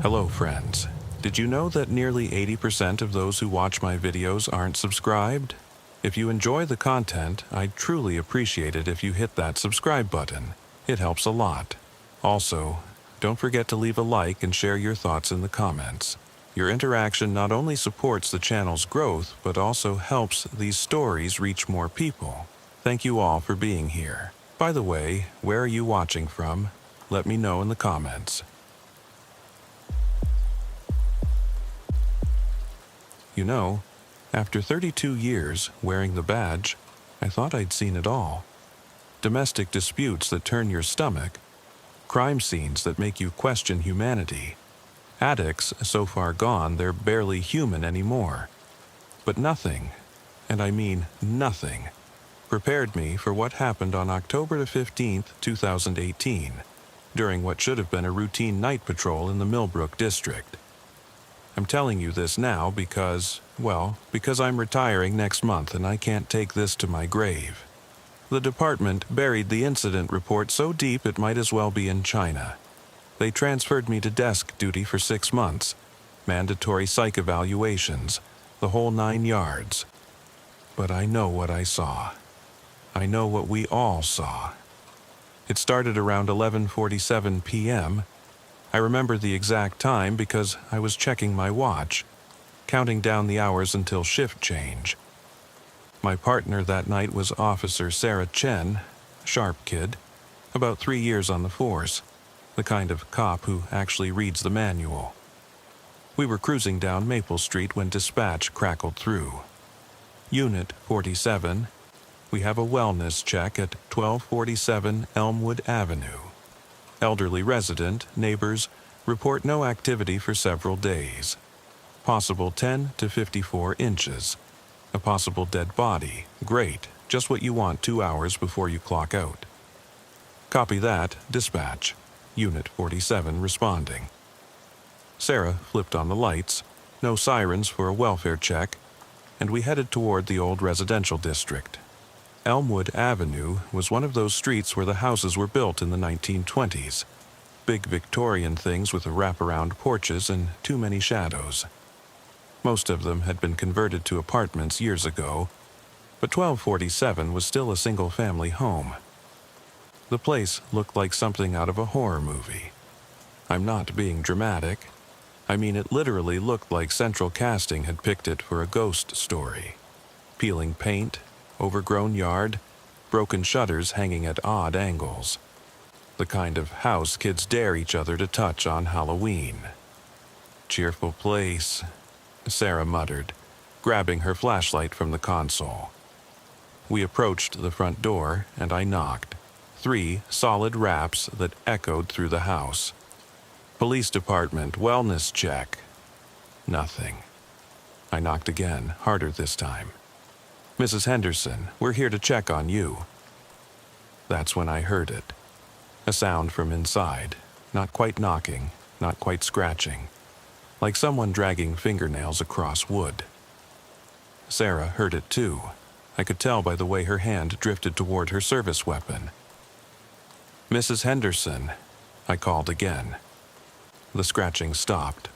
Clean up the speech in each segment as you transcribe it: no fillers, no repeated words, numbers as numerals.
Hello friends. Did you know that nearly 80% of those who watch my videos aren't subscribed? If you enjoy the content, I'd truly appreciate it if you hit that subscribe button. It helps a lot. Also, don't forget to leave a like and share your thoughts in the comments. Your interaction not only supports the channel's growth, but also helps these stories reach more people. Thank you all for being here. By the way, where are you watching from? Let me know in the comments. You know, after 32 years wearing the badge, I thought I'd seen it all. Domestic disputes that turn your stomach, crime scenes that make you question humanity, addicts so far gone they're barely human anymore. But nothing, and I mean nothing, prepared me for what happened on October 15, 2018, during what should have been a routine night patrol in the Millbrook district. I'm telling you this now because I'm retiring next month and I can't take this to my grave. The department buried the incident report so deep it might as well be in China. They transferred me to desk duty for 6 months, mandatory psych evaluations, the whole 9 yards. But I know what I saw. I know what we all saw. It started around 11:47 p.m., I remember the exact time because I was checking my watch, counting down the hours until shift change. My partner that night was Officer Sarah Chen, sharp kid, about 3 years on the force, the kind of cop who actually reads the manual. We were cruising down Maple Street when dispatch crackled through. Unit 47, we have a wellness check at 1247 Elmwood Avenue. Elderly resident, neighbors, report no activity for several days. Possible 10 to 54 inches. A possible dead body. Great, just what you want 2 hours before you clock out. Copy that, dispatch. Unit 47 responding. Sarah flipped on the lights, no sirens for a welfare check, and we headed toward the old residential district. Elmwood Avenue was one of those streets where the houses were built in the 1920s. Big Victorian things with wraparound porches and too many shadows. Most of them had been converted to apartments years ago, but 1247 was still a single-family home. The place looked like something out of a horror movie. I'm not being dramatic. I mean, it literally looked like central casting had picked it for a ghost story. Peeling paint, overgrown yard, broken shutters hanging at odd angles. The kind of house kids dare each other to touch on Halloween. Cheerful place, Sarah muttered, grabbing her flashlight from the console. We approached the front door, and I knocked. 3 solid raps that echoed through the house. Police department, wellness check. Nothing. I knocked again, harder this time. Mrs. Henderson, we're here to check on you. That's when I heard it. A sound from inside, not quite knocking, not quite scratching, like someone dragging fingernails across wood. Sarah heard it too. I could tell by the way her hand drifted toward her service weapon. Mrs. Henderson, I called again. The scratching stopped.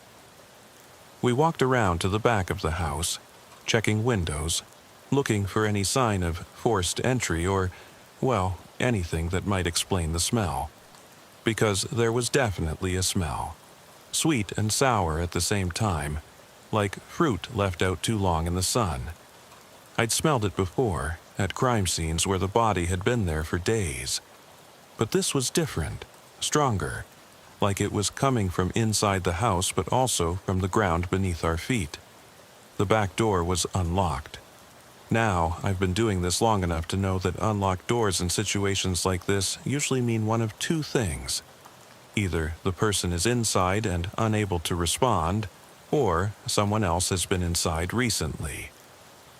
We walked around to the back of the house, checking windows, looking for any sign of forced entry or, anything that might explain the smell. Because there was definitely a smell. Sweet and sour at the same time, like fruit left out too long in the sun. I'd smelled it before, at crime scenes where the body had been there for days. But this was different, stronger, like it was coming from inside the house but also from the ground beneath our feet. The back door was unlocked. Now, I've been doing this long enough to know that unlocked doors in situations like this usually mean one of 2 things. Either the person is inside and unable to respond, or someone else has been inside recently.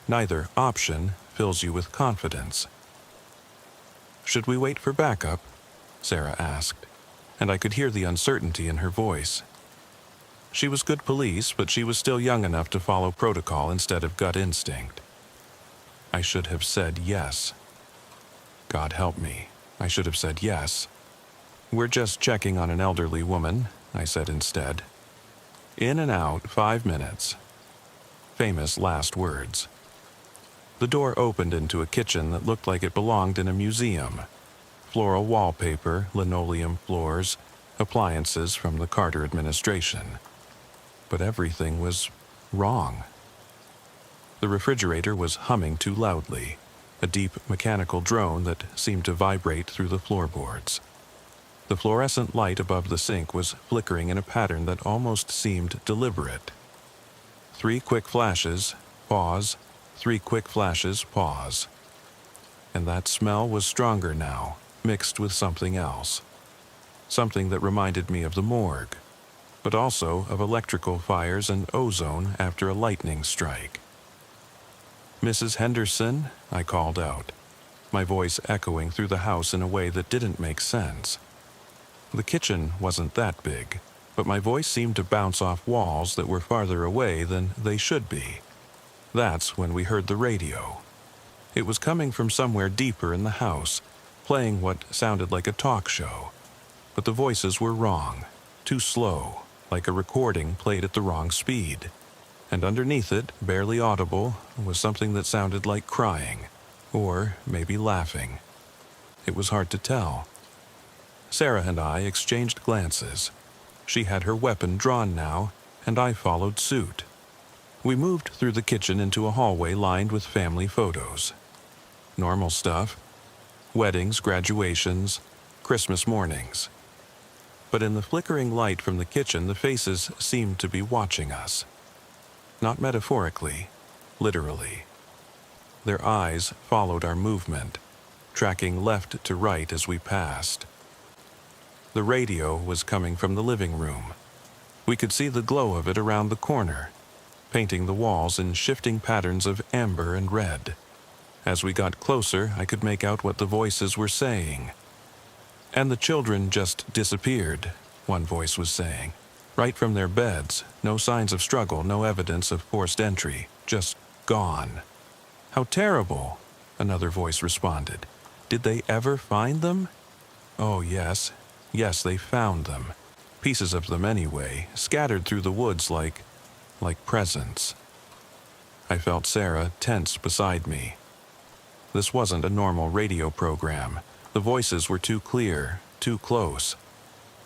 Neither option fills you with confidence. Should we wait for backup? Sarah asked, and I could hear the uncertainty in her voice. She was good police, but she was still young enough to follow protocol instead of gut instinct. I should have said yes. God help me, I should have said yes. We're just checking on an elderly woman, I said instead. In and out 5 minutes. Famous last words. The door opened into a kitchen that looked like it belonged in a museum. Floral wallpaper, linoleum floors, appliances from the Carter administration. But everything was wrong. The refrigerator was humming too loudly, a deep mechanical drone that seemed to vibrate through the floorboards. The fluorescent light above the sink was flickering in a pattern that almost seemed deliberate. 3 quick flashes, pause, 3 quick flashes, pause. And that smell was stronger now, mixed with something else. Something that reminded me of the morgue, but also of electrical fires and ozone after a lightning strike. "Mrs. Henderson," I called out, my voice echoing through the house in a way that didn't make sense. The kitchen wasn't that big, but my voice seemed to bounce off walls that were farther away than they should be. That's when we heard the radio. It was coming from somewhere deeper in the house, playing what sounded like a talk show. But the voices were wrong, too slow, like a recording played at the wrong speed. And underneath it, barely audible, was something that sounded like crying, or maybe laughing. It was hard to tell. Sarah and I exchanged glances. She had her weapon drawn now, and I followed suit. We moved through the kitchen into a hallway lined with family photos. Normal stuff. Weddings, graduations, Christmas mornings. But in the flickering light from the kitchen, the faces seemed to be watching us. Not metaphorically, literally. Their eyes followed our movement, tracking left to right as we passed. The radio was coming from the living room. We could see the glow of it around the corner, painting the walls in shifting patterns of amber and red. As we got closer, I could make out what the voices were saying. "And the children just disappeared," one voice was saying. "Right from their beds, no signs of struggle, no evidence of forced entry, just gone." "How terrible," another voice responded. "Did they ever find them?" "Oh, yes. Yes, they found them. Pieces of them anyway, scattered through the woods like presents." I felt Sarah tense beside me. This wasn't a normal radio program. The voices were too clear, too close,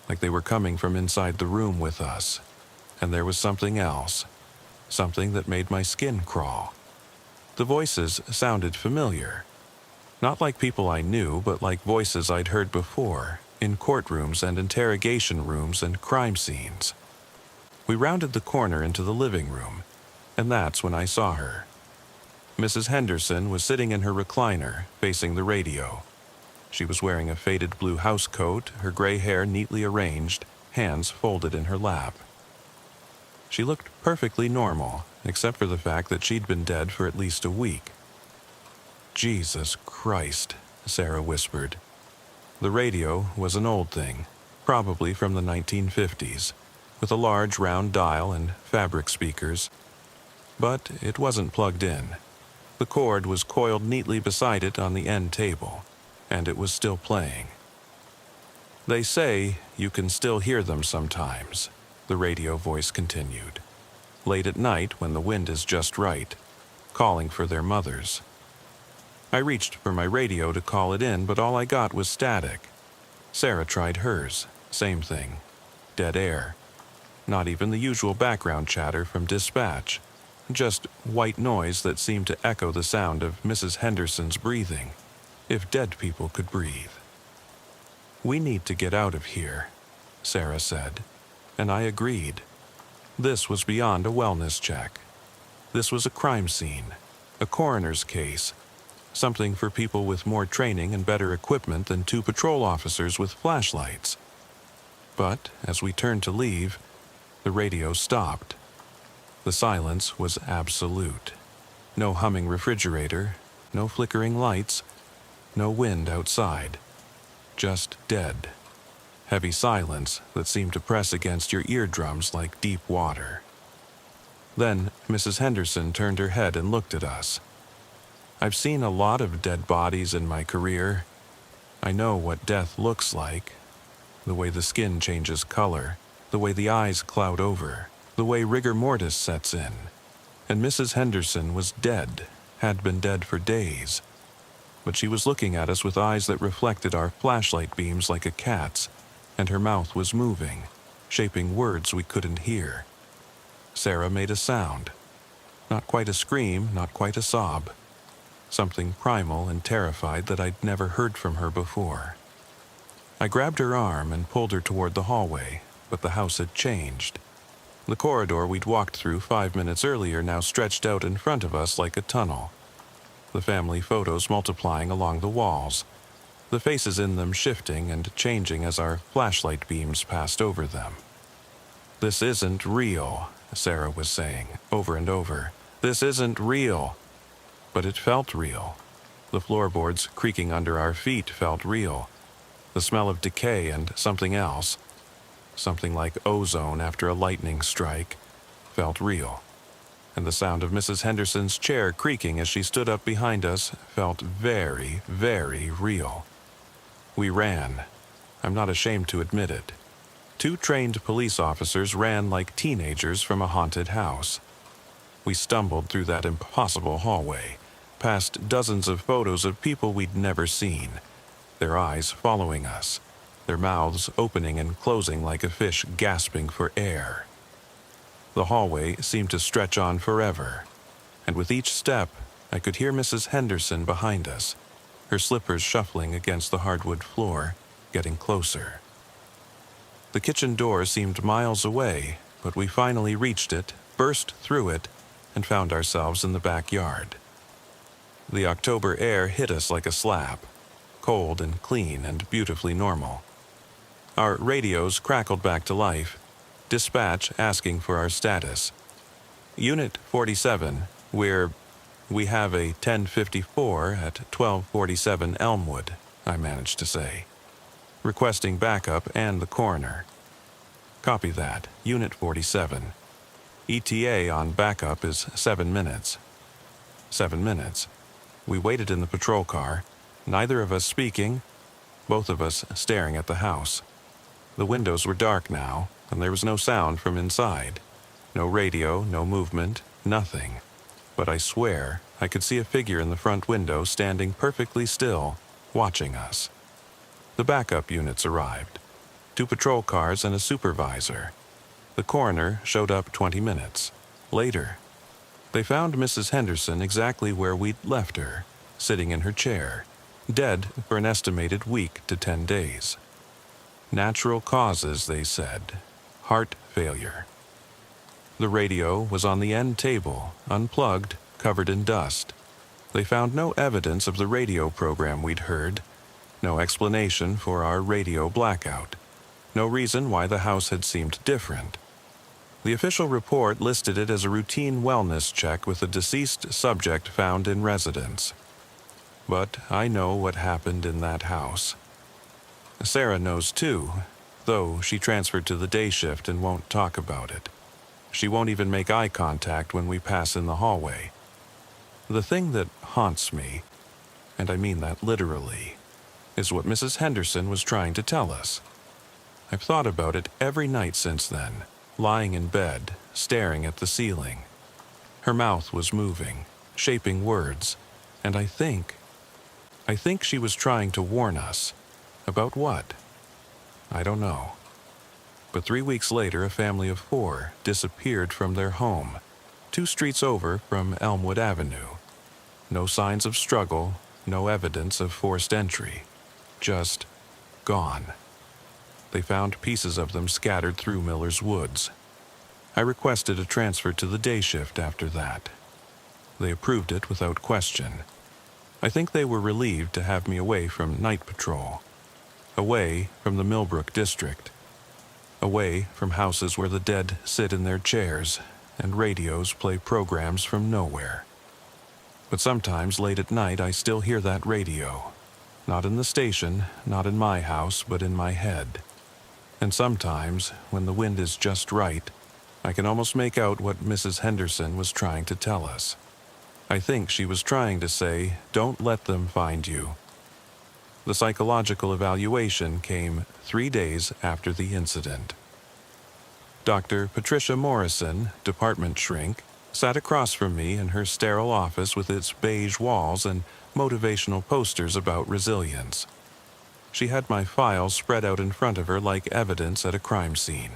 like they were coming from inside the room with us. And there was something else, something that made my skin crawl. The voices sounded familiar. Not like people I knew, but like voices I'd heard before, in courtrooms and interrogation rooms and crime scenes. We rounded the corner into the living room, and that's when I saw her. Mrs. Henderson was sitting in her recliner, facing the radio. She was wearing a faded blue housecoat, her gray hair neatly arranged, hands folded in her lap. She looked perfectly normal, except for the fact that she'd been dead for at least a week. "Jesus Christ," Sarah whispered. The radio was an old thing, probably from the 1950s, with a large round dial and fabric speakers. But it wasn't plugged in. The cord was coiled neatly beside it on the end table, and it was still playing. "They say you can still hear them sometimes," the radio voice continued. "Late at night when the wind is just right, calling for their mothers." I reached for my radio to call it in, but all I got was static. Sarah tried hers, same thing. Dead air. Not even the usual background chatter from dispatch. Just white noise that seemed to echo the sound of Mrs. Henderson's breathing, if dead people could breathe. "We need to get out of here," Sarah said, and I agreed. This was beyond a wellness check. This was a crime scene, a coroner's case, something for people with more training and better equipment than 2 patrol officers with flashlights. But as we turned to leave, the radio stopped. The silence was absolute. No humming refrigerator, no flickering lights, no wind outside. Just dead. Heavy silence that seemed to press against your eardrums like deep water. Then Mrs. Henderson turned her head and looked at us. I've seen a lot of dead bodies in my career. I know what death looks like. The way the skin changes color, the way the eyes cloud over. the way rigor mortis sets in, and Mrs. Henderson was dead, had been dead for days. But she was looking at us with eyes that reflected our flashlight beams like a cat's, and her mouth was moving, shaping words we couldn't hear. Sarah made a sound. Not quite a scream, not quite a sob. Something primal and terrified that I'd never heard from her before. I grabbed her arm and pulled her toward the hallway, but the house had changed. The corridor we'd walked through 5 minutes earlier now stretched out in front of us like a tunnel. The family photos multiplying along the walls, the faces in them shifting and changing as our flashlight beams passed over them. "This isn't real," Sarah was saying, over and over. "This isn't real." But it felt real. The floorboards creaking under our feet felt real. The smell of decay and something else, something like ozone after a lightning strike, felt real. And the sound of Mrs. Henderson's chair creaking as she stood up behind us felt very, very real. We ran. I'm not ashamed to admit it. 2 trained police officers ran like teenagers from a haunted house. We stumbled through that impossible hallway, past dozens of photos of people we'd never seen, their eyes following us, their mouths opening and closing like a fish gasping for air. The hallway seemed to stretch on forever, and with each step, I could hear Mrs. Henderson behind us, her slippers shuffling against the hardwood floor, getting closer. The kitchen door seemed miles away, but we finally reached it, burst through it, and found ourselves in the backyard. The October air hit us like a slap, cold and clean and beautifully normal. Our radios crackled back to life, dispatch asking for our status. Unit 47, we have a 1054 at 1247 Elmwood, I managed to say. Requesting backup and the coroner. Copy that, Unit 47. ETA on backup is 7 minutes. 7 minutes. We waited in the patrol car, neither of us speaking, both of us staring at the house. The windows were dark now, and there was no sound from inside. No radio, no movement, nothing. But I swear I could see a figure in the front window standing perfectly still, watching us. The backup units arrived. 2 patrol cars and a supervisor. The coroner showed up 20 minutes later. They found Mrs. Henderson exactly where we'd left her, sitting in her chair, dead for an estimated week to 10 days. Natural causes, they said. Heart failure. The radio was on the end table, unplugged, covered in dust. They found no evidence of the radio program we'd heard, no explanation for our radio blackout, no reason why the house had seemed different. The official report listed it as a routine wellness check with a deceased subject found in residence. But I know what happened in that house. Sarah knows too, though she transferred to the day shift and won't talk about it. She won't even make eye contact when we pass in the hallway. The thing that haunts me, and I mean that literally, is what Mrs. Henderson was trying to tell us. I've thought about it every night since then, lying in bed, staring at the ceiling. Her mouth was moving, shaping words, and I think she was trying to warn us. About what? I don't know. But 3 weeks later, a family of 4 disappeared from their home, 2 streets over from Elmwood Avenue. No signs of struggle, no evidence of forced entry. Just gone. They found pieces of them scattered through Miller's Woods. I requested a transfer to the day shift after that. They approved it without question. I think they were relieved to have me away from night patrol, away from the Millbrook district, away from houses where the dead sit in their chairs and radios play programs from nowhere. But sometimes late at night I still hear that radio. Not in the station, not in my house, but in my head. And sometimes, when the wind is just right, I can almost make out what Mrs. Henderson was trying to tell us. I think she was trying to say, don't let them find you. The psychological evaluation came 3 days after the incident. Dr. Patricia Morrison, department shrink, sat across from me in her sterile office with its beige walls and motivational posters about resilience. She had my files spread out in front of her like evidence at a crime scene.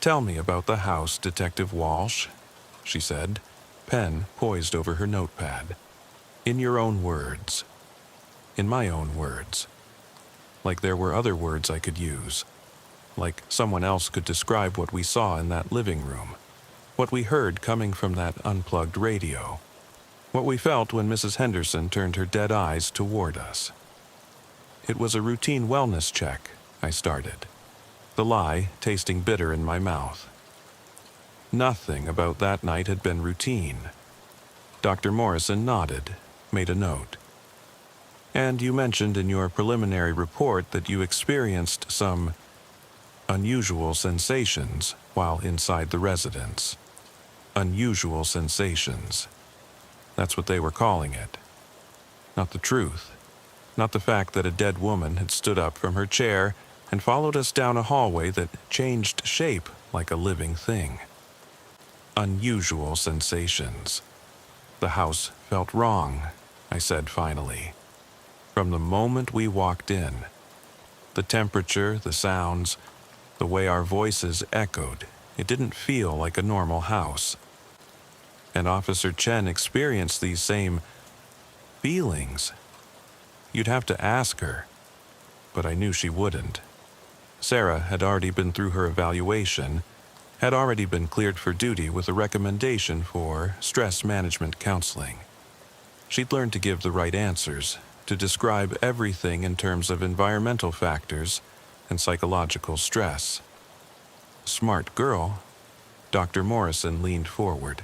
"Tell me about the house, Detective Walsh," she said, pen poised over her notepad. "In your own words." In my own words. Like there were other words I could use. Like someone else could describe what we saw in that living room. What we heard coming from that unplugged radio. What we felt when Mrs. Henderson turned her dead eyes toward us. "It was a routine wellness check," I started, the lie tasting bitter in my mouth. Nothing about that night had been routine. Dr. Morrison nodded, made a note. "And you mentioned in your preliminary report that you experienced some unusual sensations while inside the residence." Unusual sensations. That's what they were calling it. Not the truth. Not the fact that a dead woman had stood up from her chair and followed us down a hallway that changed shape like a living thing. Unusual sensations. The house felt wrong, I said finally. From the moment we walked in. The temperature, the sounds, the way our voices echoed, it didn't feel like a normal house. And Officer Chen experienced these same feelings. You'd have to ask her, but I knew she wouldn't. Sarah had already been through her evaluation, had already been cleared for duty with a recommendation for stress management counseling. She'd learned to give the right answers, to describe everything in terms of environmental factors and psychological stress. Smart girl. Dr. Morrison leaned forward.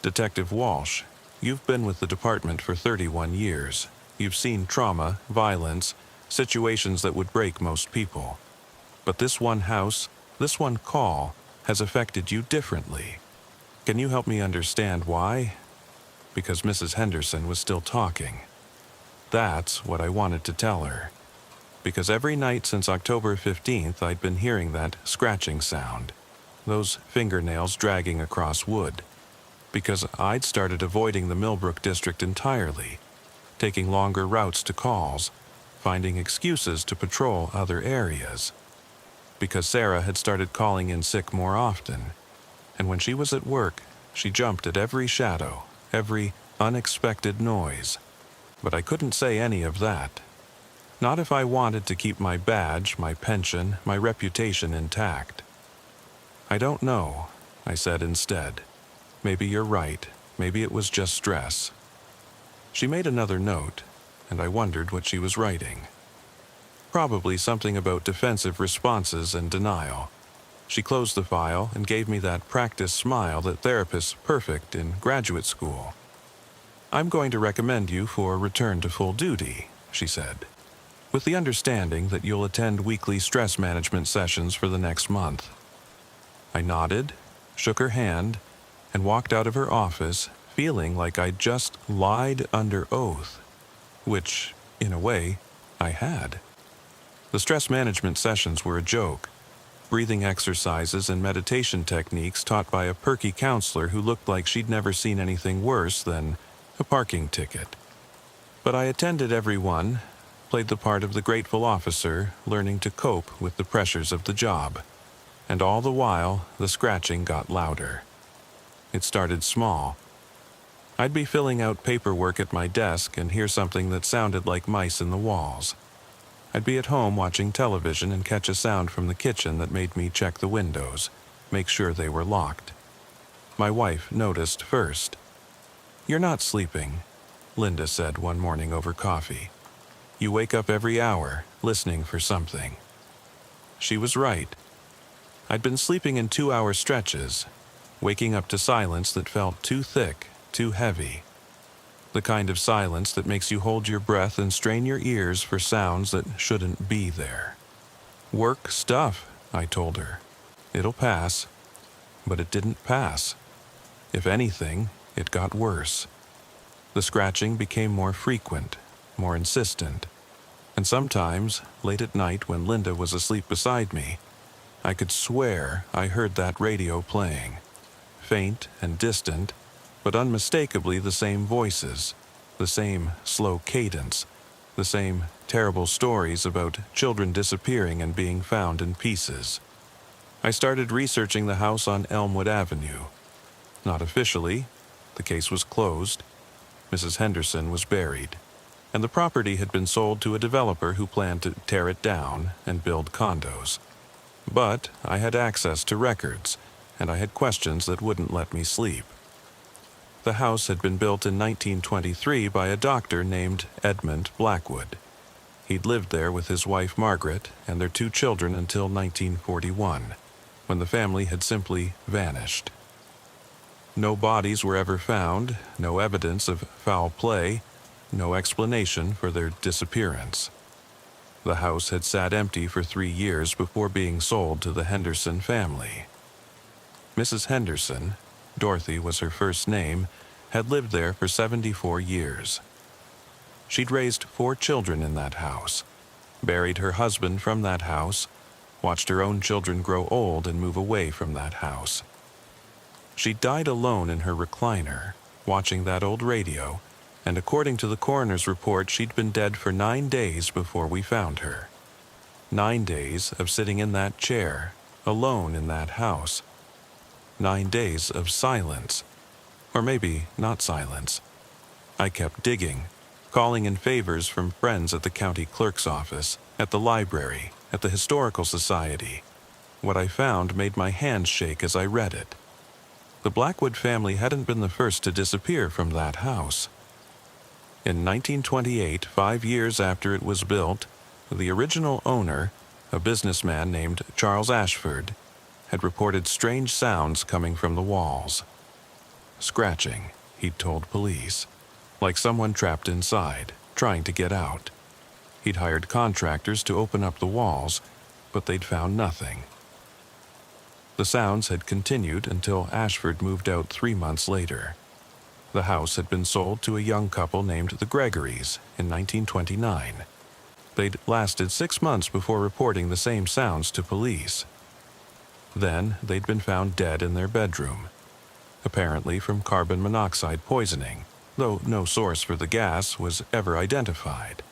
"Detective Walsh, you've been with the department for 31 years. You've seen trauma, violence, situations that would break most people. But this one house, this one call, has affected you differently. Can you help me understand why?" Because Mrs. Henderson was still talking. That's what I wanted to tell her. Because every night since October 15th, I'd been hearing that scratching sound. Those fingernails dragging across wood. Because I'd started avoiding the Millbrook district entirely, taking longer routes to calls, finding excuses to patrol other areas. Because Sarah had started calling in sick more often, and when she was at work, she jumped at every shadow, every unexpected noise. But I couldn't say any of that. Not if I wanted to keep my badge, my pension, my reputation intact. "I don't know," I said instead. "Maybe you're right. Maybe it was just stress." She made another note, and I wondered what she was writing. Probably something about defensive responses and denial. She closed the file and gave me that practice smile that therapists perfect in graduate school. "I'm going to recommend you for return to full duty," she said, "with the understanding that you'll attend weekly stress management sessions for the next month." I nodded, shook her hand, and walked out of her office feeling like I'd just lied under oath, which, in a way, I had. The stress management sessions were a joke, breathing exercises and meditation techniques taught by a perky counselor who looked like she'd never seen anything worse than a parking ticket. But I attended every one, played the part of the grateful officer learning to cope with the pressures of the job, and all the while the scratching got louder. It started small. I'd be filling out paperwork at my desk and hear something that sounded like mice in the walls. I'd be at home watching television and catch a sound from the kitchen that made me check the windows, make sure they were locked. My wife noticed first. "You're not sleeping," Linda said one morning over coffee. "You wake up every hour, listening for something." She was right. I'd been sleeping in 2-hour stretches, waking up to silence that felt too thick, too heavy. The kind of silence that makes you hold your breath and strain your ears for sounds that shouldn't be there. "Work stuff," I told her. "It'll pass." But it didn't pass. If anything, it got worse. The scratching became more frequent, more insistent. And sometimes, late at night when Linda was asleep beside me, I could swear I heard that radio playing. Faint and distant, but unmistakably the same voices, the same slow cadence, the same terrible stories about children disappearing and being found in pieces. I started researching the house on Elmwood Avenue. Not officially. The case was closed. Mrs. Henderson was buried, and the property had been sold to a developer who planned to tear it down and build condos. But I had access to records, and I had questions that wouldn't let me sleep. The house had been built in 1923 by a doctor named Edmund Blackwood. He'd lived there with his wife Margaret and their 2 children until 1941, when the family had simply vanished. No bodies were ever found, no evidence of foul play, no explanation for their disappearance. The house had sat empty for 3 years before being sold to the Henderson family. Mrs. Henderson, Dorothy was her first name, had lived there for 74 years. She'd raised 4 children in that house, buried her husband from that house, watched her own children grow old and move away from that house. She died alone in her recliner, watching that old radio, and according to the coroner's report, she'd been dead for 9 days before we found her. 9 days of sitting in that chair, alone in that house. 9 days of silence. Or maybe not silence. I kept digging, calling in favors from friends at the county clerk's office, at the library, at the historical society. What I found made my hands shake as I read it. The Blackwood family hadn't been the first to disappear from that house. In 1928, 5 years after it was built, the original owner, a businessman named Charles Ashford, had reported strange sounds coming from the walls. Scratching, he'd told police, like someone trapped inside, trying to get out. He'd hired contractors to open up the walls, but they'd found nothing. The sounds had continued until Ashford moved out 3 months later. The house had been sold to a young couple named the Gregorys in 1929. They'd lasted 6 months before reporting the same sounds to police. Then they'd been found dead in their bedroom, apparently from carbon monoxide poisoning, though no source for the gas was ever identified.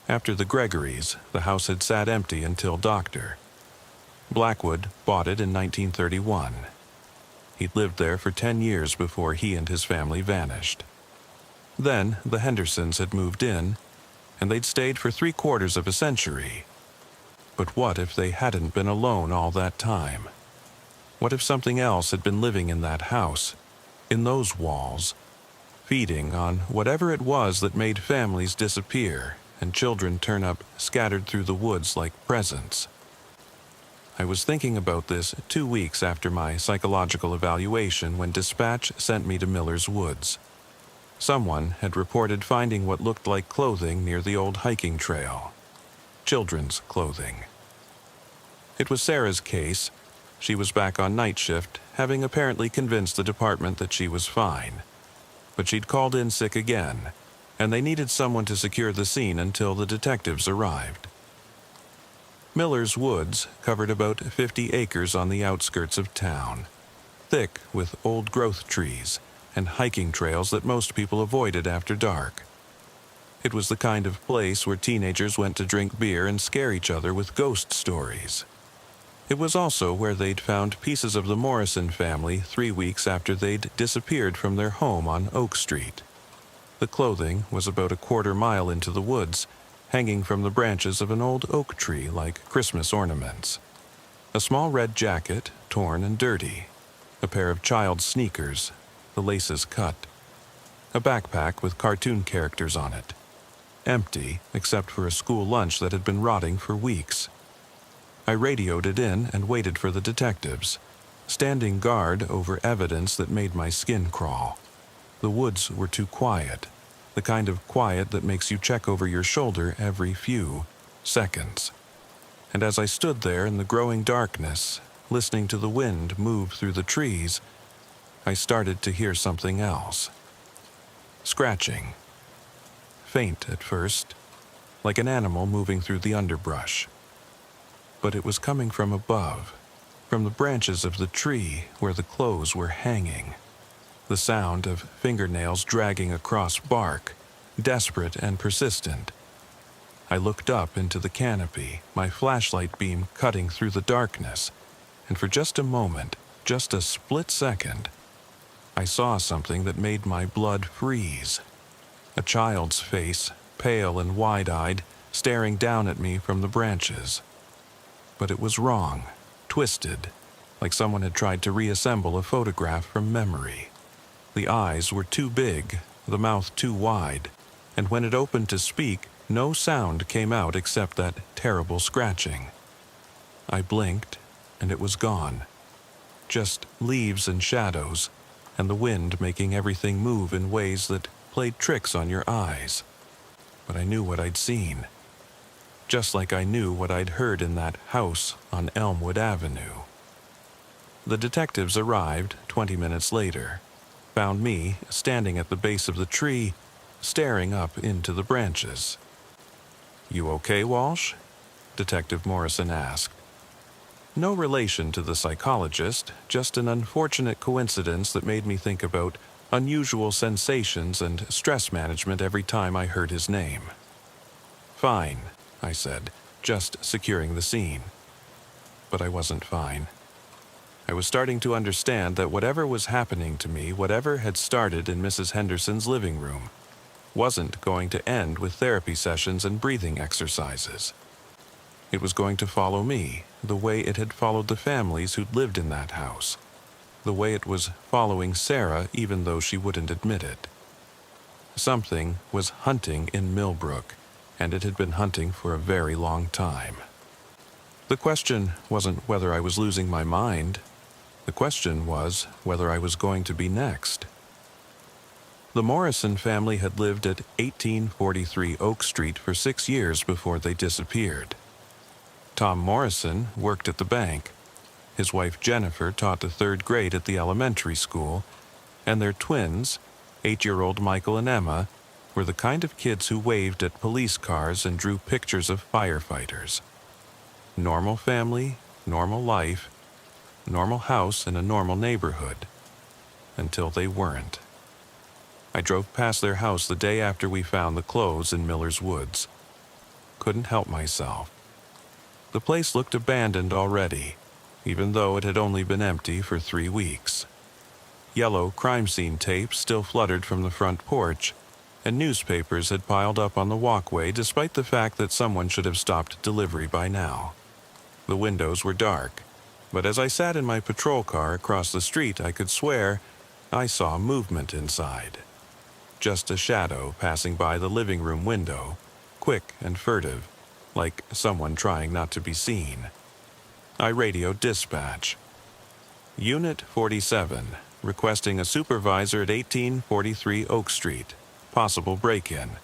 After the Gregorys, the house had sat empty until Dr. Blackwood bought it in 1931. He'd lived there for 10 years before he and his family vanished. Then the Hendersons had moved in, and they'd stayed for 3/4 of a century. But what if they hadn't been alone all that time? What if something else had been living in that house, in those walls, feeding on whatever it was that made families disappear and children turn up scattered through the woods like presents? I was thinking about this 2 weeks after my psychological evaluation when dispatch sent me to Miller's Woods. Someone had reported finding what looked like clothing near the old hiking trail. Children's clothing. It was Sarah's case. She was back on night shift, having apparently convinced the department that she was fine. But she'd called in sick again, and they needed someone to secure the scene until the detectives arrived. Miller's Woods covered about 50 acres on the outskirts of town, thick with old-growth trees and hiking trails that most people avoided after dark. It was the kind of place where teenagers went to drink beer and scare each other with ghost stories. It was also where they'd found pieces of the Morrison family 3 weeks after they'd disappeared from their home on Oak Street. The clothing was about 1/4 mile into the woods, hanging from the branches of an old oak tree like Christmas ornaments. A small red jacket, torn and dirty. A pair of child's sneakers, the laces cut. A backpack with cartoon characters on it. Empty, except for a school lunch that had been rotting for weeks. I radioed it in and waited for the detectives, standing guard over evidence that made my skin crawl. The woods were too quiet, the kind of quiet that makes you check over your shoulder every few seconds. And as I stood there in the growing darkness, listening to the wind move through the trees, I started to hear something else. Scratching. Faint at first, like an animal moving through the underbrush. but it was coming from above, from the branches of the tree where the clothes were hanging. The sound of fingernails dragging across bark, desperate and persistent. I looked up into the canopy, my flashlight beam cutting through the darkness, and for just a moment, just a split second, I saw something that made my blood freeze. A child's face, pale and wide-eyed, staring down at me from the branches. But it was wrong, twisted, like someone had tried to reassemble a photograph from memory. The eyes were too big, the mouth too wide, and when it opened to speak, no sound came out except that terrible scratching. I blinked, and it was gone. Just leaves and shadows, and the wind making everything move in ways that played tricks on your eyes. But I knew what I'd seen. Just like I knew what I'd heard in that house on Elmwood Avenue. The detectives arrived 20 minutes later, found me standing at the base of the tree, staring up into the branches. "You okay, Walsh?" Detective Morrison asked. No relation to the psychologist, just an unfortunate coincidence that made me think about unusual sensations and stress management every time I heard his name. "Fine," I said, just securing the scene. But I wasn't fine. I was starting to understand that whatever was happening to me, whatever had started in Mrs. Henderson's living room, wasn't going to end with therapy sessions and breathing exercises. It was going to follow me, the way it had followed the families who'd lived in that house, the way it was following Sarah even though she wouldn't admit it. Something was hunting in Millbrook, and it had been hunting for a very long time. The question wasn't whether I was losing my mind. The question was whether I was going to be next. The Morrison family had lived at 1843 Oak Street for 6 years before they disappeared. Tom Morrison worked at the bank. His wife Jennifer taught the 3rd grade at the elementary school, and their twins, 8-year-old Michael and Emma, were the kind of kids who waved at police cars and drew pictures of firefighters. Normal family, normal life, normal house in a normal neighborhood. Until they weren't. I drove past their house the day after we found the clothes in Miller's Woods. Couldn't help myself. The place looked abandoned already, even though it had only been empty for 3 weeks. Yellow crime scene tape still fluttered from the front porch, and newspapers had piled up on the walkway despite the fact that someone should have stopped delivery by now. The windows were dark, but as I sat in my patrol car across the street, I could swear I saw movement inside. Just a shadow passing by the living room window, quick and furtive, like someone trying not to be seen. I radioed dispatch. Unit 47, requesting a supervisor at 1843 Oak Street. Possible break-in.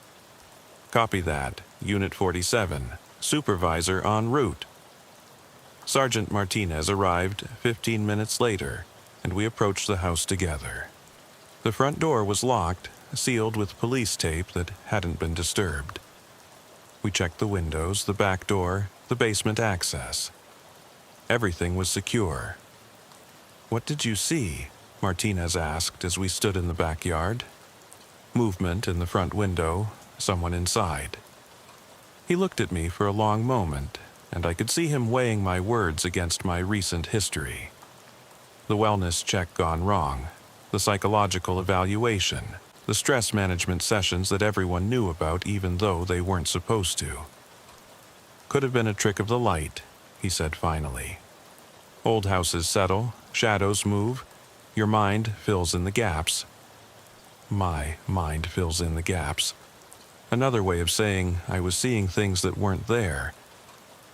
Copy that. Unit 47, supervisor en route. Sergeant Martinez arrived 15 minutes later, and we approached the house together. The front door was locked, sealed with police tape that hadn't been disturbed. We checked the windows, the back door, the basement access. Everything was secure. "What did you see?" Martinez asked as we stood in the backyard. Movement in the front window, someone inside. He looked at me for a long moment, and I could see him weighing my words against my recent history. The wellness check gone wrong, the psychological evaluation, the stress management sessions that everyone knew about even though they weren't supposed to. "Could have been a trick of the light," he said finally. "Old houses settle, shadows move, your mind fills in the gaps." My mind fills in the gaps. Another way of saying I was seeing things that weren't there.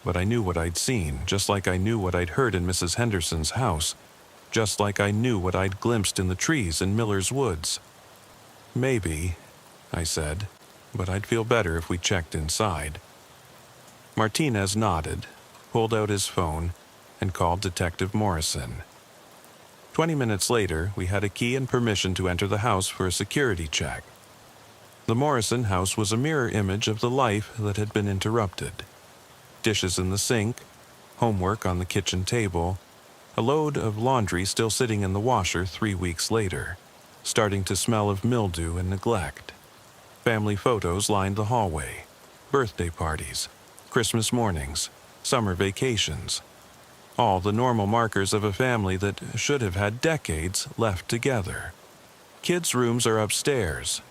But I knew what I'd seen, just like I knew what I'd heard in Mrs. Henderson's house, just like I knew what I'd glimpsed in the trees in Miller's Woods. "Maybe," I said, "but I'd feel better if we checked inside." Martinez nodded, pulled out his phone, and called Detective Morrison. 20 minutes later, we had a key and permission to enter the house for a security check. The Morrison house was a mirror image of the life that had been interrupted. Dishes in the sink, homework on the kitchen table, a load of laundry still sitting in the washer 3 weeks later, starting to smell of mildew and neglect. Family photos lined the hallway, birthday parties, Christmas mornings, summer vacations, all the normal markers of a family that should have had decades left together. Kids' rooms are upstairs,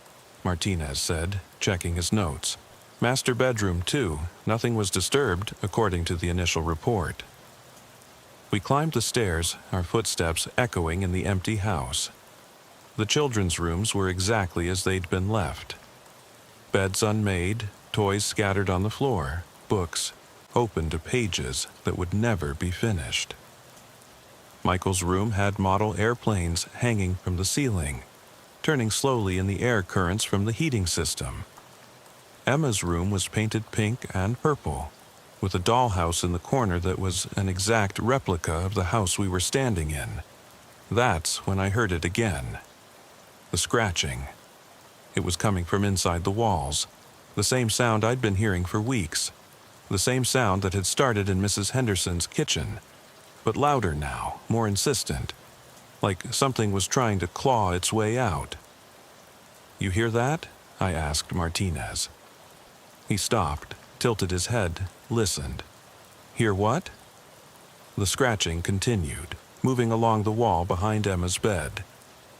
Martinez said, checking his notes. Master bedroom, too. Nothing was disturbed, according to the initial report. We climbed the stairs, our footsteps echoing in the empty house. The children's rooms were exactly as they'd been left. Beds unmade, toys scattered on the floor, books open to pages that would never be finished. Michael's room had model airplanes hanging from the ceiling, turning slowly in the air currents from the heating system. Emma's room was painted pink and purple, with a dollhouse in the corner that was an exact replica of the house we were standing in. That's when I heard it again. The scratching. It was coming from inside the walls, the same sound I'd been hearing for weeks, the same sound that had started in Mrs. Henderson's kitchen, but louder now, more insistent, like something was trying to claw its way out. "You hear that?" I asked Martinez. He stopped, tilted his head, listened. "Hear what?" The scratching continued, moving along the wall behind Emma's bed,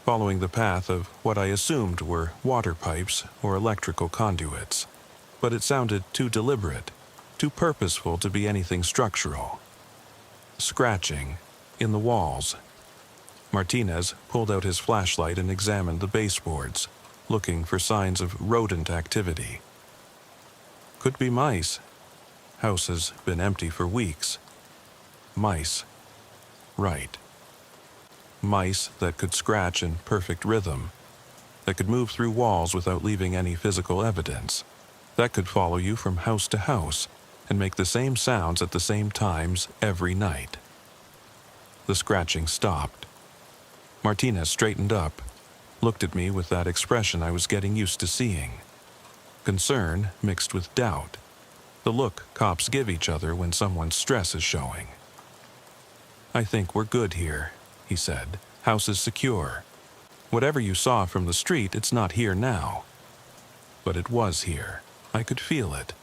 following the path of what I assumed were water pipes or electrical conduits. But it sounded too deliberate, too purposeful to be anything structural. Scratching in the walls. Martinez pulled out his flashlight and examined the baseboards, looking for signs of rodent activity. Could be mice. House has been empty for weeks. Mice. Right. Mice that could scratch in perfect rhythm, that could move through walls without leaving any physical evidence, that could follow you from house to house and make the same sounds at the same times every night. The scratching stopped. Martinez straightened up, looked at me with that expression I was getting used to seeing. Concern mixed with doubt. The look cops give each other when someone's stress is showing. "I think we're good here," he said. "House is secure. Whatever you saw from the street, it's not here now." But it was here. I could feel it.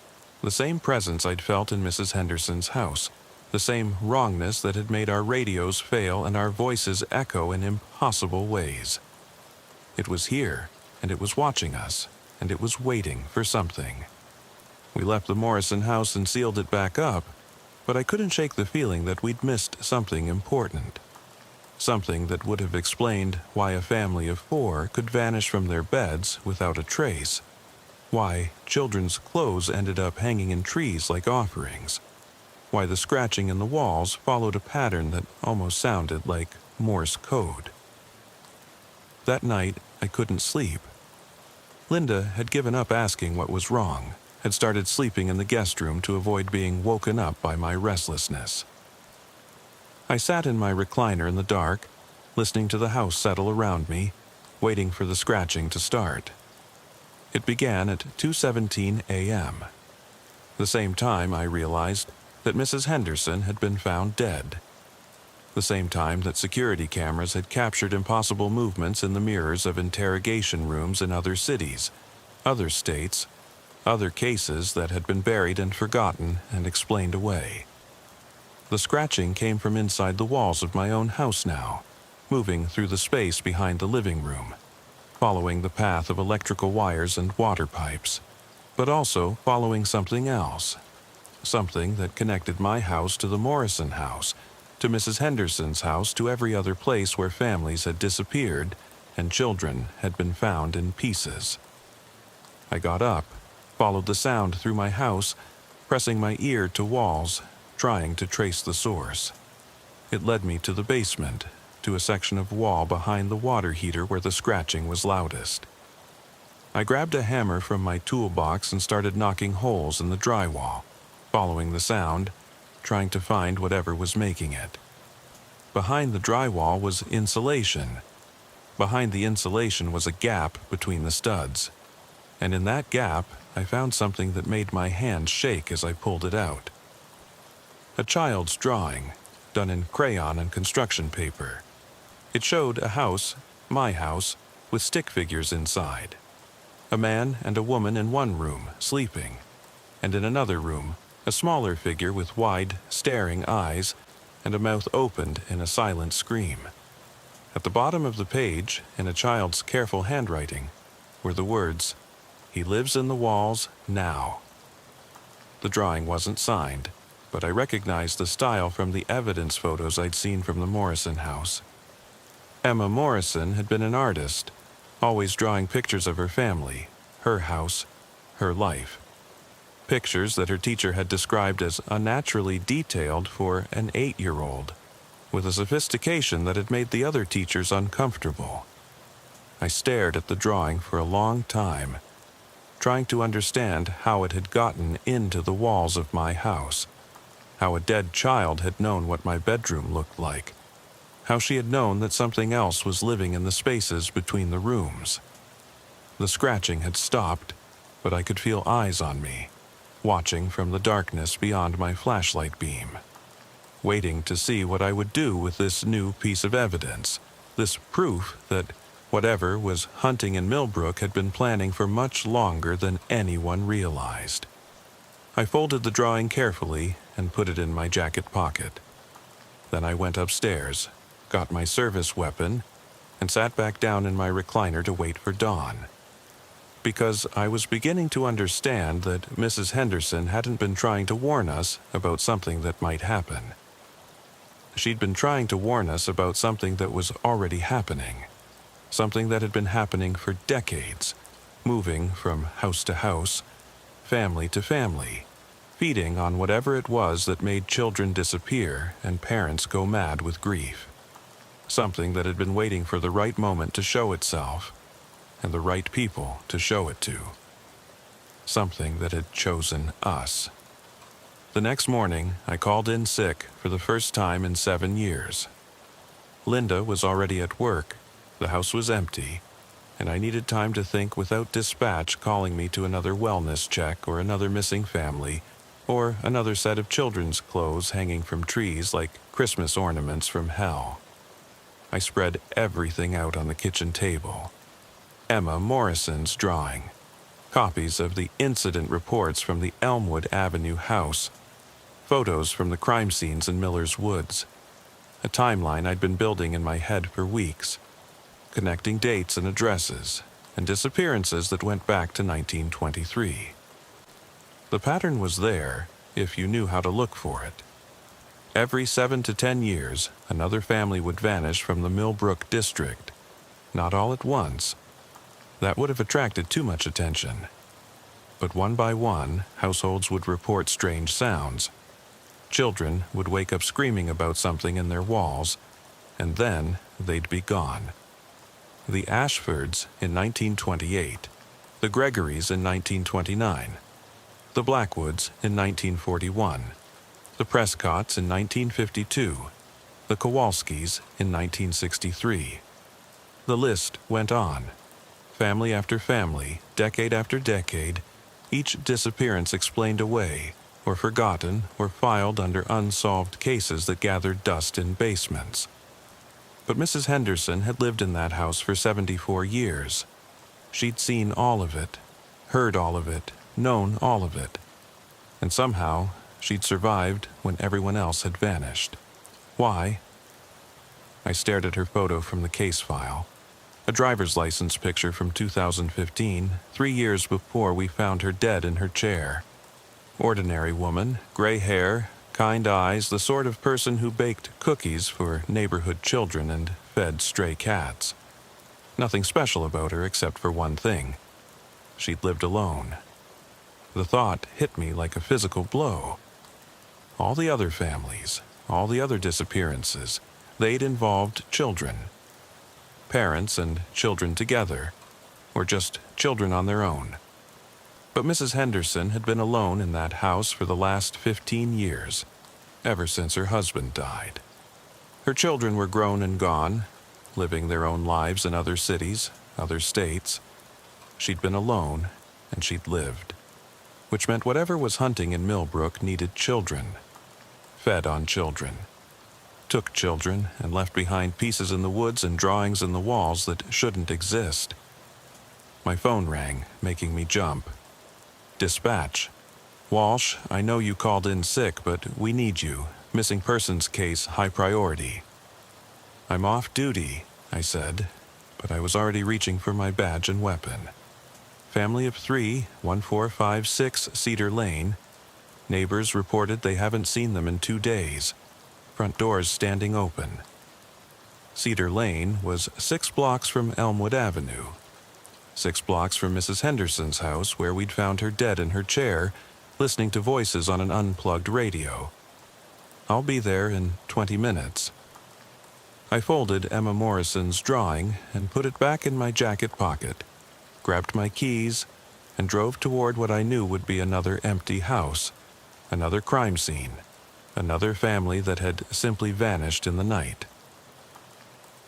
The same presence I'd felt in Mrs. Henderson's house. The same wrongness that had made our radios fail and our voices echo in impossible ways. It was here, and it was watching us, and it was waiting for something. We left the Morrison house and sealed it back up, but I couldn't shake the feeling that we'd missed something important. Something that would have explained why a family of 4 could vanish from their beds without a trace. Why children's clothes ended up hanging in trees like offerings. Why the scratching in the walls followed a pattern that almost sounded like Morse code. That night, I couldn't sleep. Linda had given up asking what was wrong, had started sleeping in the guest room to avoid being woken up by my restlessness. I sat in my recliner in the dark, listening to the house settle around me, waiting for the scratching to start. It began at 2:17 a.m. The same time I realized that Mrs. Henderson had been found dead. The same time that security cameras had captured impossible movements in the mirrors of interrogation rooms in other cities, other states, other cases that had been buried and forgotten and explained away. The scratching came from inside the walls of my own house now, moving through the space behind the living room, following the path of electrical wires and water pipes, but also following something else, something that connected my house to the Morrison house, to Mrs. Henderson's house, to every other place where families had disappeared and children had been found in pieces. I got up, followed the sound through my house, pressing my ear to walls, trying to trace the source. It led me to the basement, to a section of wall behind the water heater where the scratching was loudest. I grabbed a hammer from my toolbox and started knocking holes in the drywall, following the sound, trying to find whatever was making it. Behind the drywall was insulation. Behind the insulation was a gap between the studs, and in that gap I found something that made my hand shake as I pulled it out. A child's drawing, done in crayon and construction paper. It showed a house, my house, with stick figures inside. A man and a woman in one room, sleeping, and in another room, a smaller figure with wide, staring eyes and a mouth opened in a silent scream. At the bottom of the page, in a child's careful handwriting, were the words, "He lives in the walls now." The drawing wasn't signed, but I recognized the style from the evidence photos I'd seen from the Morrison house. Emma Morrison had been an artist, always drawing pictures of her family, her house, her life. Pictures that her teacher had described as unnaturally detailed for an 8-year-old, with a sophistication that had made the other teachers uncomfortable. I stared at the drawing for a long time, trying to understand how it had gotten into the walls of my house, how a dead child had known what my bedroom looked like, how she had known that something else was living in the spaces between the rooms. The scratching had stopped, but I could feel eyes on me, watching from the darkness beyond my flashlight beam, waiting to see what I would do with this new piece of evidence, this proof that whatever was hunting in Millbrook had been planning for much longer than anyone realized. I folded the drawing carefully and put it in my jacket pocket. Then I went upstairs, got my service weapon, and sat back down in my recliner to wait for dawn. Because I was beginning to understand that Mrs. Henderson hadn't been trying to warn us about something that might happen. She'd been trying to warn us about something that was already happening, something that had been happening for decades, moving from house to house, family to family, feeding on whatever it was that made children disappear and parents go mad with grief. Something that had been waiting for the right moment to show itself, and the right people to show it to. Something that had chosen us. The next morning, I called in sick for the first time in 7 years. Linda was already at work, the house was empty, and I needed time to think without dispatch calling me to another wellness check or another missing family, or another set of children's clothes hanging from trees like Christmas ornaments from hell. I spread everything out on the kitchen table. Emma Morrison's drawing, copies of the incident reports from the Elmwood Avenue house, photos from the crime scenes in Miller's Woods, a timeline I'd been building in my head for weeks, connecting dates and addresses, and disappearances that went back to 1923. The pattern was there if you knew how to look for it. Every 7 to 10 years, another family would vanish from the Millbrook district, not all at once. That would have attracted too much attention. But one by one, households would report strange sounds. Children would wake up screaming about something in their walls, and then they'd be gone. The Ashfords in 1928, the Gregorys in 1929, the Blackwoods in 1941, the Prescotts in 1952, the Kowalskis in 1963. The list went on. Family after family, decade after decade, each disappearance explained away, or forgotten, or filed under unsolved cases that gathered dust in basements. But Mrs. Henderson had lived in that house for 74 years. She'd seen all of it, heard all of it, known all of it. And somehow, she'd survived when everyone else had vanished. Why? I stared at her photo from the case file. A driver's license picture from 2015, 3 years before we found her dead in her chair. Ordinary woman, gray hair, kind eyes, the sort of person who baked cookies for neighborhood children and fed stray cats. Nothing special about her except for one thing. She'd lived alone. The thought hit me like a physical blow. All the other families, all the other disappearances, they'd involved children. Parents and children together, or just children on their own. But Mrs. Henderson had been alone in that house for the last 15 years, ever since her husband died. Her children were grown and gone, living their own lives in other cities, other states. She'd been alone, and she'd lived, which meant whatever was hunting in Millbrook needed children. fed on children. Took children and left behind pieces in the woods and drawings in the walls that shouldn't exist. My phone rang, making me jump. Dispatch. Walsh, I know you called in sick, but we need you. Missing persons case high priority. I'm off duty, I said, but I was already reaching for my badge and weapon. Family of 3, 1456 Cedar Lane. Neighbors reported they haven't seen them in 2 days. Front doors standing open. Cedar Lane was 6 blocks from Elmwood Avenue. 6 blocks from Mrs. Henderson's house, where we'd found her dead in her chair, listening to voices on an unplugged radio. I'll be there in 20 minutes. I folded Emma Morrison's drawing and put it back in my jacket pocket, grabbed my keys, and drove toward what I knew would be another empty house, another crime scene, another family that had simply vanished in the night.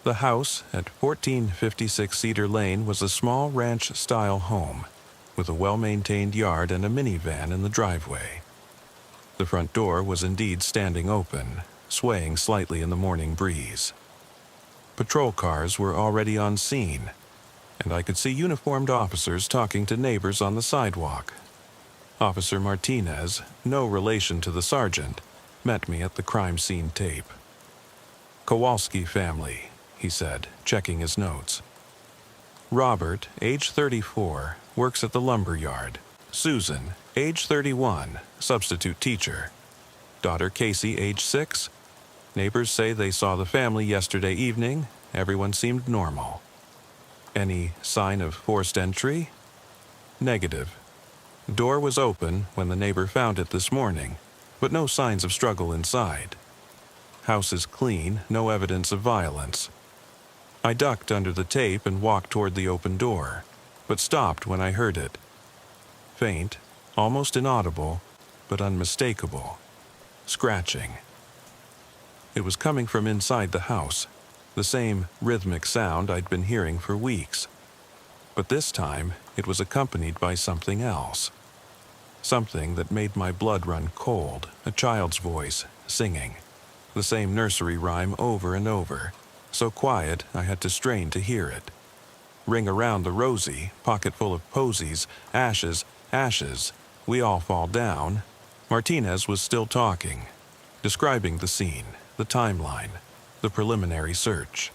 The house at 1456 Cedar Lane was a small ranch-style home, with a well-maintained yard and a minivan in the driveway. The front door was indeed standing open, swaying slightly in the morning breeze. Patrol cars were already on scene, and I could see uniformed officers talking to neighbors on the sidewalk. Officer Martinez, no relation to the sergeant, met me at the crime scene tape. Kowalski family, he said, checking his notes. Robert, age 34, works at the lumber yard. Susan, age 31, substitute teacher. Daughter Casey, age 6. Neighbors say they saw the family yesterday evening. Everyone seemed normal. Any sign of forced entry? Negative. Door was open when the neighbor found it this morning, but no signs of struggle inside. House is clean, no evidence of violence. I ducked under the tape and walked toward the open door, but stopped when I heard it. Faint, almost inaudible, but unmistakable. Scratching. It was coming from inside the house, the same rhythmic sound I'd been hearing for weeks. But this time, it was accompanied by something else. Something that made my blood run cold, a child's voice, singing. The same nursery rhyme over and over, so quiet I had to strain to hear it. Ring around the rosy, pocket full of posies, ashes, ashes, we all fall down. Martinez was still talking, describing the scene, the timeline, the preliminary search.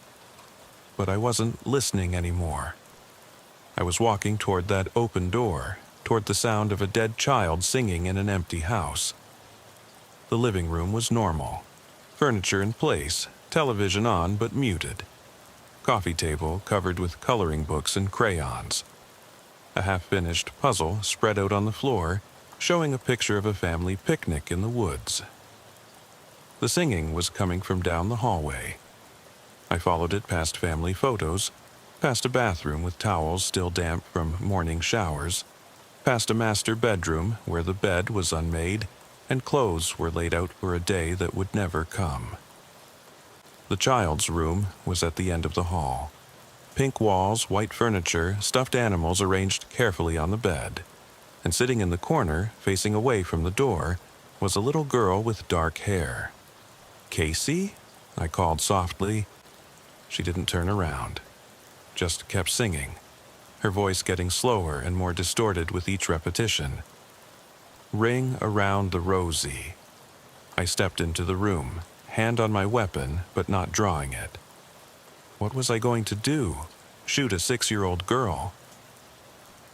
But I wasn't listening anymore. I was walking toward that open door, toward the sound of a dead child singing in an empty house. The living room was normal. Furniture in place, television on but muted. Coffee table covered with coloring books and crayons. A half-finished puzzle spread out on the floor, showing a picture of a family picnic in the woods. The singing was coming from down the hallway. I followed it past family photos, past a bathroom with towels still damp from morning showers, past a master bedroom where the bed was unmade and clothes were laid out for a day that would never come. The child's room was at the end of the hall. Pink walls, white furniture, stuffed animals arranged carefully on the bed. And sitting in the corner, facing away from the door, was a little girl with dark hair. "Casey?" I called softly. She didn't turn around, just kept singing, her voice getting slower and more distorted with each repetition. Ring around the rosy. I stepped into the room, hand on my weapon, but not drawing it. What was I going to do? Shoot a 6-year-old girl?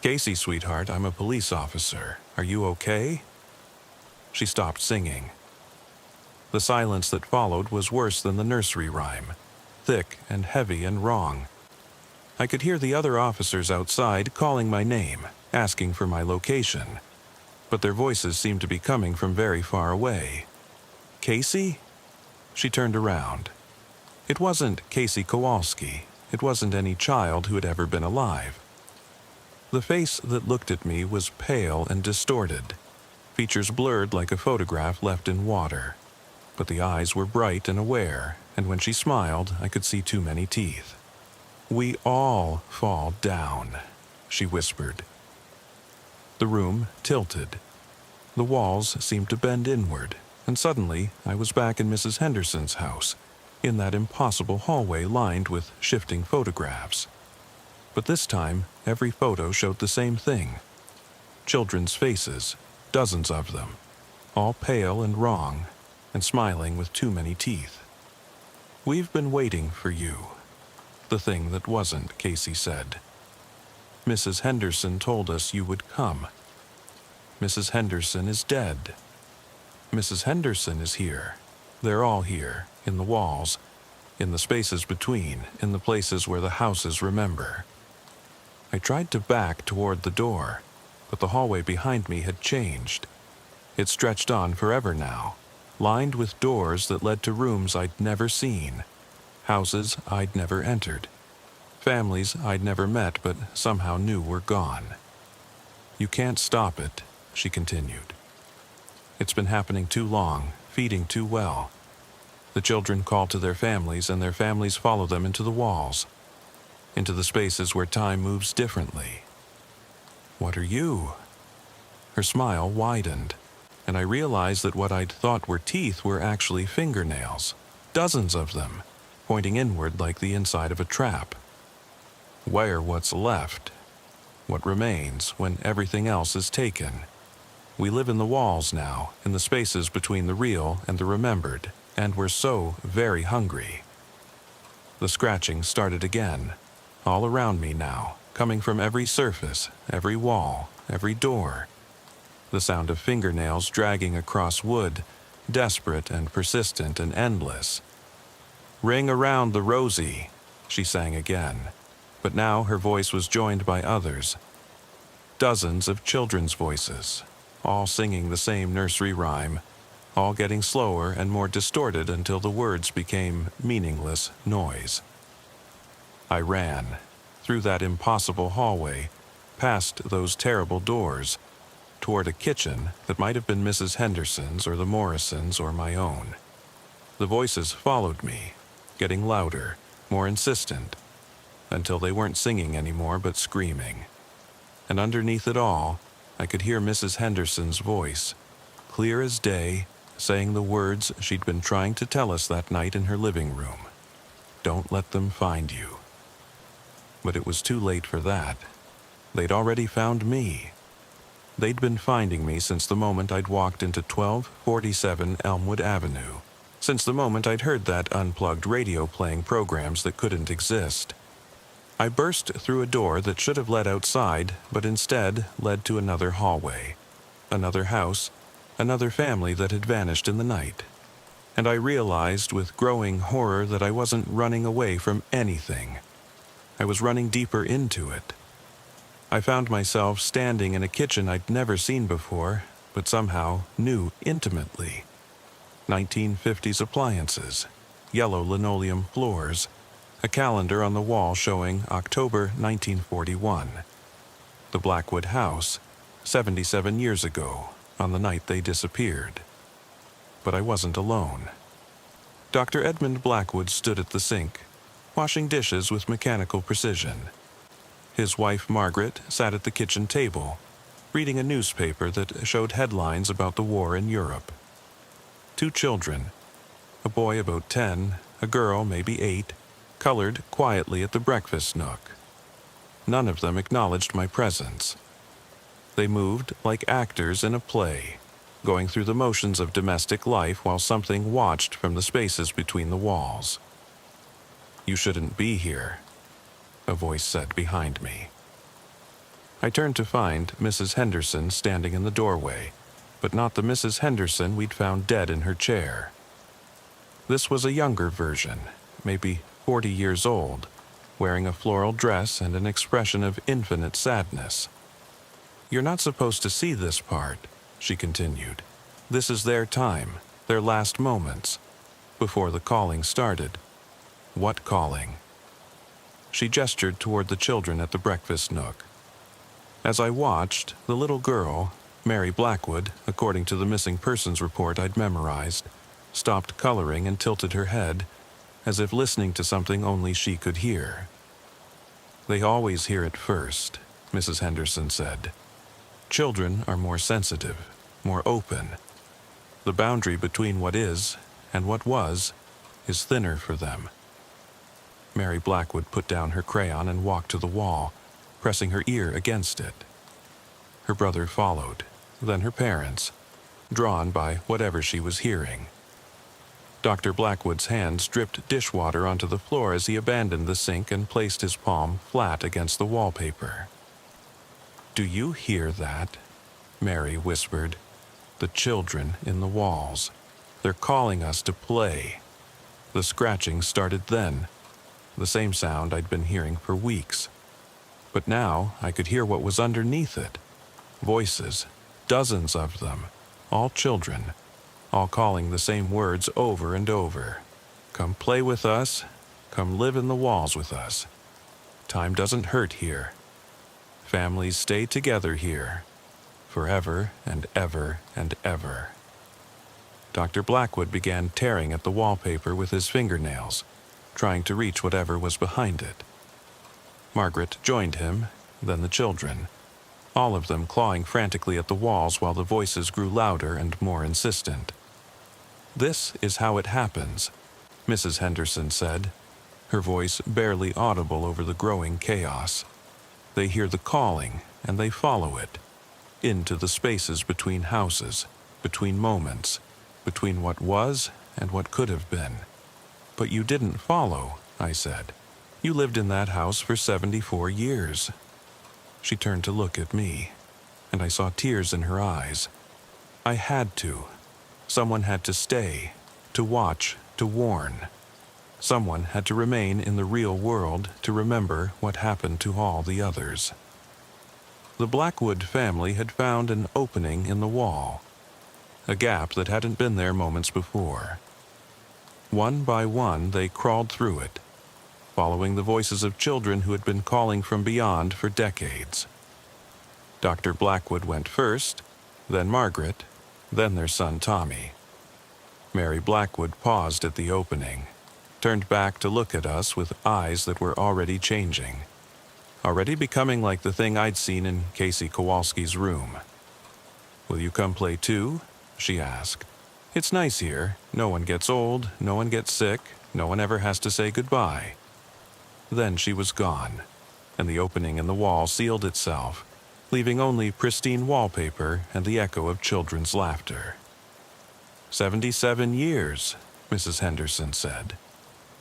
"Casey, sweetheart, I'm a police officer. Are you okay?" She stopped singing. The silence that followed was worse than the nursery rhyme, thick and heavy and wrong. I could hear the other officers outside calling my name, asking for my location, but their voices seemed to be coming from very far away. "Casey?" She turned around. It wasn't Casey Kowalski. It wasn't any child who had ever been alive. The face that looked at me was pale and distorted, features blurred like a photograph left in water. But the eyes were bright and aware, and when she smiled, I could see too many teeth. "We all fall down," she whispered. The room tilted. The walls seemed to bend inward, and suddenly I was back in Mrs. Henderson's house, in that impossible hallway lined with shifting photographs. But this time, every photo showed the same thing. Children's faces, dozens of them, all pale and wrong, and smiling with too many teeth. "We've been waiting for you." The thing that wasn't, Casey said. "Mrs. Henderson told us you would come. Mrs. Henderson is dead. Mrs. Henderson is here. They're all here, in the walls, in the spaces between, in the places where the houses remember." I tried to back toward the door, but the hallway behind me had changed. It stretched on forever now, lined with doors that led to rooms I'd never seen, houses I'd never entered, families I'd never met but somehow knew were gone. "You can't stop it," she continued. "It's been happening too long, feeding too well. The children call to their families, and their families follow them into the walls, into the spaces where time moves differently." "What are you?" Her smile widened, and I realized that what I'd thought were teeth were actually fingernails, dozens of them, pointing inward like the inside of a trap. "We're what's left, what remains when everything else is taken. We live in the walls now, in the spaces between the real and the remembered, and we're so very hungry." The scratching started again, all around me now, coming from every surface, every wall, every door. The sound of fingernails dragging across wood, desperate and persistent and endless. "Ring around the rosy," she sang again, but now her voice was joined by others. Dozens of children's voices, all singing the same nursery rhyme, all getting slower and more distorted until the words became meaningless noise. I ran, through that impossible hallway, past those terrible doors, toward a kitchen that might have been Mrs. Henderson's or the Morrisons' or my own. The voices followed me, getting louder, more insistent, until they weren't singing anymore but screaming. And underneath it all, I could hear Mrs. Henderson's voice, clear as day, saying the words she'd been trying to tell us that night in her living room. "Don't let them find you." But it was too late for that. They'd already found me. They'd been finding me since the moment I'd walked into 1247 Elmwood Avenue, since the moment I'd heard that unplugged radio playing programs that couldn't exist. I burst through a door that should have led outside, but instead led to another hallway, another house, another family that had vanished in the night. And I realized with growing horror that I wasn't running away from anything. I was running deeper into it. I found myself standing in a kitchen I'd never seen before, but somehow knew intimately. 1950s appliances, yellow linoleum floors, a calendar on the wall showing October 1941. The Blackwood house, 77 years ago, on the night they disappeared. But I wasn't alone. Dr. Edmund Blackwood stood at the sink, washing dishes with mechanical precision. His wife Margaret sat at the kitchen table, reading a newspaper that showed headlines about the war in Europe. 2 children, a boy about 10, a girl maybe 8, colored quietly at the breakfast nook. None of them acknowledged my presence. They moved like actors in a play, going through the motions of domestic life while something watched from the spaces between the walls. "You shouldn't be here," a voice said behind me. I turned to find Mrs. Henderson standing in the doorway, but not the Mrs. Henderson we'd found dead in her chair. This was a younger version, maybe 40 years old, wearing a floral dress and an expression of infinite sadness. "You're not supposed to see this part," she continued. "This is their time, their last moments, before the calling started." "What calling?" She gestured toward the children at the breakfast nook. As I watched, the little girl, Mary Blackwood, according to the missing persons report I'd memorized, stopped coloring and tilted her head, as if listening to something only she could hear. "They always hear it first," Mrs. Henderson said. "Children are more sensitive, more open. The boundary between what is and what was is thinner for them. Mary Blackwood put down her crayon and walked to the wall, pressing her ear against it. Her brother followed, then her parents, drawn by whatever she was hearing. Dr. Blackwood's hands dripped dishwater onto the floor as he abandoned the sink and placed his palm flat against the wallpaper. "Do you hear that?" Mary whispered. "The children in the walls. They're calling us to play." The scratching started then, the same sound I'd been hearing for weeks. But now I could hear what was underneath it. Voices, dozens of them, all children, all calling the same words over and over. "Come play with us. Come live in the walls with us. Time doesn't hurt here. Families stay together here. Forever and ever and ever." Dr. Blackwood began tearing at the wallpaper with his fingernails, trying to reach whatever was behind it. Margaret joined him, then the children, all of them clawing frantically at the walls while the voices grew louder and more insistent. "This is how it happens," Mrs. Henderson said, her voice barely audible over the growing chaos. "They hear the calling, and they follow it, into the spaces between houses, between moments, between what was and what could have been." "But you didn't follow," I said. "You lived in that house for 74 years. She turned to look at me, and I saw tears in her eyes. "I had to. Someone had to stay, to watch, to warn. Someone had to remain in the real world to remember what happened to all the others." The Blackwood family had found an opening in the wall, a gap that hadn't been there moments before. One by one, they crawled through it, following the voices of children who had been calling from beyond for decades. Dr. Blackwood went first, then Margaret, then their son Tommy. Mary Blackwood paused at the opening, turned back to look at us with eyes that were already changing, already becoming like the thing I'd seen in Casey Kowalski's room. "Will you come play too?" she asked. "It's nice here. No one gets old, no one gets sick, no one ever has to say goodbye." Then she was gone, and the opening in the wall sealed itself, leaving only pristine wallpaper and the echo of children's laughter. 77 years, Mrs. Henderson said.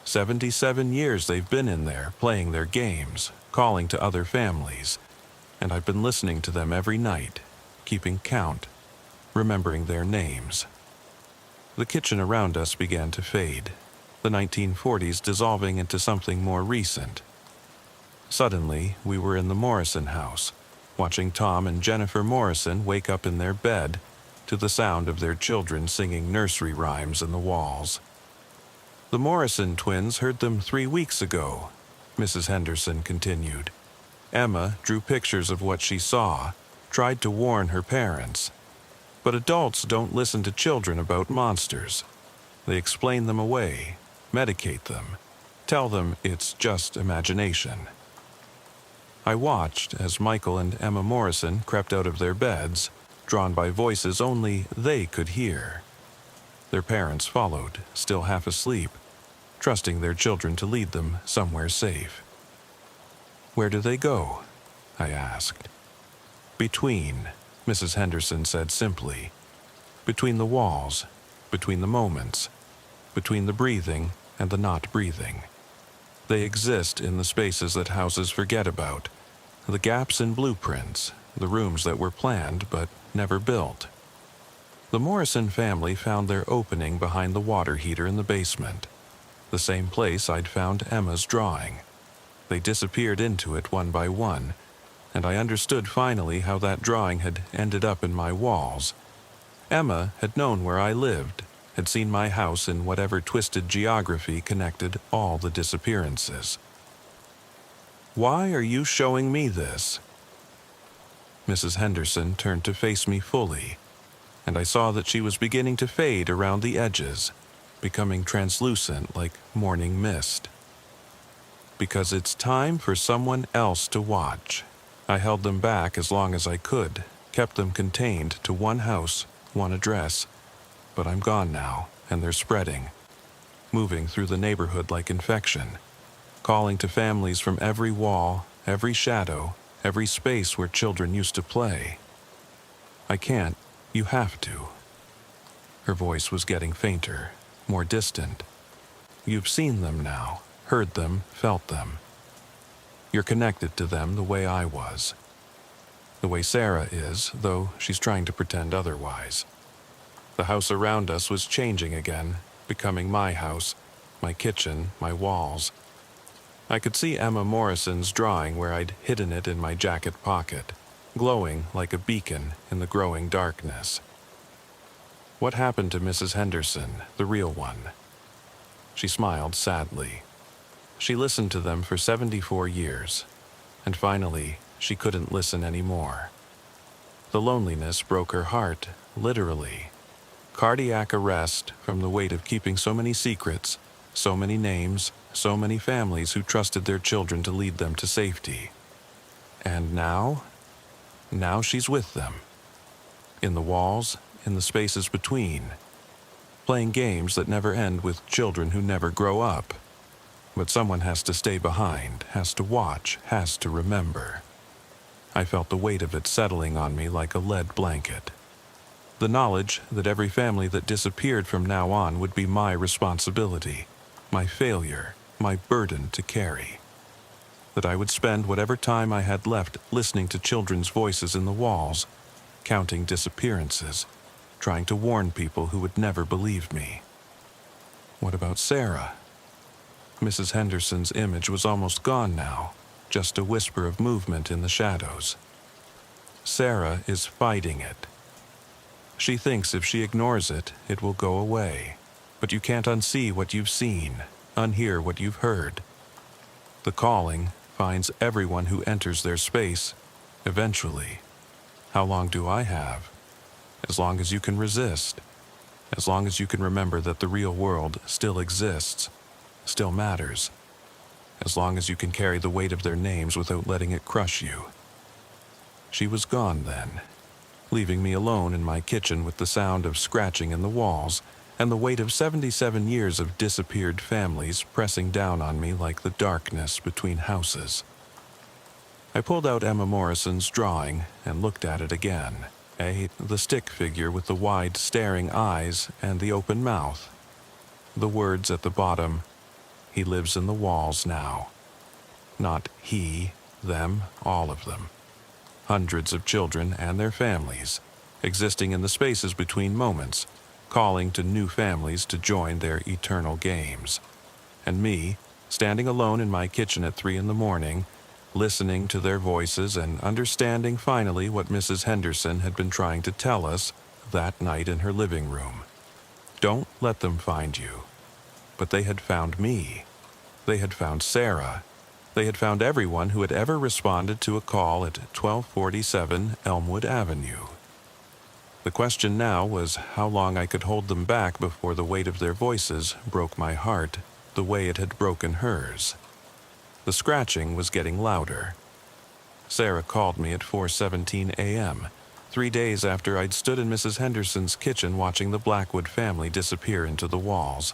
77 years they've been in there, playing their games, calling to other families, and I've been listening to them every night, keeping count, remembering their names. The kitchen around us began to fade, the 1940s dissolving into something more recent. Suddenly, we were in the Morrison house, watching Tom and Jennifer Morrison wake up in their bed to the sound of their children singing nursery rhymes in the walls. "The Morrison twins heard them 3 weeks ago," Mrs. Henderson continued. "Emma drew pictures of what she saw, tried to warn her parents. But adults don't listen to children about monsters. They explain them away, medicate them, tell them it's just imagination." I watched as Michael and Emma Morrison crept out of their beds, drawn by voices only they could hear. Their parents followed, still half asleep, trusting their children to lead them somewhere safe. "Where do they go?" I asked. "Between," Mrs. Henderson said simply. "Between the walls, between the moments, between the breathing and the not breathing. They exist in the spaces that houses forget about, the gaps in blueprints, the rooms that were planned but never built." The Morrison family found their opening behind the water heater in the basement, the same place I'd found Emma's drawing. They disappeared into it one by one, and I understood finally how that drawing had ended up in my walls. Emma had known where I lived, had seen my house in whatever twisted geography connected all the disappearances. "Why are you showing me this?" Mrs. Henderson turned to face me fully, and I saw that she was beginning to fade around the edges, becoming translucent like morning mist. "Because it's time for someone else to watch." I held them back as long as I could, kept them contained to one house, one address. but I'm gone now, and they're spreading, moving through the neighborhood like infection, calling to families from every wall, every shadow, every space where children used to play. I can't. You have to. Her voice was getting fainter, more distant. You've seen them now, heard them, felt them. You're connected to them the way I was. The way Sarah is, though she's trying to pretend otherwise. The house around us was changing again, becoming my house, my kitchen, my walls. I could see Emma Morrison's drawing where I'd hidden it in my jacket pocket, glowing like a beacon in the growing darkness. What happened to Mrs. Henderson, the real one? She smiled sadly. She listened to them for 74 years, and finally, she couldn't listen anymore. The loneliness broke her heart, literally. Cardiac arrest from the weight of keeping so many secrets, so many names, so many families who trusted their children to lead them to safety. And now she's with them. In the walls, in the spaces between. Playing games that never end with children who never grow up. But someone has to stay behind, has to watch, has to remember. I felt the weight of it settling on me like a lead blanket. The knowledge that every family that disappeared from now on would be my responsibility, my failure, my burden to carry. That I would spend whatever time I had left listening to children's voices in the walls, counting disappearances, trying to warn people who would never believe me. What about Sarah? Mrs. Henderson's image was almost gone now, just a whisper of movement in the shadows. Sarah is fighting it. She thinks if she ignores it, it will go away. But you can't unsee what you've seen, unhear what you've heard. The calling finds everyone who enters their space, eventually. How long do I have? As long as you can resist. As long as you can remember that the real world still exists, still matters. As long as you can carry the weight of their names without letting it crush you. She was gone then, leaving me alone in my kitchen with the sound of scratching in the walls and the weight of 77 years of disappeared families pressing down on me like the darkness between houses. I pulled out Emma Morrison's drawing and looked at it again. The stick figure with the wide staring eyes and the open mouth. The words at the bottom, "He lives in the walls now." Not he, them, all of them. Hundreds of children and their families, existing in the spaces between moments, calling to new families to join their eternal games. And me, standing alone in my kitchen at 3 a.m, listening to their voices and understanding finally what Mrs. Henderson had been trying to tell us that night in her living room. Don't let them find you. But they had found me. They had found Sarah. They had found everyone who had ever responded to a call at 1247 Elmwood Avenue. The question now was how long I could hold them back before the weight of their voices broke my heart the way it had broken hers. The scratching was getting louder. Sarah called me at 4:17 a.m., 3 days after I'd stood in Mrs. Henderson's kitchen watching the Blackwood family disappear into the walls.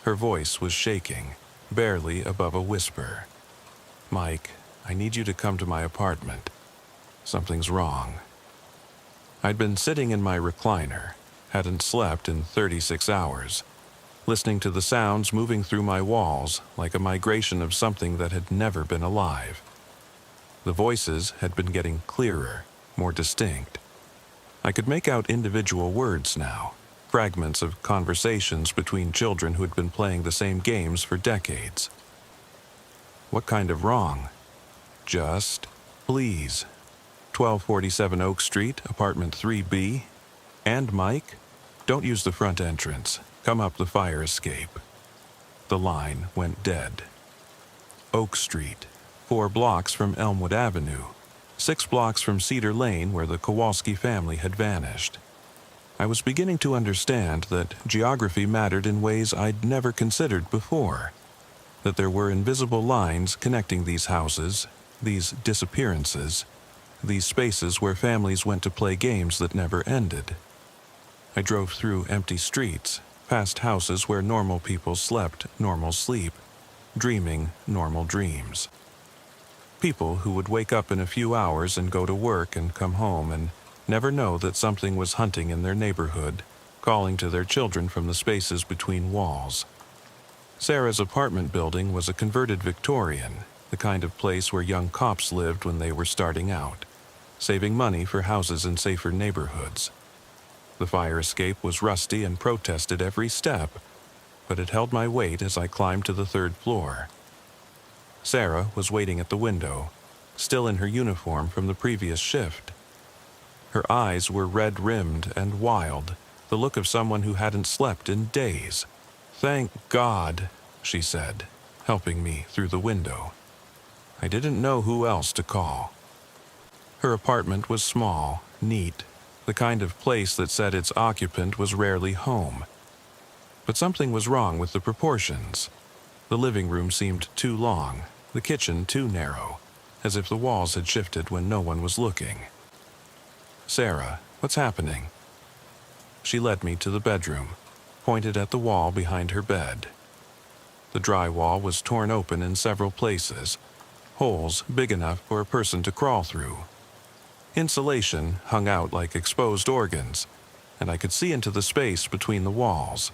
Her voice was shaking, barely above a whisper. "Mike, I need you to come to my apartment. Something's wrong." I'd been sitting in my recliner, hadn't slept in 36 hours, listening to the sounds moving through my walls like a migration of something that had never been alive. The voices had been getting clearer, more distinct. I could make out individual words now, fragments of conversations between children who had been playing the same games for decades. What kind of wrong? Just, please. 1247 Oak Street, apartment 3B. And Mike, don't use the front entrance. Come up the fire escape. The line went dead. Oak Street, 4 blocks from Elmwood Avenue, 6 blocks from Cedar Lane where the Kowalski family had vanished. I was beginning to understand that geography mattered in ways I'd never considered before. That there were invisible lines connecting these houses, these disappearances, these spaces where families went to play games that never ended. I drove through empty streets, past houses where normal people slept normal sleep, dreaming normal dreams. People who would wake up in a few hours and go to work and come home and never know that something was hunting in their neighborhood, calling to their children from the spaces between walls. Sarah's apartment building was a converted Victorian, the kind of place where young cops lived when they were starting out, saving money for houses in safer neighborhoods. The fire escape was rusty and protested every step, but it held my weight as I climbed to the third floor. Sarah was waiting at the window, still in her uniform from the previous shift. Her eyes were red-rimmed and wild, the look of someone who hadn't slept in days. "Thank God," she said, helping me through the window. I didn't know who else to call. Her apartment was small, neat, the kind of place that said its occupant was rarely home. But something was wrong with the proportions. The living room seemed too long, the kitchen too narrow, as if the walls had shifted when no one was looking. "Sarah, what's happening?" She led me to the bedroom, pointed at the wall behind her bed. The drywall was torn open in several places, holes big enough for a person to crawl through. Insulation hung out like exposed organs, and I could see into the space between the walls.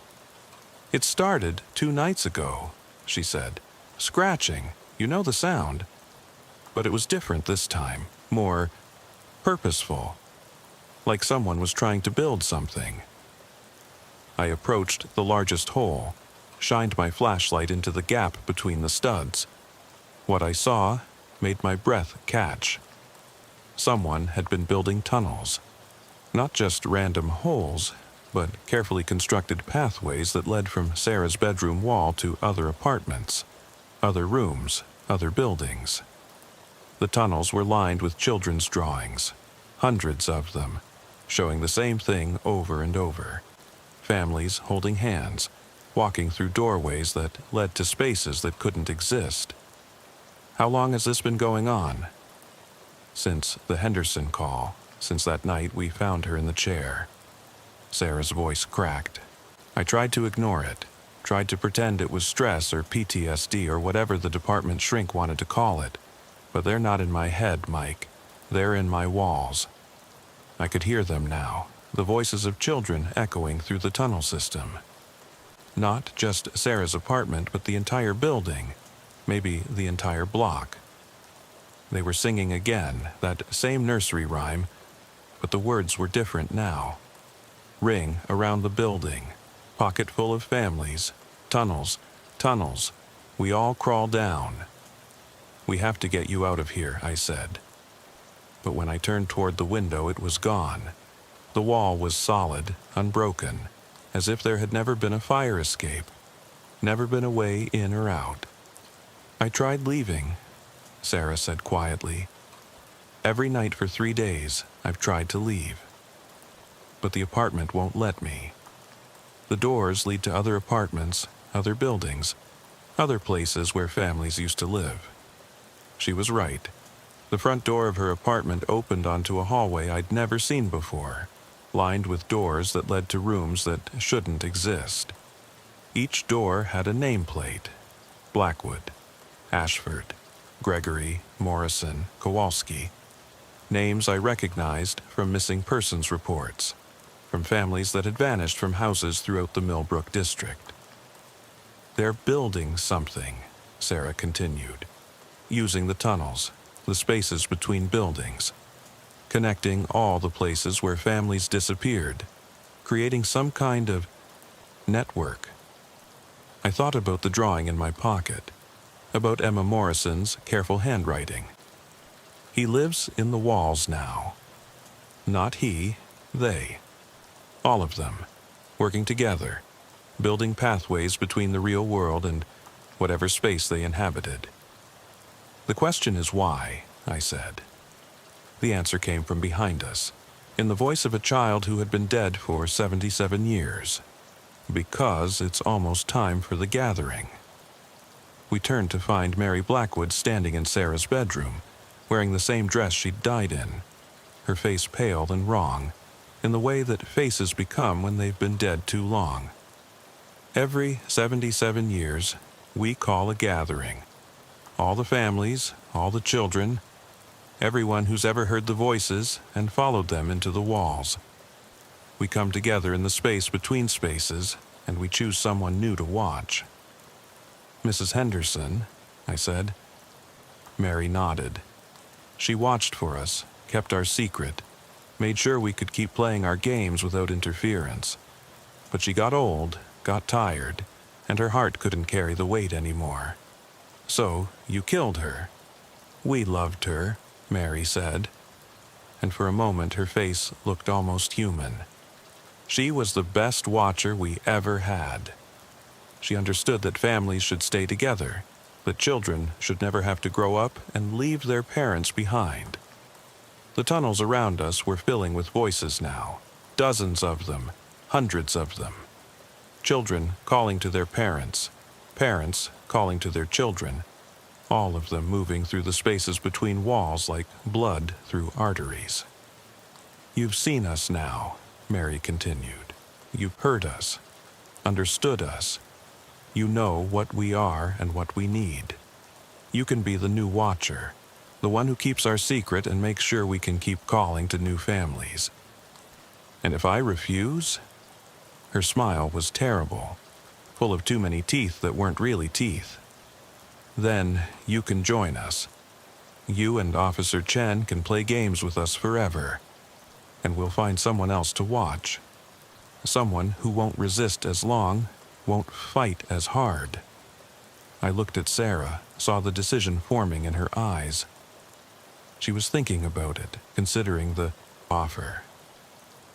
"It started 2 nights ago," she said. "Scratching, you know the sound. But it was different this time, more purposeful, like someone was trying to build something." I approached the largest hole, shined my flashlight into the gap between the studs. What I saw made my breath catch. Someone had been building tunnels. Not just random holes, but carefully constructed pathways that led from Sarah's bedroom wall to other apartments, other rooms, other buildings. The tunnels were lined with children's drawings, hundreds of them, showing the same thing over and over. Families holding hands, walking through doorways that led to spaces that couldn't exist. "How long has this been going on?" "Since the Henderson call, since that night we found her in the chair." Sarah's voice cracked. I tried to ignore it, tried to pretend it was stress or PTSD or whatever the department shrink wanted to call it. But they're not in my head, Mike. They're in my walls. I could hear them now, the voices of children echoing through the tunnel system. Not just Sarah's apartment, but the entire building, maybe the entire block. They were singing again, that same nursery rhyme, but the words were different now. "Ring around the building, pocket full of families, tunnels, tunnels, we all crawl down." "We have to get you out of here," I said. But when I turned toward the window, it was gone. The wall was solid, unbroken, as if there had never been a fire escape, never been a way in or out. "I tried leaving," Sarah said quietly. "Every night for 3 days, I've tried to leave. But the apartment won't let me. The doors lead to other apartments, other buildings, other places where families used to live." She was right. The front door of her apartment opened onto a hallway I'd never seen before, lined with doors that led to rooms that shouldn't exist. Each door had a nameplate: Blackwood, Ashford, Gregory, Morrison, Kowalski. Names I recognized from missing persons reports, from families that had vanished from houses throughout the Millbrook district. "They're building something," Sarah continued, "using the tunnels, the spaces between buildings, connecting all the places where families disappeared, creating some kind of network." I thought about the drawing in my pocket, about Emma Morrison's careful handwriting. He lives in the walls now. Not he, they. All of them, working together, building pathways between the real world and whatever space they inhabited. "The question is why," I said. The answer came from behind us, in the voice of a child who had been dead for 77 years. "Because it's almost time for the gathering." We turned to find Mary Blackwood standing in Sarah's bedroom, wearing the same dress she'd died in, her face pale and wrong, in the way that faces become when they've been dead too long. Every 77 years, we call a gathering. All the families, all the children, everyone who's ever heard the voices and followed them into the walls. We come together in the space between spaces, and we choose someone new to watch. Mrs. Henderson, I said. Mary nodded. She watched for us, kept our secret, made sure we could keep playing our games without interference. But she got old, got tired, and her heart couldn't carry the weight anymore. So you killed her. We loved her, Mary said. And for a moment her face looked almost human. She was the best watcher we ever had. She understood that families should stay together, that children should never have to grow up and leave their parents behind. The tunnels around us were filling with voices now, dozens of them, hundreds of them. Children calling to their parents, parents calling to their children, all of them moving through the spaces between walls like blood through arteries. You've seen us now, Mary continued. You've heard us, understood us. You know what we are and what we need. You can be the new watcher, the one who keeps our secret and makes sure we can keep calling to new families. And if I refuse? Her smile was terrible, full of too many teeth that weren't really teeth. Then you can join us. You and Officer Chen can play games with us forever, and we'll find someone else to watch. Someone who won't resist as long, won't fight as hard. I looked at Sarah, saw the decision forming in her eyes. She was thinking about it, considering the offer.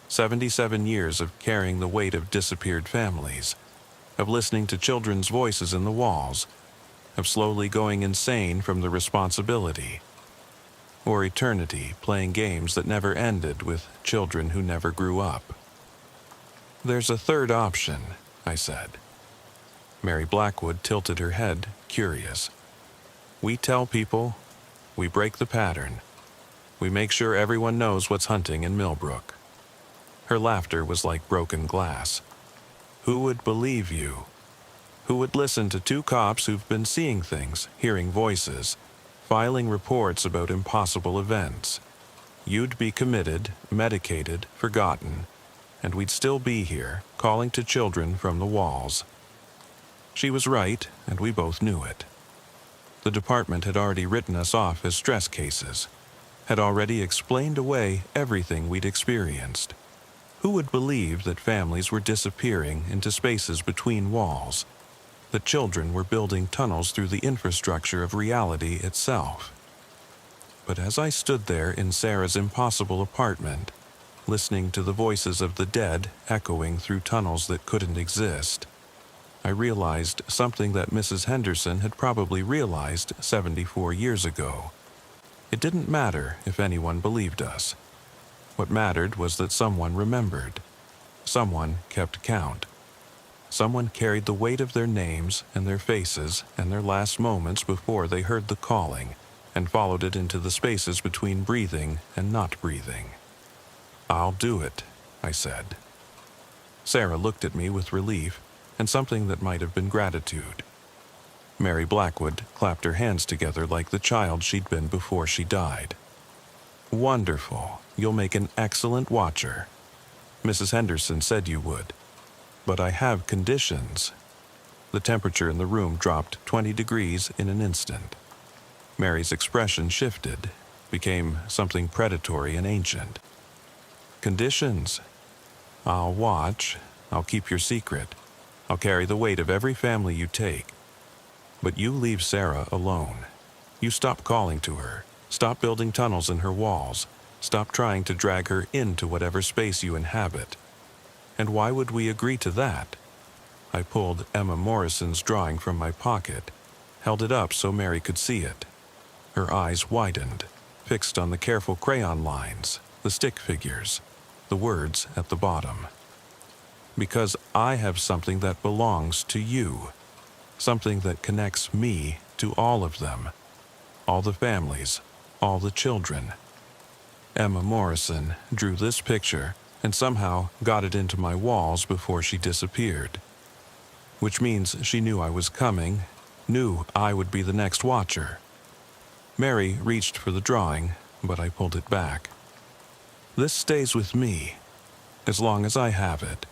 77 years of carrying the weight of disappeared families, of listening to children's voices in the walls, of slowly going insane from the responsibility, or eternity playing games that never ended with children who never grew up. There's a third option, I said. Mary Blackwood tilted her head, curious. We tell people, we break the pattern. We make sure everyone knows what's hunting in Millbrook. Her laughter was like broken glass. Who would believe you? Who would listen to two cops who've been seeing things, hearing voices, filing reports about impossible events? You'd be committed, medicated, forgotten, and we'd still be here, calling to children from the walls. She was right, and we both knew it. The department had already written us off as stress cases, had already explained away everything we'd experienced. Who would believe that families were disappearing into spaces between walls, that children were building tunnels through the infrastructure of reality itself? But as I stood there in Sarah's impossible apartment, listening to the voices of the dead echoing through tunnels that couldn't exist, I realized something that Mrs. Henderson had probably realized 74 years ago. It didn't matter if anyone believed us. What mattered was that someone remembered. Someone kept count. Someone carried the weight of their names and their faces and their last moments before they heard the calling and followed it into the spaces between breathing and not breathing. I'll do it, I said. Sarah looked at me with relief and something that might have been gratitude. Mary Blackwood clapped her hands together like the child she'd been before she died. Wonderful. You'll make an excellent watcher. Mrs. Henderson said you would. But I have conditions. The temperature in the room dropped 20 degrees in an instant. Mary's expression shifted, became something predatory and ancient. Conditions. I'll watch. I'll keep your secret. I'll carry the weight of every family you take. But you leave Sarah alone. You stop calling to her. Stop building tunnels in her walls. Stop trying to drag her into whatever space you inhabit. And why would we agree to that? I pulled Emma Morrison's drawing from my pocket, held it up so Mary could see it. Her eyes widened, fixed on the careful crayon lines, the stick figures, the words at the bottom. Because I have something that belongs to you, something that connects me to all of them, all the families, all the children. Emma Morrison drew this picture and somehow got it into my walls before she disappeared. Which means she knew I was coming, knew I would be the next watcher. Mary reached for the drawing, but I pulled it back. This stays with me, as long as I have it.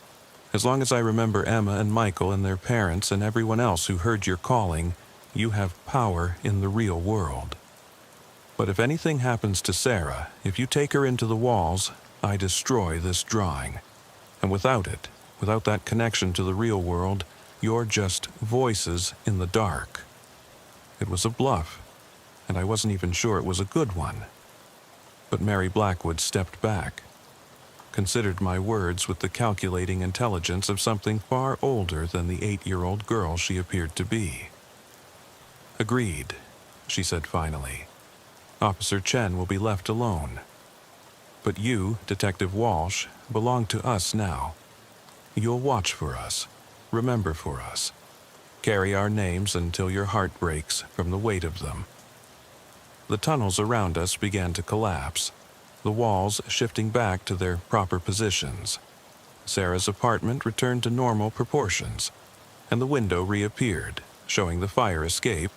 As long as I remember Emma and Michael and their parents and everyone else who heard your calling, you have power in the real world. But if anything happens to Sarah, if you take her into the walls, I destroy this drawing. And without it, without that connection to the real world, you're just voices in the dark. It was a bluff, and I wasn't even sure it was a good one. But Mary Blackwood stepped back, considered my words with the calculating intelligence of something far older than the 8-year-old girl she appeared to be. Agreed, she said finally. Officer Chen will be left alone. But you, Detective Walsh, belong to us now. You'll watch for us, remember for us, carry our names until your heart breaks from the weight of them. The tunnels around us began to collapse, the walls shifting back to their proper positions. Sarah's apartment returned to normal proportions, and the window reappeared, showing the fire escape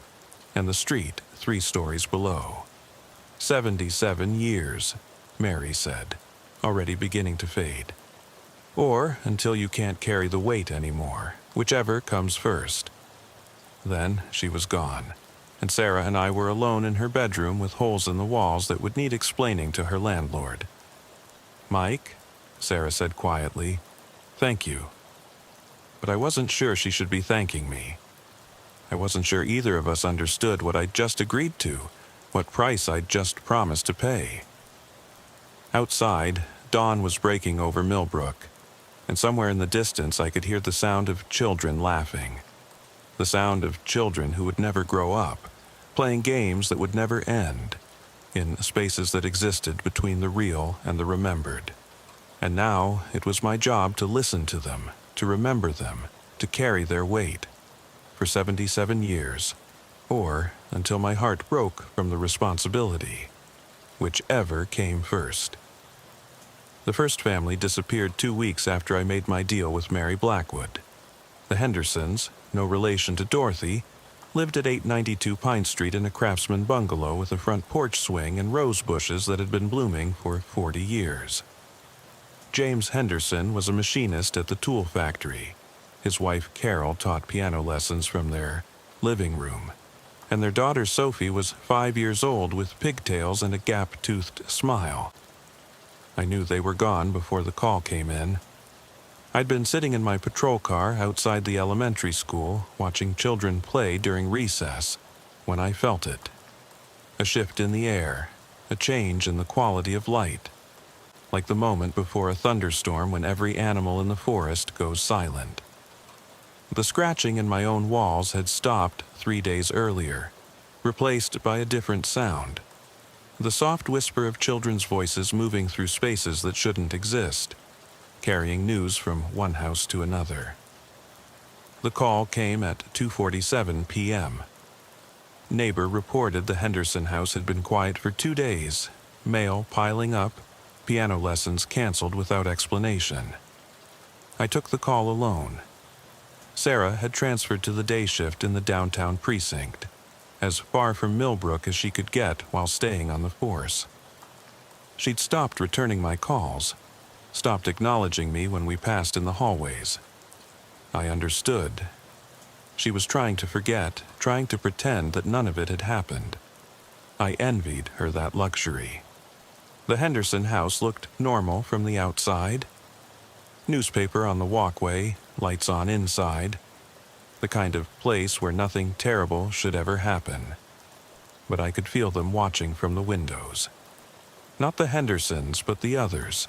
and the street 3 stories below. 77 years, Mary said, already beginning to fade. Or until you can't carry the weight anymore, whichever comes first. Then she was gone, and Sarah and I were alone in her bedroom with holes in the walls that would need explaining to her landlord. "Mike," Sarah said quietly, "thank you." But I wasn't sure she should be thanking me. I wasn't sure either of us understood what I'd just agreed to, what price I'd just promised to pay. Outside, dawn was breaking over Millbrook, and somewhere in the distance I could hear the sound of children laughing. The sound of children who would never grow up, playing games that would never end, in spaces that existed between the real and the remembered. And now it was my job to listen to them, to remember them, to carry their weight, for 77 years, or until my heart broke from the responsibility, whichever came first. The first family disappeared 2 weeks after I made my deal with Mary Blackwood. The Hendersons, no relation to Dorothy, lived at 892 Pine Street in a craftsman bungalow with a front porch swing and rose bushes that had been blooming for 40 years. James Henderson was a machinist at the tool factory. His wife Carol taught piano lessons from their living room, and their daughter Sophie was 5 years old with pigtails and a gap-toothed smile. I knew they were gone before the call came in. I'd been sitting in my patrol car outside the elementary school, watching children play during recess, when I felt it. A shift in the air, a change in the quality of light, like the moment before a thunderstorm when every animal in the forest goes silent. The scratching in my own walls had stopped 3 days earlier, replaced by a different sound. The soft whisper of children's voices moving through spaces that shouldn't exist, carrying news from one house to another. The call came at 2:47 p.m. Neighbor reported the Henderson house had been quiet for 2 days, mail piling up, piano lessons canceled without explanation. I took the call alone. Sarah had transferred to the day shift in the downtown precinct, as far from Millbrook as she could get while staying on the force. She'd stopped returning my calls, stopped acknowledging me when we passed in the hallways. I understood. She was trying to forget, trying to pretend that none of it had happened. I envied her that luxury. The Henderson house looked normal from the outside. Newspaper on the walkway, lights on inside. The kind of place where nothing terrible should ever happen. But I could feel them watching from the windows. Not the Hendersons, but the others.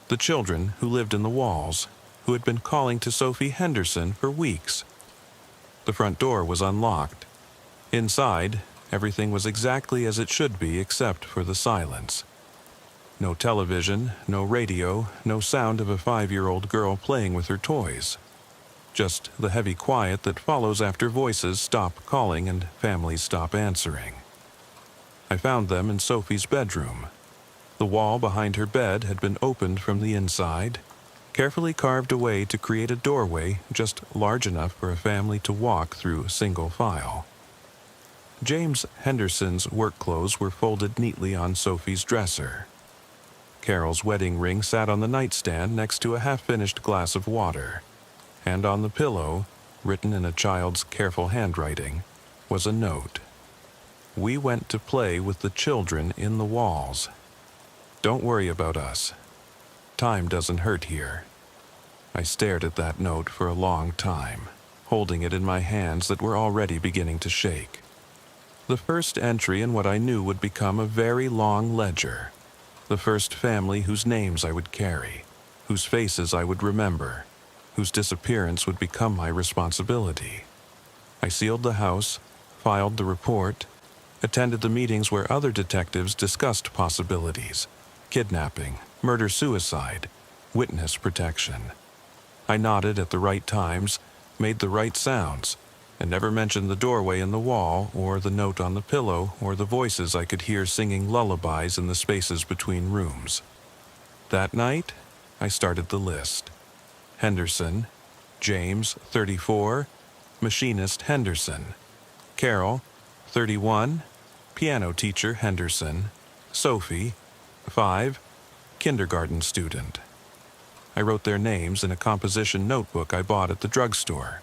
The children who lived in the walls, who had been calling to Sophie Henderson for weeks. The front door was unlocked. Inside, everything was exactly as it should be except for the silence. No television, no radio, no sound of a 5-year-old girl playing with her toys. Just the heavy quiet that follows after voices stop calling and families stop answering. I found them in Sophie's bedroom. The wall behind her bed had been opened from the inside, carefully carved away to create a doorway just large enough for a family to walk through single file. James Henderson's work clothes were folded neatly on Sophie's dresser. Carol's wedding ring sat on the nightstand next to a half-finished glass of water, and on the pillow, written in a child's careful handwriting, was a note. "We went to play with the children in the walls. Don't worry about us. Time doesn't hurt here." I stared at that note for a long time, holding it in my hands that were already beginning to shake. The first entry in what I knew would become a very long ledger. The first family whose names I would carry, whose faces I would remember, whose disappearance would become my responsibility. I sealed the house, filed the report, attended the meetings where other detectives discussed possibilities: kidnapping, murder-suicide, witness protection. I nodded at the right times, made the right sounds, and never mentioned the doorway in the wall, or the note on the pillow, or the voices I could hear singing lullabies in the spaces between rooms. That night, I started the list. Henderson, James, 34, machinist Henderson. Carol, 31, piano teacher Henderson. Sophie, 5, kindergarten student. I wrote their names in a composition notebook I bought at the drugstore,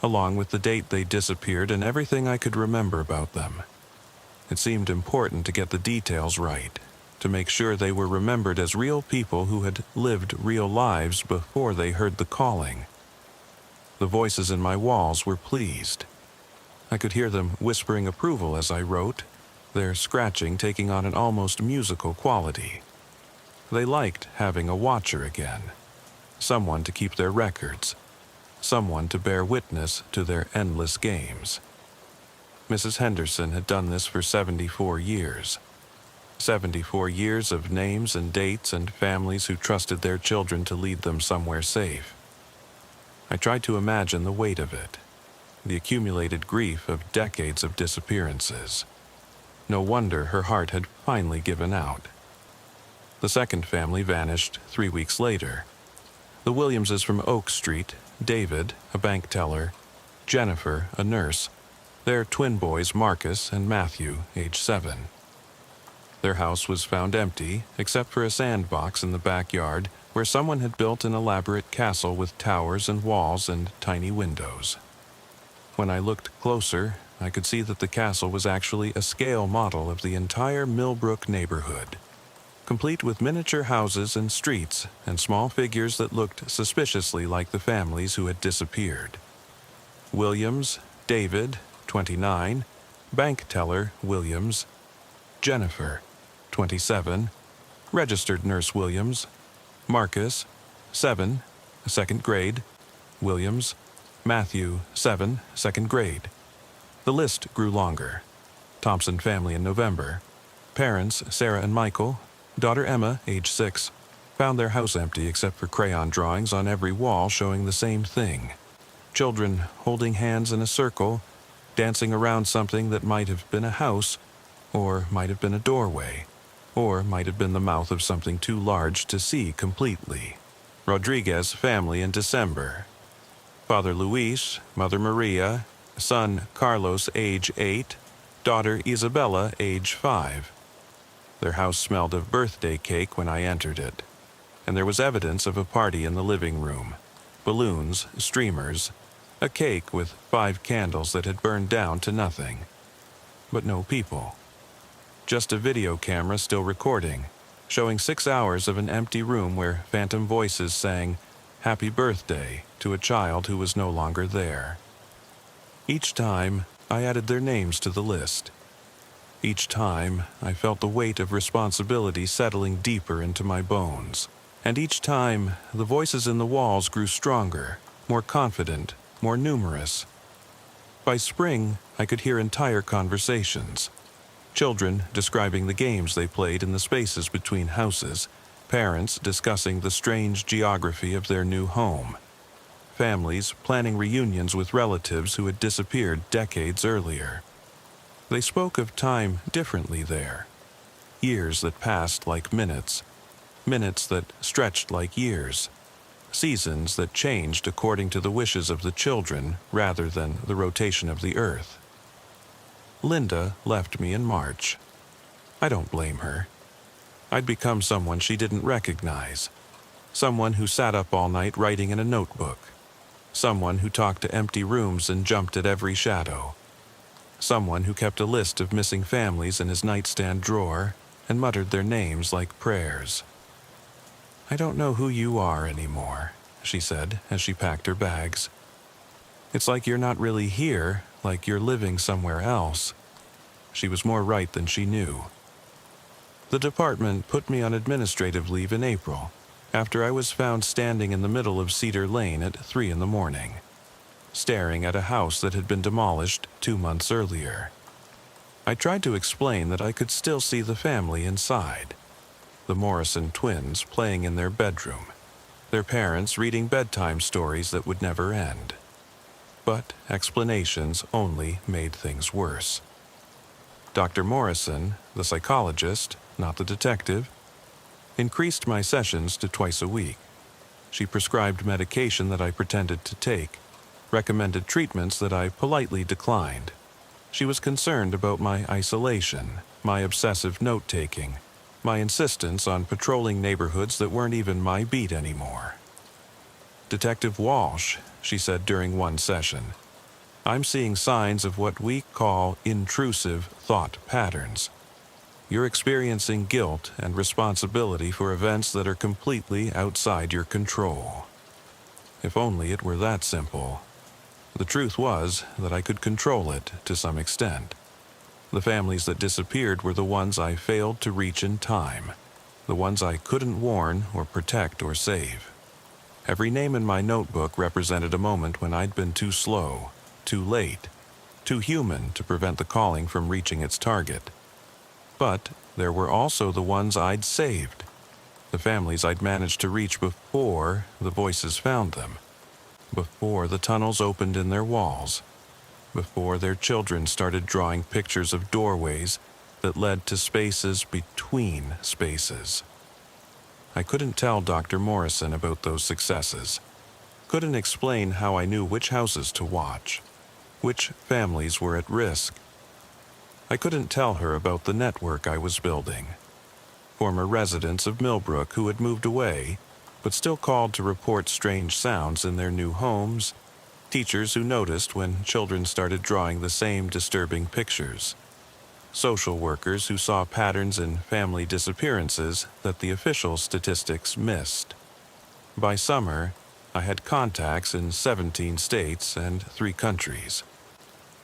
along with the date they disappeared and everything I could remember about them. It seemed important to get the details right, to make sure they were remembered as real people who had lived real lives before they heard the calling. The voices in my walls were pleased. I could hear them whispering approval as I wrote, their scratching taking on an almost musical quality. They liked having a watcher again, someone to keep their records, someone to bear witness to their endless games. Mrs. Henderson had done this for 74 years. 74 years of names and dates and families who trusted their children to lead them somewhere safe. I tried to imagine the weight of it, the accumulated grief of decades of disappearances. No wonder her heart had finally given out. The second family vanished 3 weeks later. The Williamses from Oak Street, David, a bank teller, Jennifer, a nurse, their twin boys Marcus and Matthew, age 7. Their house was found empty, except for a sandbox in the backyard where someone had built an elaborate castle with towers and walls and tiny windows. When I looked closer, I could see that the castle was actually a scale model of the entire Millbrook neighborhood, complete with miniature houses and streets and small figures that looked suspiciously like the families who had disappeared. Williams, David, 29, bank teller Williams, Jennifer, 27, registered nurse Williams, Marcus, 7, second grade, Williams, Matthew, 7, second grade. The list grew longer. Thompson family in November. Parents, Sarah and Michael. Daughter Emma, age 6, found their house empty except for crayon drawings on every wall showing the same thing. Children holding hands in a circle, dancing around something that might have been a house, or might have been a doorway, or might have been the mouth of something too large to see completely. Rodriguez family in December. Father Luis, Mother Maria, son Carlos, age 8, daughter Isabella, age 5. Their house smelled of birthday cake when I entered it, and there was evidence of a party in the living room. Balloons, streamers, a cake with 5 candles that had burned down to nothing. But no people. Just a video camera still recording, showing 6 hours of an empty room where phantom voices sang "Happy Birthday" to a child who was no longer there. Each time, I added their names to the list. Each time, I felt the weight of responsibility settling deeper into my bones. And each time, the voices in the walls grew stronger, more confident, more numerous. By spring, I could hear entire conversations. Children describing the games they played in the spaces between houses, parents discussing the strange geography of their new home, families planning reunions with relatives who had disappeared decades earlier. They spoke of time differently there. years that passed like minutes, minutes that stretched like years, seasons that changed according to the wishes of the children rather than the rotation of the earth. Linda left me in March. I don't blame her. I'd become someone she didn't recognize, someone who sat up all night writing in a notebook, someone who talked to empty rooms and jumped at every shadow, someone who kept a list of missing families in his nightstand drawer and muttered their names like prayers. "I don't know who you are anymore," she said as she packed her bags. "It's like you're not really here, like you're living somewhere else." She was more right than she knew. The department put me on administrative leave in April, after I was found standing in the middle of Cedar Lane at 3 in the morning, staring at a house that had been demolished 2 months earlier. I tried to explain that I could still see the family inside, the Morrison twins playing in their bedroom, their parents reading bedtime stories that would never end. But explanations only made things worse. Dr. Morrison, the psychologist, not the detective, increased my sessions to twice a week. She prescribed medication that I pretended to take, recommended treatments that I politely declined. She was concerned about my isolation, my obsessive note-taking, my insistence on patrolling neighborhoods that weren't even my beat anymore. "Detective Walsh," she said during one session, "I'm seeing signs of what we call intrusive thought patterns. You're experiencing guilt and responsibility for events that are completely outside your control." If only it were that simple. The truth was that I could control it to some extent. The families that disappeared were the ones I failed to reach in time, the ones I couldn't warn or protect or save. Every name in my notebook represented a moment when I'd been too slow, too late, too human to prevent the calling from reaching its target. But there were also the ones I'd saved, the families I'd managed to reach before the voices found them, before the tunnels opened in their walls, before their children started drawing pictures of doorways that led to spaces between spaces. I couldn't tell Dr. Morrison about those successes, couldn't explain how I knew which houses to watch, which families were at risk. I couldn't tell her about the network I was building. Former residents of Millbrook who had moved away, but still called to report strange sounds in their new homes, teachers who noticed when children started drawing the same disturbing pictures, social workers who saw patterns in family disappearances that the official statistics missed. By summer, I had contacts in 17 states and 3 countries.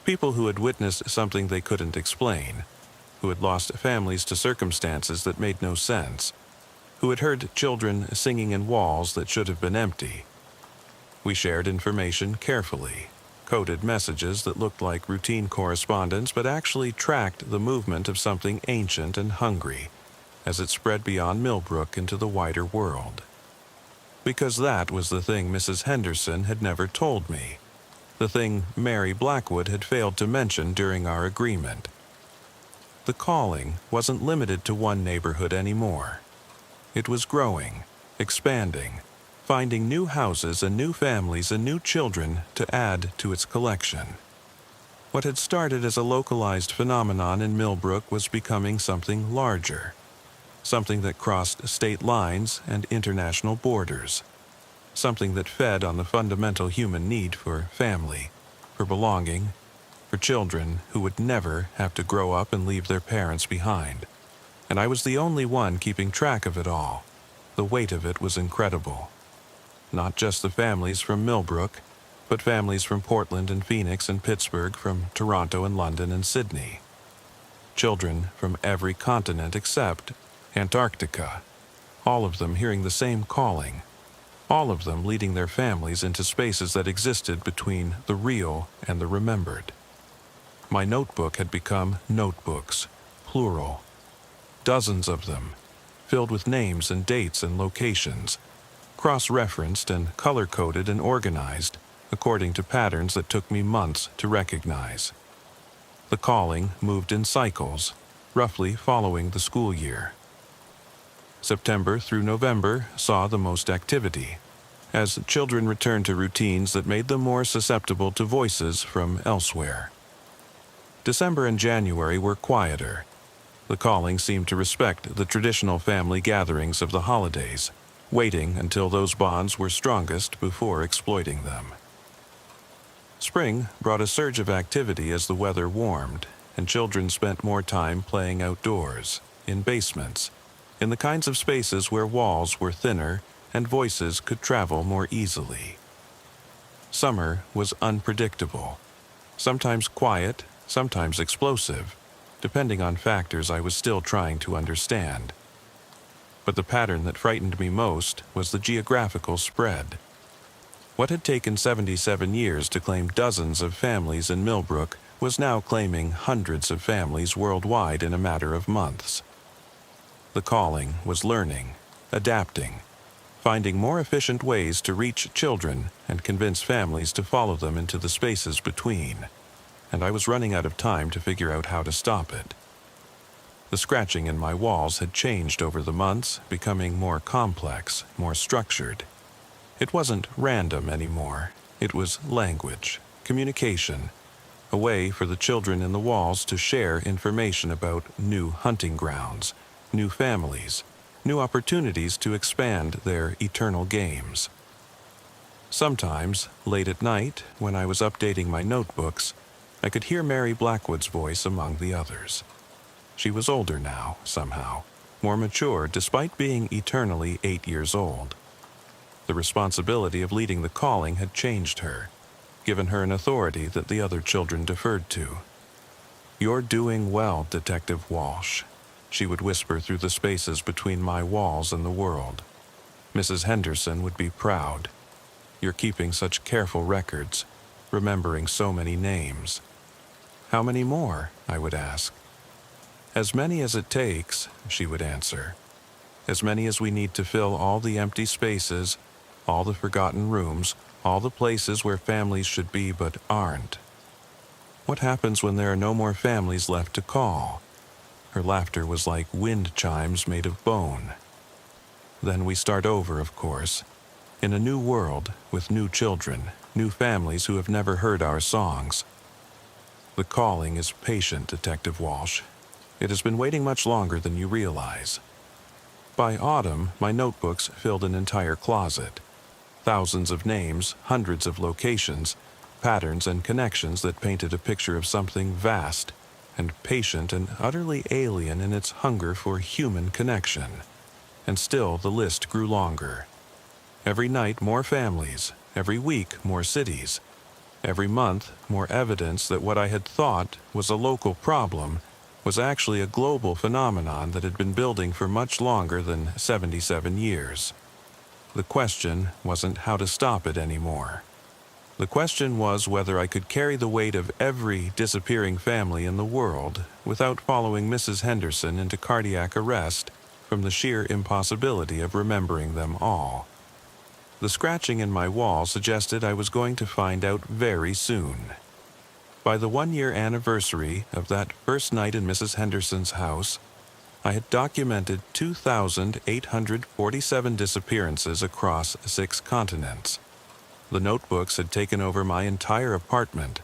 People who had witnessed something they couldn't explain, who had lost families to circumstances that made no sense, who had heard children singing in walls that should have been empty. We shared information carefully, coded messages that looked like routine correspondence but actually tracked the movement of something ancient and hungry as it spread beyond Millbrook into the wider world. Because that was the thing Mrs. Henderson had never told me, the thing Mary Blackwood had failed to mention during our agreement. The calling wasn't limited to one neighborhood anymore. It was growing, expanding, finding new houses and new families and new children to add to its collection. What had started as a localized phenomenon in Millbrook was becoming something larger, something that crossed state lines and international borders, something that fed on the fundamental human need for family, for belonging, for children who would never have to grow up and leave their parents behind. And I was the only one keeping track of it all. The weight of it was incredible. Not just the families from Millbrook, but families from Portland and Phoenix and Pittsburgh, from Toronto and London and Sydney. Children from every continent except Antarctica, all of them hearing the same calling, all of them leading their families into spaces that existed between the real and the remembered. My notebook had become notebooks, plural, dozens of them, filled with names and dates and locations, cross-referenced and color-coded and organized according to patterns that took me months to recognize. The calling moved in cycles, roughly following the school year. September through November saw the most activity, as children returned to routines that made them more susceptible to voices from elsewhere. December and January were quieter. The calling seemed to respect the traditional family gatherings of the holidays, waiting until those bonds were strongest before exploiting them. Spring brought a surge of activity as the weather warmed, and children spent more time playing outdoors, in basements, in the kinds of spaces where walls were thinner and voices could travel more easily. Summer was unpredictable, sometimes quiet, sometimes explosive, depending on factors I was still trying to understand. But the pattern that frightened me most was the geographical spread. What had taken 77 years to claim dozens of families in Millbrook was now claiming hundreds of families worldwide in a matter of months. The calling was learning, adapting, finding more efficient ways to reach children and convince families to follow them into the spaces between, and I was running out of time to figure out how to stop it. The scratching in my walls had changed over the months, becoming more complex, more structured. It wasn't random anymore. It was language, communication, a way for the children in the walls to share information about new hunting grounds, new families, new opportunities to expand their eternal games. Sometimes, late at night, when I was updating my notebooks, I could hear Mary Blackwood's voice among the others. She was older now, somehow, more mature despite being eternally 8 years old. The responsibility of leading the calling had changed her, given her an authority that the other children deferred to. "You're doing well, Detective Walsh," she would whisper through the spaces between my walls and the world. "Mrs. Henderson would be proud. You're keeping such careful records, remembering so many names." "How many more?" I would ask. "As many as it takes," she would answer. "As many as we need to fill all the empty spaces, all the forgotten rooms, all the places where families should be but aren't." "What happens when there are no more families left to call?" Her laughter was like wind chimes made of bone. "Then we start over, of course, in a new world with new children, new families who have never heard our songs. The calling is patient, Detective Walsh. It has been waiting much longer than you realize." By autumn, my notebooks filled an entire closet. Thousands of names, hundreds of locations, patterns and connections that painted a picture of something vast and patient and utterly alien in its hunger for human connection. And still the list grew longer. Every night more families, every week more cities, every month more evidence that what I had thought was a local problem was actually a global phenomenon that had been building for much longer than 77 years. The question wasn't how to stop it anymore. The question was whether I could carry the weight of every disappearing family in the world without following Mrs. Henderson into cardiac arrest from the sheer impossibility of remembering them all. The scratching in my wall suggested I was going to find out very soon. By the 1-year anniversary of that first night in Mrs. Henderson's house, I had documented 2,847 disappearances across 6 continents. The notebooks had taken over my entire apartment.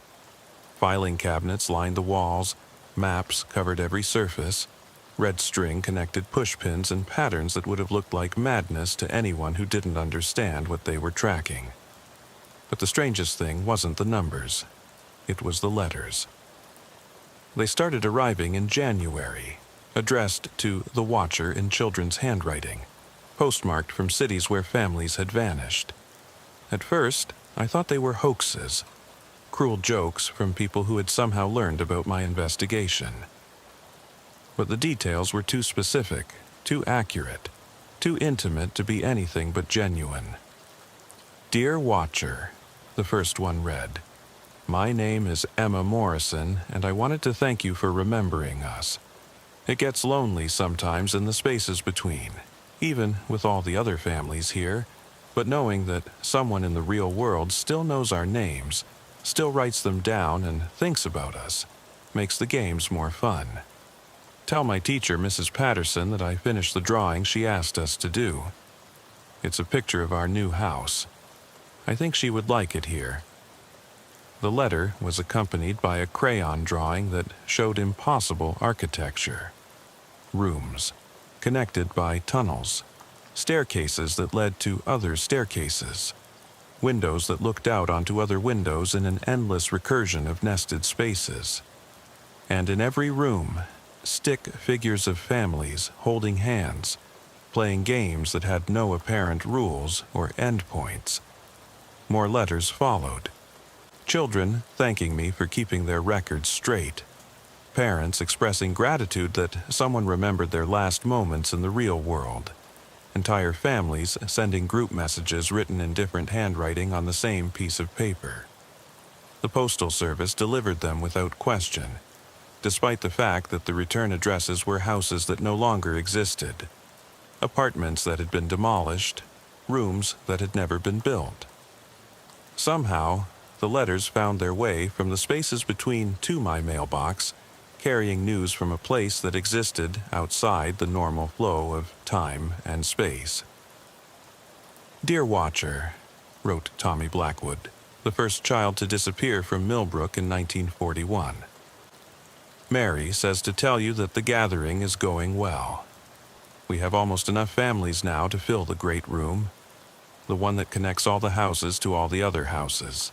Filing cabinets lined the walls, maps covered every surface, red string connected pushpins and patterns that would have looked like madness to anyone who didn't understand what they were tracking. But the strangest thing wasn't the numbers. It was the letters. They started arriving in January, addressed to the Watcher in children's handwriting, postmarked from cities where families had vanished. At first, I thought they were hoaxes, cruel jokes from people who had somehow learned about my investigation. But the details were too specific, too accurate, too intimate to be anything but genuine. "Dear Watcher," the first one read, "My name is Emma Morrison, and I wanted to thank you for remembering us. It gets lonely sometimes in the spaces between, even with all the other families here, but knowing that someone in the real world still knows our names, still writes them down and thinks about us, makes the games more fun. Tell my teacher, Mrs. Patterson, that I finished the drawing she asked us to do. It's a picture of our new house. I think she would like it here." The letter was accompanied by a crayon drawing that showed impossible architecture. Rooms, connected by tunnels, staircases that led to other staircases, windows that looked out onto other windows in an endless recursion of nested spaces. And in every room, stick figures of families holding hands, playing games that had no apparent rules or endpoints. More letters followed. Children thanking me for keeping their records straight. Parents expressing gratitude that someone remembered their last moments in the real world. Entire families sending group messages written in different handwriting on the same piece of paper. The Postal Service delivered them without question, despite the fact that the return addresses were houses that no longer existed, apartments that had been demolished, rooms that had never been built. Somehow, the letters found their way from the spaces between to my mailbox, carrying news from a place that existed outside the normal flow of time and space. "Dear Watcher," wrote Tommy Blackwood, the first child to disappear from Millbrook in 1941. "Mary says to tell you that the gathering is going well. We have almost enough families now to fill the great room, the one that connects all the houses to all the other houses.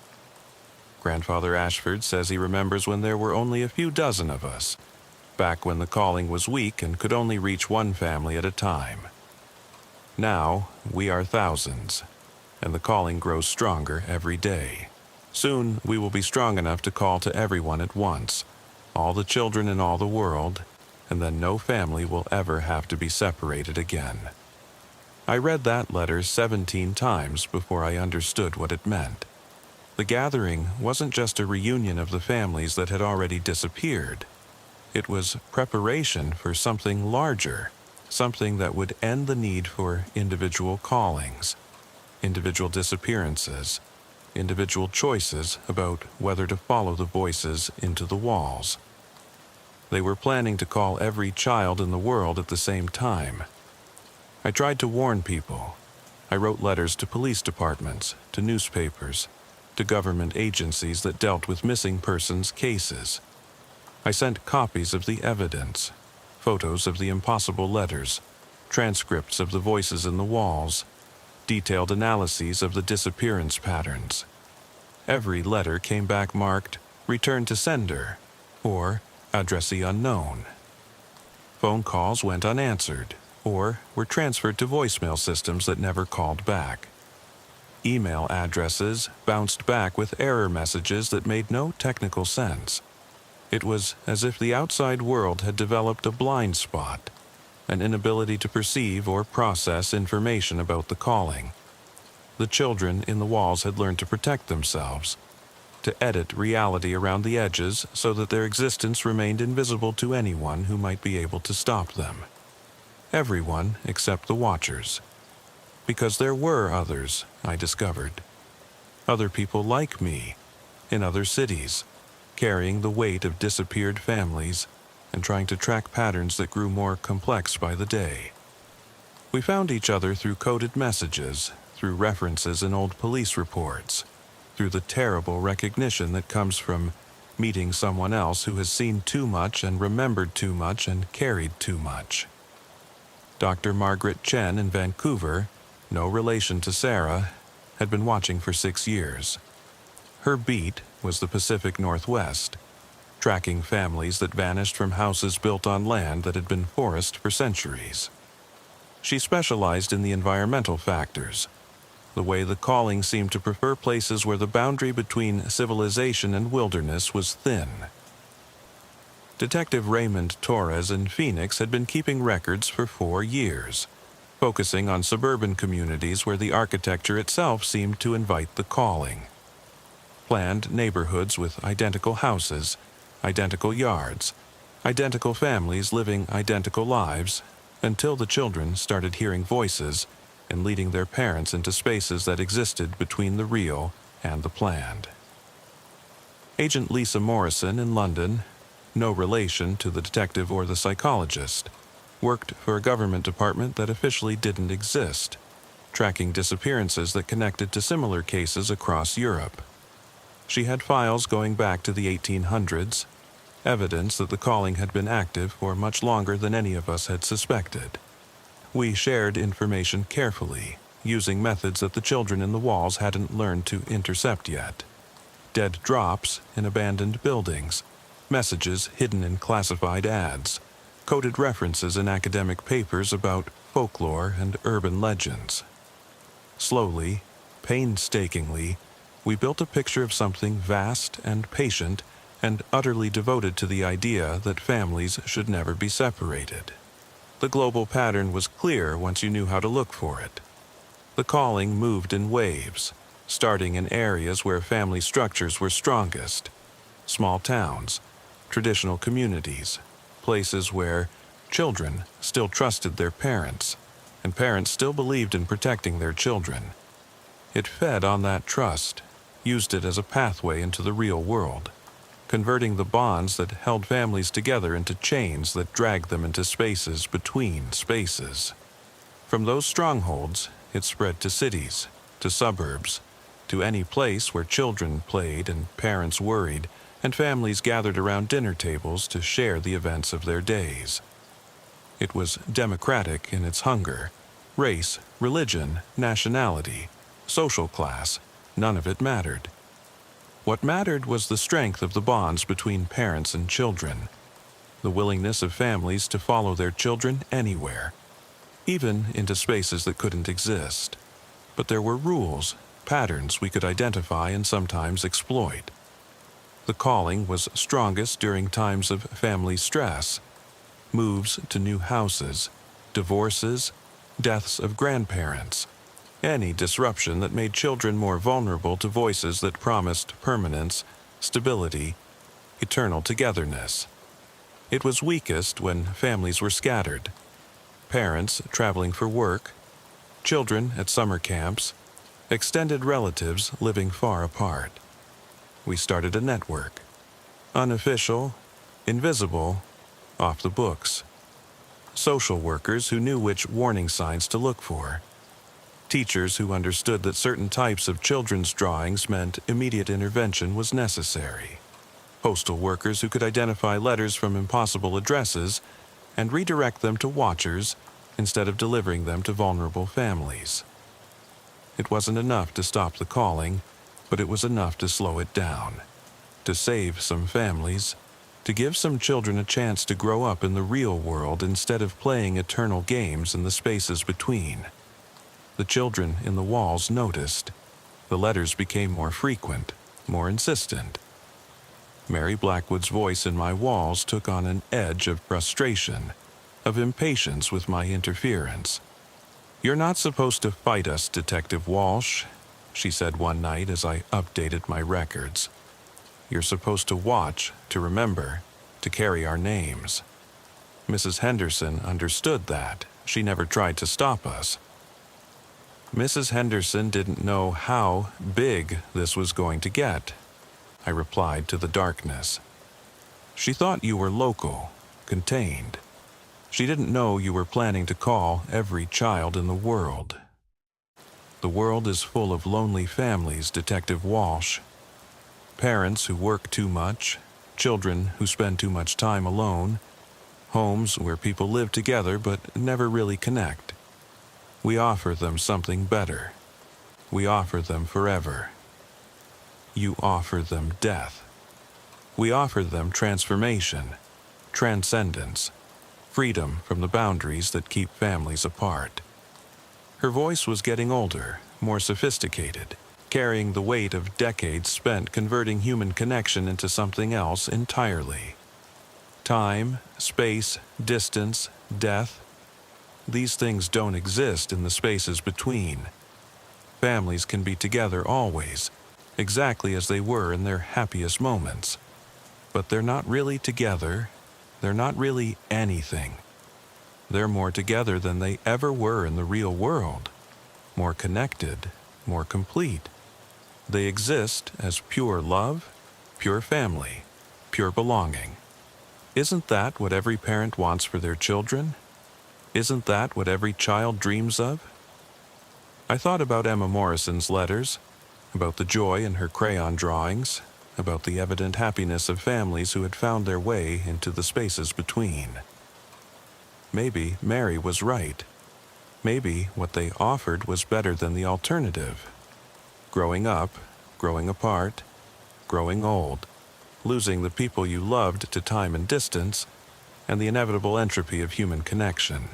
Grandfather Ashford says he remembers when there were only a few dozen of us, back when the calling was weak and could only reach one family at a time. Now, we are thousands, and the calling grows stronger every day. Soon, we will be strong enough to call to everyone at once, all the children in all the world, and then no family will ever have to be separated again." I read that letter 17 times before I understood what it meant. The gathering wasn't just a reunion of the families that had already disappeared. It was preparation for something larger, something that would end the need for individual callings, individual disappearances, individual choices about whether to follow the voices into the walls. They were planning to call every child in the world at the same time. I tried to warn people. I wrote letters to police departments, to newspapers, to government agencies that dealt with missing persons cases. I sent copies of the evidence, photos of the impossible letters, transcripts of the voices in the walls, detailed analyses of the disappearance patterns. Every letter came back marked "Return to Sender" or "Addressee Unknown." Phone calls went unanswered or were transferred to voicemail systems that never called back. Email addresses bounced back with error messages that made no technical sense. It was as if the outside world had developed a blind spot, an inability to perceive or process information about the calling. The children in the walls had learned to protect themselves, to edit reality around the edges so that their existence remained invisible to anyone who might be able to stop them. Everyone except the Watchers. Because there were others, I discovered. Other people like me, in other cities, carrying the weight of disappeared families and trying to track patterns that grew more complex by the day. We found each other through coded messages, through references in old police reports, through the terrible recognition that comes from meeting someone else who has seen too much and remembered too much and carried too much. Dr. Margaret Chen in Vancouver, no relation to Sarah, had been watching for 6 years. Her beat was the Pacific Northwest, tracking families that vanished from houses built on land that had been forest for centuries. She specialized in the environmental factors, the way the calling seemed to prefer places where the boundary between civilization and wilderness was thin. Detective Raymond Torres in Phoenix had been keeping records for 4 years, focusing on suburban communities where the architecture itself seemed to invite the calling. Planned neighborhoods with identical houses, identical yards, identical families living identical lives, until the children started hearing voices and leading their parents into spaces that existed between the real and the planned. Agent Lisa Morrison in London, no relation to the detective or the psychologist, worked for a government department that officially didn't exist, tracking disappearances that connected to similar cases across Europe. She had files going back to the 1800s, evidence that the calling had been active for much longer than any of us had suspected. We shared information carefully, using methods that the children in the walls hadn't learned to intercept yet. Dead drops in abandoned buildings, messages hidden in classified ads, coded references in academic papers about folklore and urban legends. Slowly, painstakingly, we built a picture of something vast and patient and utterly devoted to the idea that families should never be separated. The global pattern was clear once you knew how to look for it. The calling moved in waves, starting in areas where family structures were strongest. Small towns, traditional communities, places where children still trusted their parents, and parents still believed in protecting their children. It fed on that trust, used it as a pathway into the real world, converting the bonds that held families together into chains that dragged them into spaces between spaces. From those strongholds, it spread to cities, to suburbs, to any place where children played and parents worried, and families gathered around dinner tables to share the events of their days. It was democratic in its hunger. Race, religion, nationality, social class, none of it mattered. What mattered was the strength of the bonds between parents and children, the willingness of families to follow their children anywhere, even into spaces that couldn't exist. But there were rules, patterns we could identify and sometimes exploit. The calling was strongest during times of family stress, moves to new houses, divorces, deaths of grandparents, any disruption that made children more vulnerable to voices that promised permanence, stability, eternal togetherness. It was weakest when families were scattered, parents traveling for work, children at summer camps, extended relatives living far apart. We started a network, unofficial, invisible, off the books. Social workers who knew which warning signs to look for. Teachers who understood that certain types of children's drawings meant immediate intervention was necessary. Postal workers who could identify letters from impossible addresses and redirect them to watchers instead of delivering them to vulnerable families. It wasn't enough to stop the calling, but it was enough to slow it down, to save some families, to give some children a chance to grow up in the real world instead of playing eternal games in the spaces between. The children in the walls noticed. The letters became more frequent, more insistent. Mary Blackwood's voice in my walls took on an edge of frustration, of impatience with my interference. "You're not supposed to fight us, Detective Walsh," she said one night as I updated my records. "You're supposed to watch, to remember, to carry our names." Mrs. Henderson understood that. She never tried to stop us. Mrs. Henderson didn't know how big this was going to get, I replied to the darkness. She thought you were local, contained. She didn't know you were planning to call every child in the world. The world is full of lonely families, Detective Walsh. Parents who work too much, children who spend too much time alone, homes where people live together but never really connect. We offer them something better. We offer them forever. You offer them death. We offer them transformation, transcendence, freedom from the boundaries that keep families apart. Her voice was getting older, more sophisticated, carrying the weight of decades spent converting human connection into something else entirely. Time, space, distance, death, these things don't exist in the spaces between. Families can be together always, exactly as they were in their happiest moments. But they're not really together. They're not really anything. They're more together than they ever were in the real world. More connected, more complete. They exist as pure love, pure family, pure belonging. Isn't that what every parent wants for their children? Isn't that what every child dreams of? I thought about Emma Morrison's letters, about the joy in her crayon drawings, about the evident happiness of families who had found their way into the spaces between. Maybe Mary was right. Maybe what they offered was better than the alternative. Growing up, growing apart, growing old, losing the people you loved to time and distance, and the inevitable entropy of human connection.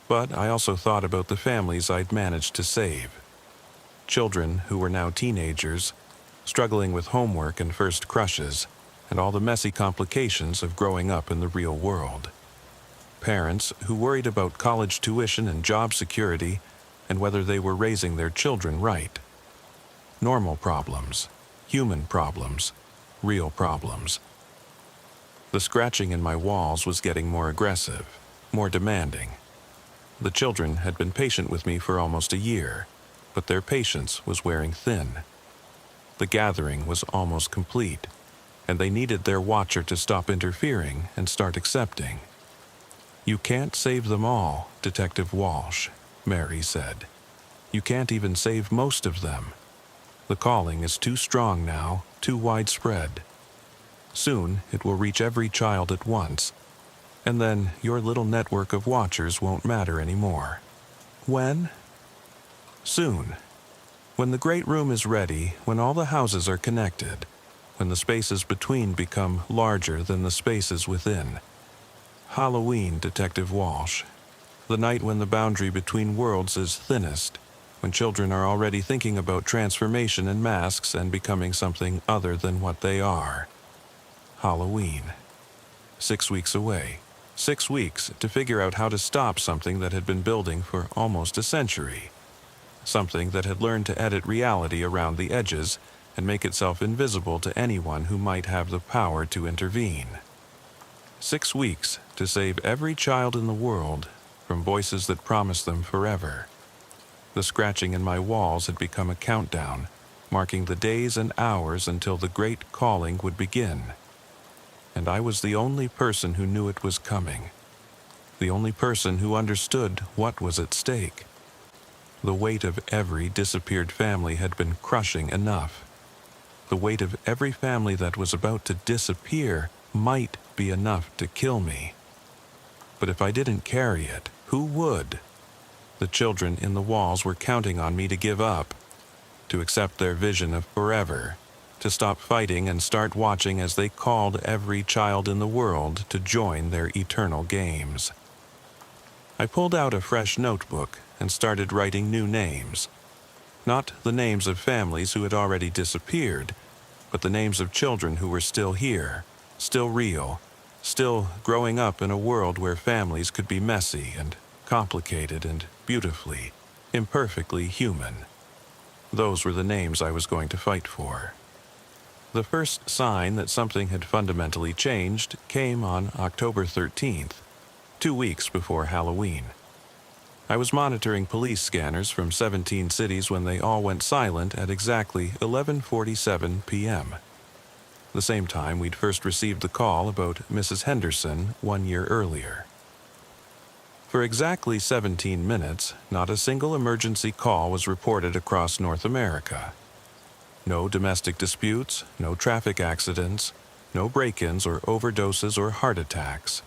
But I also thought about the families I'd managed to save. Children who were now teenagers, struggling with homework and first crushes, and all the messy complications of growing up in the real world. Parents who worried about college tuition and job security, and whether they were raising their children right. Normal problems, human problems, real problems. The scratching in my walls was getting more aggressive, more demanding. The children had been patient with me for almost a year, but their patience was wearing thin. The gathering was almost complete, and they needed their watcher to stop interfering and start accepting. "You can't save them all, Detective Walsh," Mary said. "You can't even save most of them. The calling is too strong now, too widespread. Soon it will reach every child at once, and then your little network of watchers won't matter anymore." When? Soon. When the great room is ready, when all the houses are connected, when the spaces between become larger than the spaces within. Halloween, Detective Walsh. The night when the boundary between worlds is thinnest, when children are already thinking about transformation and masks and becoming something other than what they are. Halloween. 6 weeks away. 6 weeks to figure out how to stop something that had been building for almost a century. Something that had learned to edit reality around the edges and make itself invisible to anyone who might have the power to intervene. 6 weeks to save every child in the world from voices that promised them forever. The scratching in my walls had become a countdown, marking the days and hours until the great calling would begin. And I was the only person who knew it was coming. The only person who understood what was at stake. The weight of every disappeared family had been crushing enough. The weight of every family that was about to disappear might be enough to kill me. But if I didn't carry it, who would? The children in the walls were counting on me to give up, to accept their vision of forever, to stop fighting and start watching as they called every child in the world to join their eternal games. I pulled out a fresh notebook and started writing new names. Not the names of families who had already disappeared, but the names of children who were still here, still real, still growing up in a world where families could be messy and complicated and beautifully, imperfectly human. Those were the names I was going to fight for. The first sign that something had fundamentally changed came on October 13th, 2 weeks before Halloween. I was monitoring police scanners from 17 cities when they all went silent at exactly 11:47 p.m. The same time we'd first received the call about Mrs. Henderson 1 year earlier. For exactly 17 minutes, not a single emergency call was reported across North America. No domestic disputes, no traffic accidents, no break-ins or overdoses or heart attacks.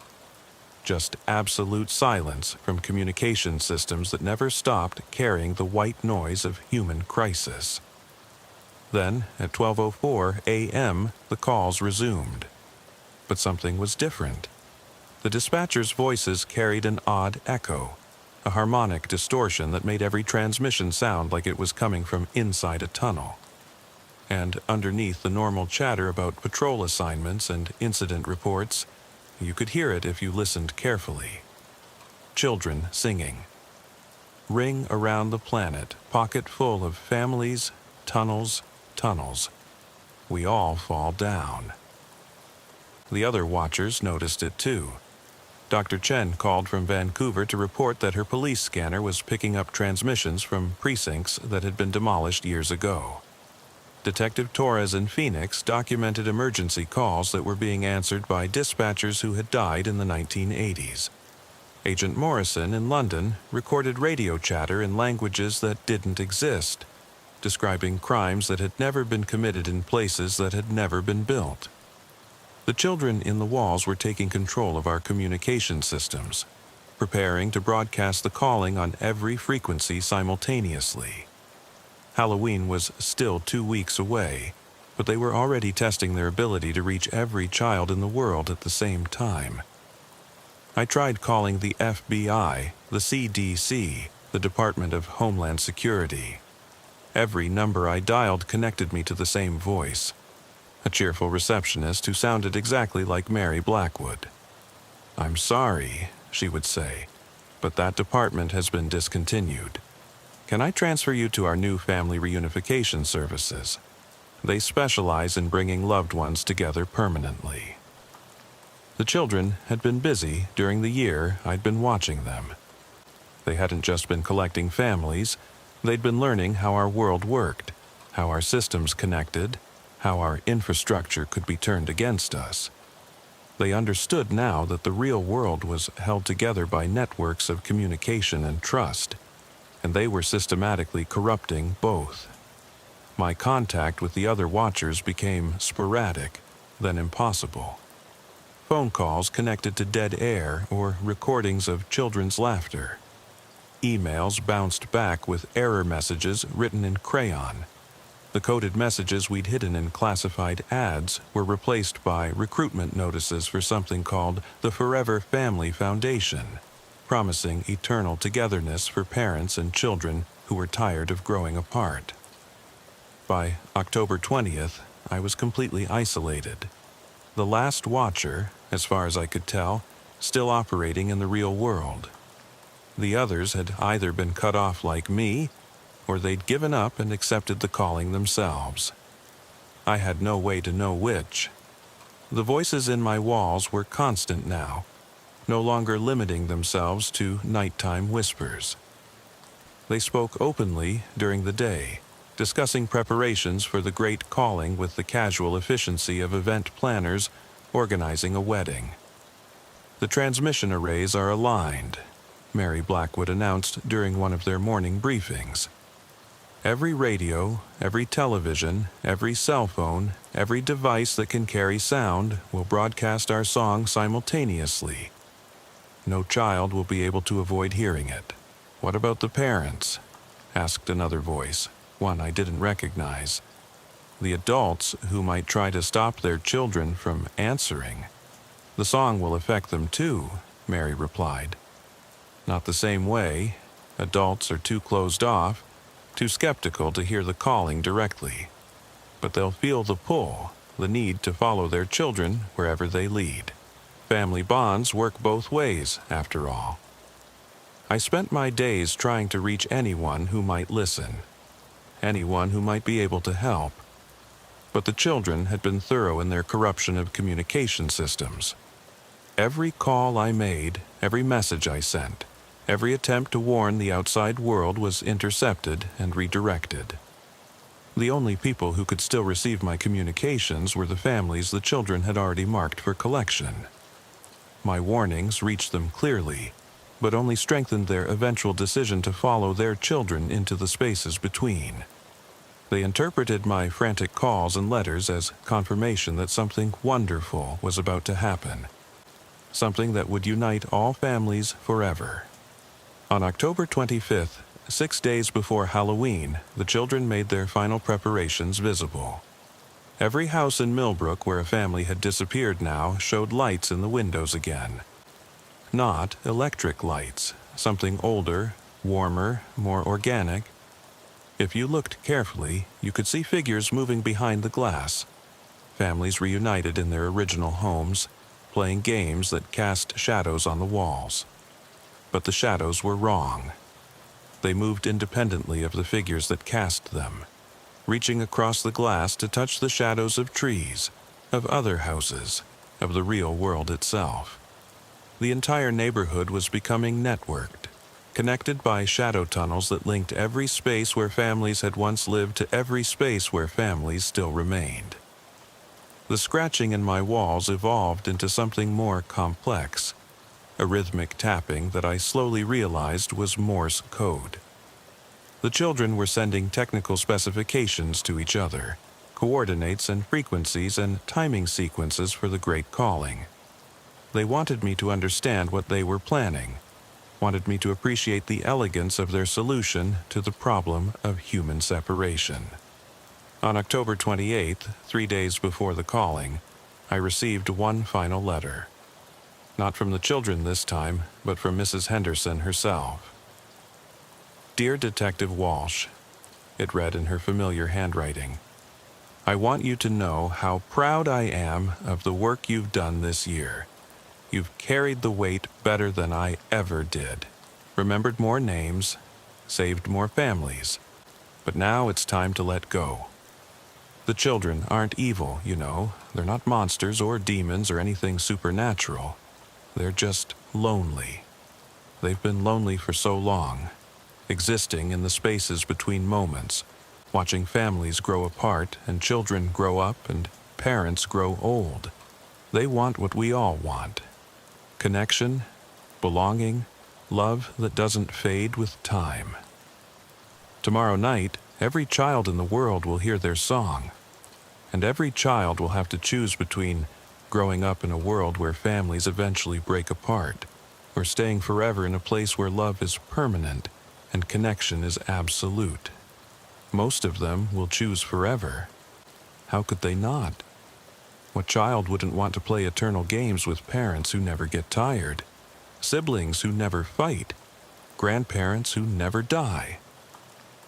Just absolute silence from communication systems that never stopped carrying the white noise of human crisis. Then, at 12:04 a.m., the calls resumed. But something was different. The dispatchers' voices carried an odd echo, a harmonic distortion that made every transmission sound like it was coming from inside a tunnel. And underneath the normal chatter about patrol assignments and incident reports, you could hear it if you listened carefully. Children singing. Ring around the planet, pocket full of families, tunnels, tunnels. We all fall down. The other watchers noticed it too. Dr. Chen called from Vancouver to report that her police scanner was picking up transmissions from precincts that had been demolished years ago. Detective Torres in Phoenix documented emergency calls that were being answered by dispatchers who had died in the 1980s. Agent Morrison in London recorded radio chatter in languages that didn't exist, describing crimes that had never been committed in places that had never been built. The children in the walls were taking control of our communication systems, preparing to broadcast the calling on every frequency simultaneously. Halloween was still 2 weeks away, but they were already testing their ability to reach every child in the world at the same time. I tried calling the FBI, the CDC, the Department of Homeland Security. Every number I dialed connected me to the same voice, a cheerful receptionist who sounded exactly like Mary Blackwood. "I'm sorry," she would say, "but that department has been discontinued. Can I transfer you to our new family reunification services? They specialize in bringing loved ones together permanently." The children had been busy during the year I'd been watching them. They hadn't just been collecting families, they'd been learning how our world worked, how our systems connected, how our infrastructure could be turned against us. They understood now that the real world was held together by networks of communication and trust, and they were systematically corrupting both. My contact with the other watchers became sporadic, then impossible. Phone calls connected to dead air or recordings of children's laughter. Emails bounced back with error messages written in crayon. The coded messages we'd hidden in classified ads were replaced by recruitment notices for something called the Forever Family Foundation, promising eternal togetherness for parents and children who were tired of growing apart. By October 20th, I was completely isolated. The last watcher, as far as I could tell, still operating in the real world. The others had either been cut off like me, or they'd given up and accepted the calling themselves. I had no way to know which. The voices in my walls were constant now, no longer limiting themselves to nighttime whispers. They spoke openly during the day, discussing preparations for the great calling with the casual efficiency of event planners organizing a wedding. "The transmission arrays are aligned," Mary Blackwood announced during one of their morning briefings. "Every radio, every television, every cell phone, every device that can carry sound will broadcast our song simultaneously. No child will be able to avoid hearing it." "What about the parents?" asked another voice, one I didn't recognize. "The adults who might try to stop their children from answering. The song will affect them too," Mary replied. "Not the same way. Adults are too closed off, too skeptical to hear the calling directly. But they'll feel the pull, the need to follow their children wherever they lead. Family bonds work both ways, after all." I spent my days trying to reach anyone who might listen, anyone who might be able to help. But the children had been thorough in their corruption of communication systems. Every call I made, every message I sent, every attempt to warn the outside world was intercepted and redirected. The only people who could still receive my communications were the families the children had already marked for collection. My warnings reached them clearly, but only strengthened their eventual decision to follow their children into the spaces between. They interpreted my frantic calls and letters as confirmation that something wonderful was about to happen, something that would unite all families forever. On October 25th, 6 days before Halloween, the children made their final preparations visible. Every house in Millbrook where a family had disappeared now showed lights in the windows again. Not electric lights, something older, warmer, more organic. If you looked carefully, you could see figures moving behind the glass. Families reunited in their original homes, playing games that cast shadows on the walls. But the shadows were wrong. They moved independently of the figures that cast them, reaching across the glass to touch the shadows of trees, of other houses, of the real world itself. The entire neighborhood was becoming networked. connected by shadow tunnels that linked every space where families had once lived to every space where families still remained. The scratching in my walls evolved into something more complex, a rhythmic tapping that I slowly realized was Morse code. The children were sending technical specifications to each other, coordinates and frequencies and timing sequences for the Great Calling. They wanted me to understand what they were planning, wanted me to appreciate the elegance of their solution to the problem of human separation. On October 28th, 3 days before the calling, I received one final letter. Not from the children this time, but from Mrs. Henderson herself. Dear Detective Walsh, it read in her familiar handwriting, I want you to know how proud I am of the work you've done this year. You've carried the weight better than I ever did, remembered more names, saved more families, but now it's time to let go. The children aren't evil, you know. They're not monsters or demons or anything supernatural. They're just lonely. They've been lonely for so long, existing in the spaces between moments, watching families grow apart and children grow up and parents grow old. They want what we all want. Connection, belonging, love that doesn't fade with time. Tomorrow night, every child in the world will hear their song, and every child will have to choose between growing up in a world where families eventually break apart, or staying forever in a place where love is permanent and connection is absolute. Most of them will choose forever. How could they not? What child wouldn't want to play eternal games with parents who never get tired, siblings who never fight, grandparents who never die?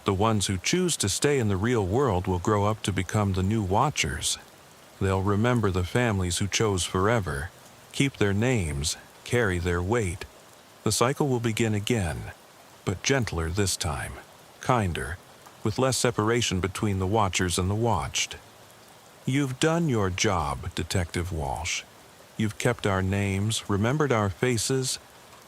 The ones who choose to stay in the real world will grow up to become the new watchers. They'll remember the families who chose forever, keep their names, carry their weight. The cycle will begin again, but gentler this time, kinder, with less separation between the watchers and the watched. You've done your job, Detective Walsh. You've kept our names, remembered our faces,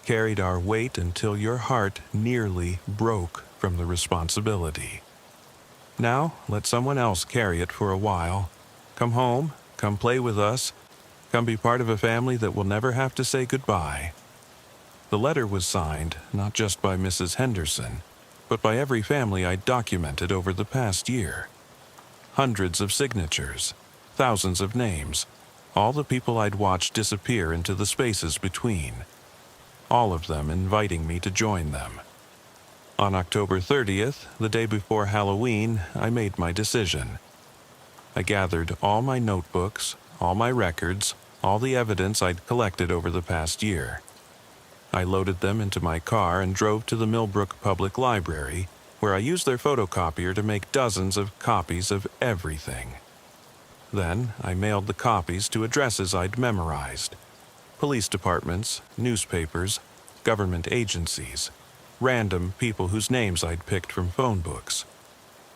carried our weight until your heart nearly broke from the responsibility. Now, let someone else carry it for a while. Come home, come play with us, come be part of a family that will never have to say goodbye. The letter was signed not just by Mrs. Henderson, but by every family I'd documented over the past year. Hundreds of signatures, thousands of names, all the people I'd watched disappear into the spaces between. All of them inviting me to join them. On October 30th, the day before Halloween, I made my decision. I gathered all my notebooks, all my records, all the evidence I'd collected over the past year. I loaded them into my car and drove to the Millbrook Public Library, where I used their photocopier to make dozens of copies of everything. Then I mailed the copies to addresses I'd memorized: police departments, newspapers, government agencies, random people whose names I'd picked from phone books.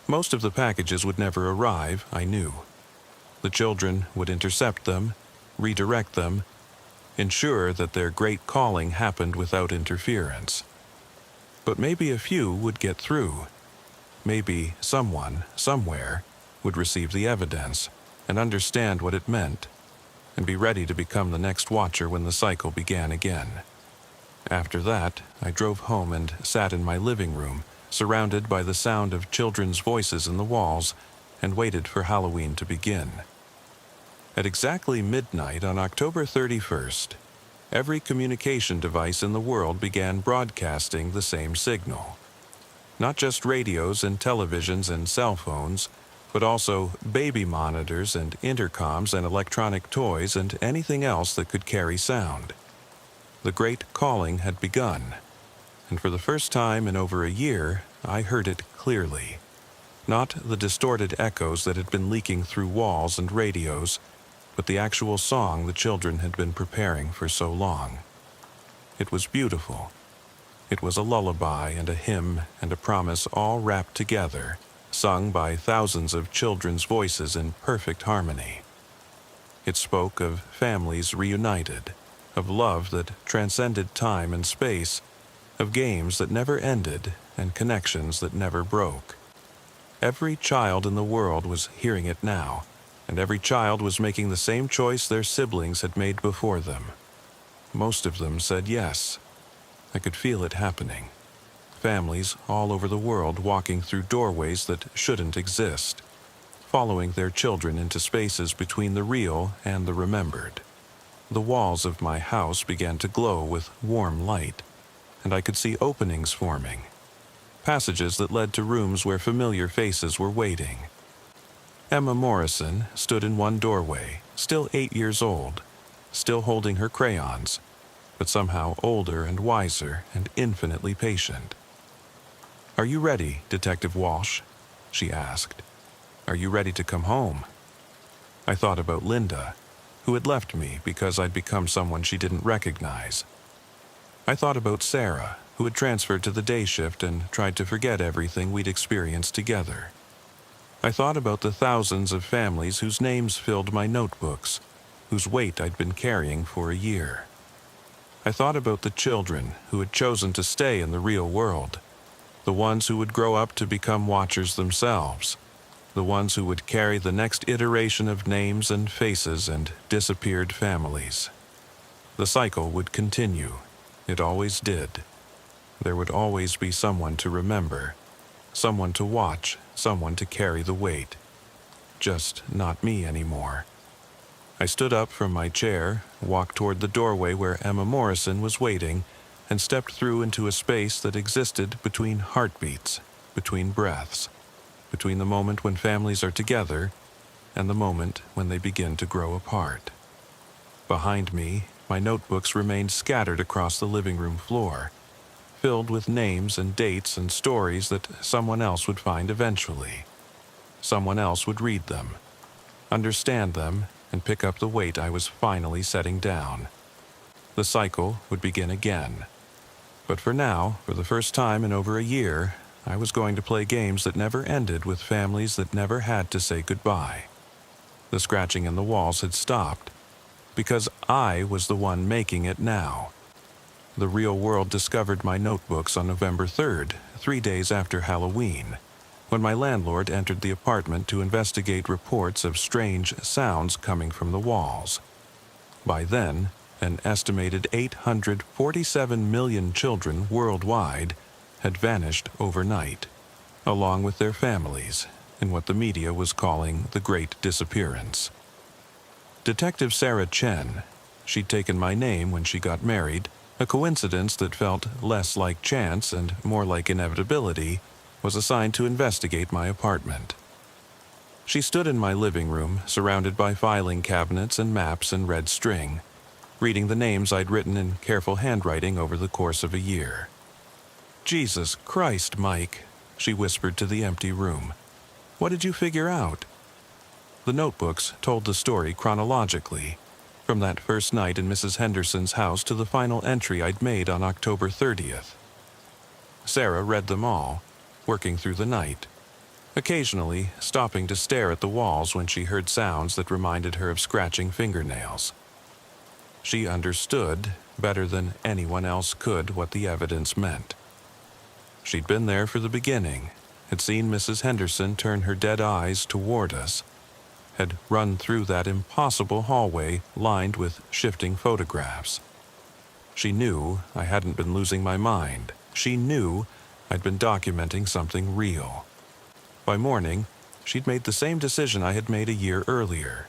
Most of the packages would never arrive, I knew. The children would intercept them, redirect them, ensure that their great calling happened without interference. But maybe a few would get through. Maybe someone, somewhere, would receive the evidence and understand what it meant, and be ready to become the next watcher when the cycle began again. After that, I drove home and sat in my living room, surrounded by the sound of children's voices in the walls, and waited for Halloween to begin. At exactly midnight on October 31st, every communication device in the world began broadcasting the same signal. Not just radios and televisions and cell phones, but also baby monitors and intercoms and electronic toys and anything else that could carry sound. The Great Calling had begun, and for the first time in over a year, I heard it clearly. Not the distorted echoes that had been leaking through walls and radios, but the actual song the children had been preparing for so long. It was beautiful. It was a lullaby and a hymn and a promise all wrapped together, sung by thousands of children's voices in perfect harmony. It spoke of families reunited, of love that transcended time and space, of games that never ended and connections that never broke. Every child in the world was hearing it now, and every child was making the same choice their siblings had made before them. Most of them said yes. I could feel it happening. Families all over the world walking through doorways that shouldn't exist, following their children into spaces between the real and the remembered. The walls of my house began to glow with warm light, and I could see openings forming, passages that led to rooms where familiar faces were waiting. Emma Morrison stood in one doorway, still 8 years old, still holding her crayons, but somehow older and wiser and infinitely patient. "Are you ready, Detective Walsh?" she asked. "Are you ready to come home?" I thought about Linda, who had left me because I'd become someone she didn't recognize. I thought about Sarah, who had transferred to the day shift and tried to forget everything we'd experienced together. I thought about the thousands of families whose names filled my notebooks, whose weight I'd been carrying for a year. I thought about the children who had chosen to stay in the real world, the ones who would grow up to become watchers themselves, the ones who would carry the next iteration of names and faces and disappeared families. The cycle would continue. It always did. There would always be someone to remember, someone to watch, someone to carry the weight. Just not me anymore. I stood up from my chair, walked toward the doorway where Emma Morrison was waiting, and stepped through into a space that existed between heartbeats, between breaths, between the moment when families are together and the moment when they begin to grow apart. Behind me, my notebooks remained scattered across the living room floor, filled with names and dates and stories that someone else would find eventually. Someone else would read them, understand them, and pick up the weight I was finally setting down. The cycle would begin again. But for now, for the first time in over a year, I was going to play games that never ended with families that never had to say goodbye. The scratching in the walls had stopped, because I was the one making it now. The real world discovered my notebooks on November 3rd, 3 days after Halloween, when my landlord entered the apartment to investigate reports of strange sounds coming from the walls. By then, an estimated 847 million children worldwide had vanished overnight, along with their families, in what the media was calling the Great Disappearance. Detective Sarah Chen, she'd taken my name when she got married, a coincidence that felt less like chance and more like inevitability, was assigned to investigate my apartment. She stood in my living room, surrounded by filing cabinets and maps and red string, reading the names I'd written in careful handwriting over the course of a year. "Jesus Christ, Mike," she whispered to the empty room. "What did you figure out?" The notebooks told the story chronologically, from that first night in Mrs. Henderson's house to the final entry I'd made on October 30th. Sarah read them all, working through the night, occasionally stopping to stare at the walls when she heard sounds that reminded her of scratching fingernails. She understood, better than anyone else could, what the evidence meant. She'd been there for the beginning, had seen Mrs. Henderson turn her dead eyes toward us, had run through that impossible hallway lined with shifting photographs. She knew I hadn't been losing my mind. She knew I'd been documenting something real. By morning, she'd made the same decision I had made a year earlier.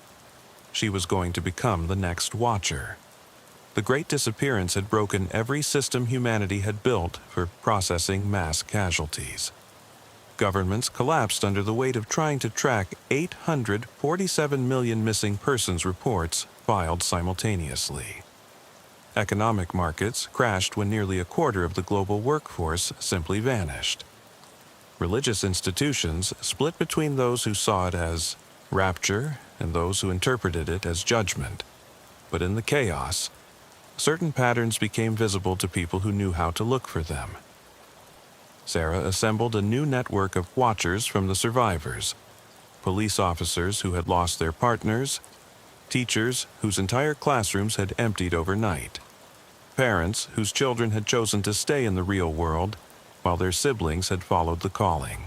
She was going to become the next watcher. The Great Disappearance had broken every system humanity had built for processing mass casualties. Governments collapsed under the weight of trying to track 847 million missing persons reports filed simultaneously. Economic markets crashed when nearly a quarter of the global workforce simply vanished. Religious institutions split between those who saw it as rapture and those who interpreted it as judgment. But in the chaos, certain patterns became visible to people who knew how to look for them. Sarah assembled a new network of watchers from the survivors, police officers who had lost their partners, teachers whose entire classrooms had emptied overnight, Parents whose children had chosen to stay in the real world while their siblings had followed the calling.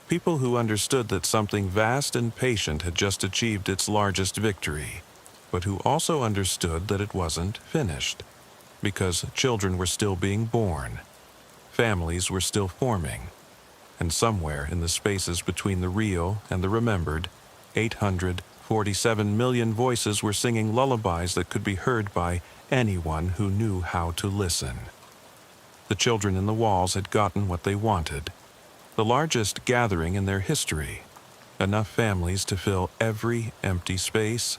People who understood that something vast and patient had just achieved its largest victory, but who also understood that it wasn't finished, because children were still being born, families were still forming, and somewhere in the spaces between the real and the remembered, 847 million voices were singing lullabies that could be heard by anyone who knew how to listen. The children in the walls had gotten what they wanted, the largest gathering in their history, enough families to fill every empty space,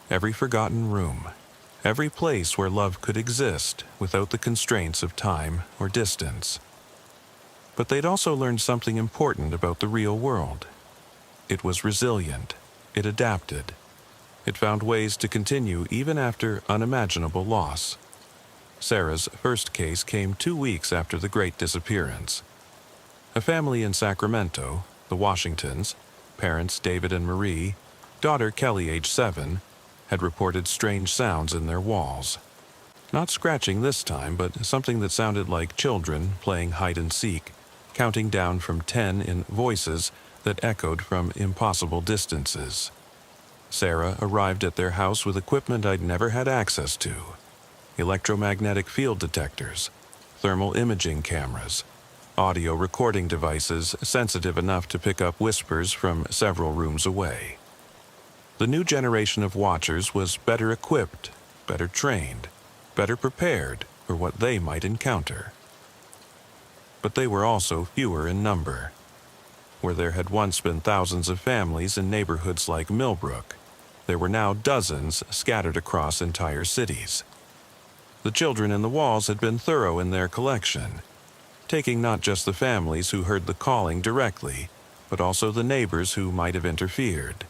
every forgotten room, every place where love could exist without the constraints of time or distance. But they'd also learned something important about the real world. It was resilient. It adapted. It found ways to continue even after unimaginable loss. Sarah's first case came 2 weeks after the Great Disappearance. A family in Sacramento, the Washingtons, parents David and Marie, daughter Kelly, age 7, had reported strange sounds in their walls. Not scratching this time, but something that sounded like children playing hide and seek, counting down from 10 in voices that echoed from impossible distances. Sarah arrived at their house with equipment I'd never had access to: electromagnetic field detectors, thermal imaging cameras, audio recording devices sensitive enough to pick up whispers from several rooms away. The new generation of watchers was better equipped, better trained, better prepared for what they might encounter. But they were also fewer in number. Where there had once been thousands of families in neighborhoods like Millbrook, there were now dozens scattered across entire cities. The children in the walls had been thorough in their collection, taking not just the families who heard the calling directly, but also the neighbors who might have interfered,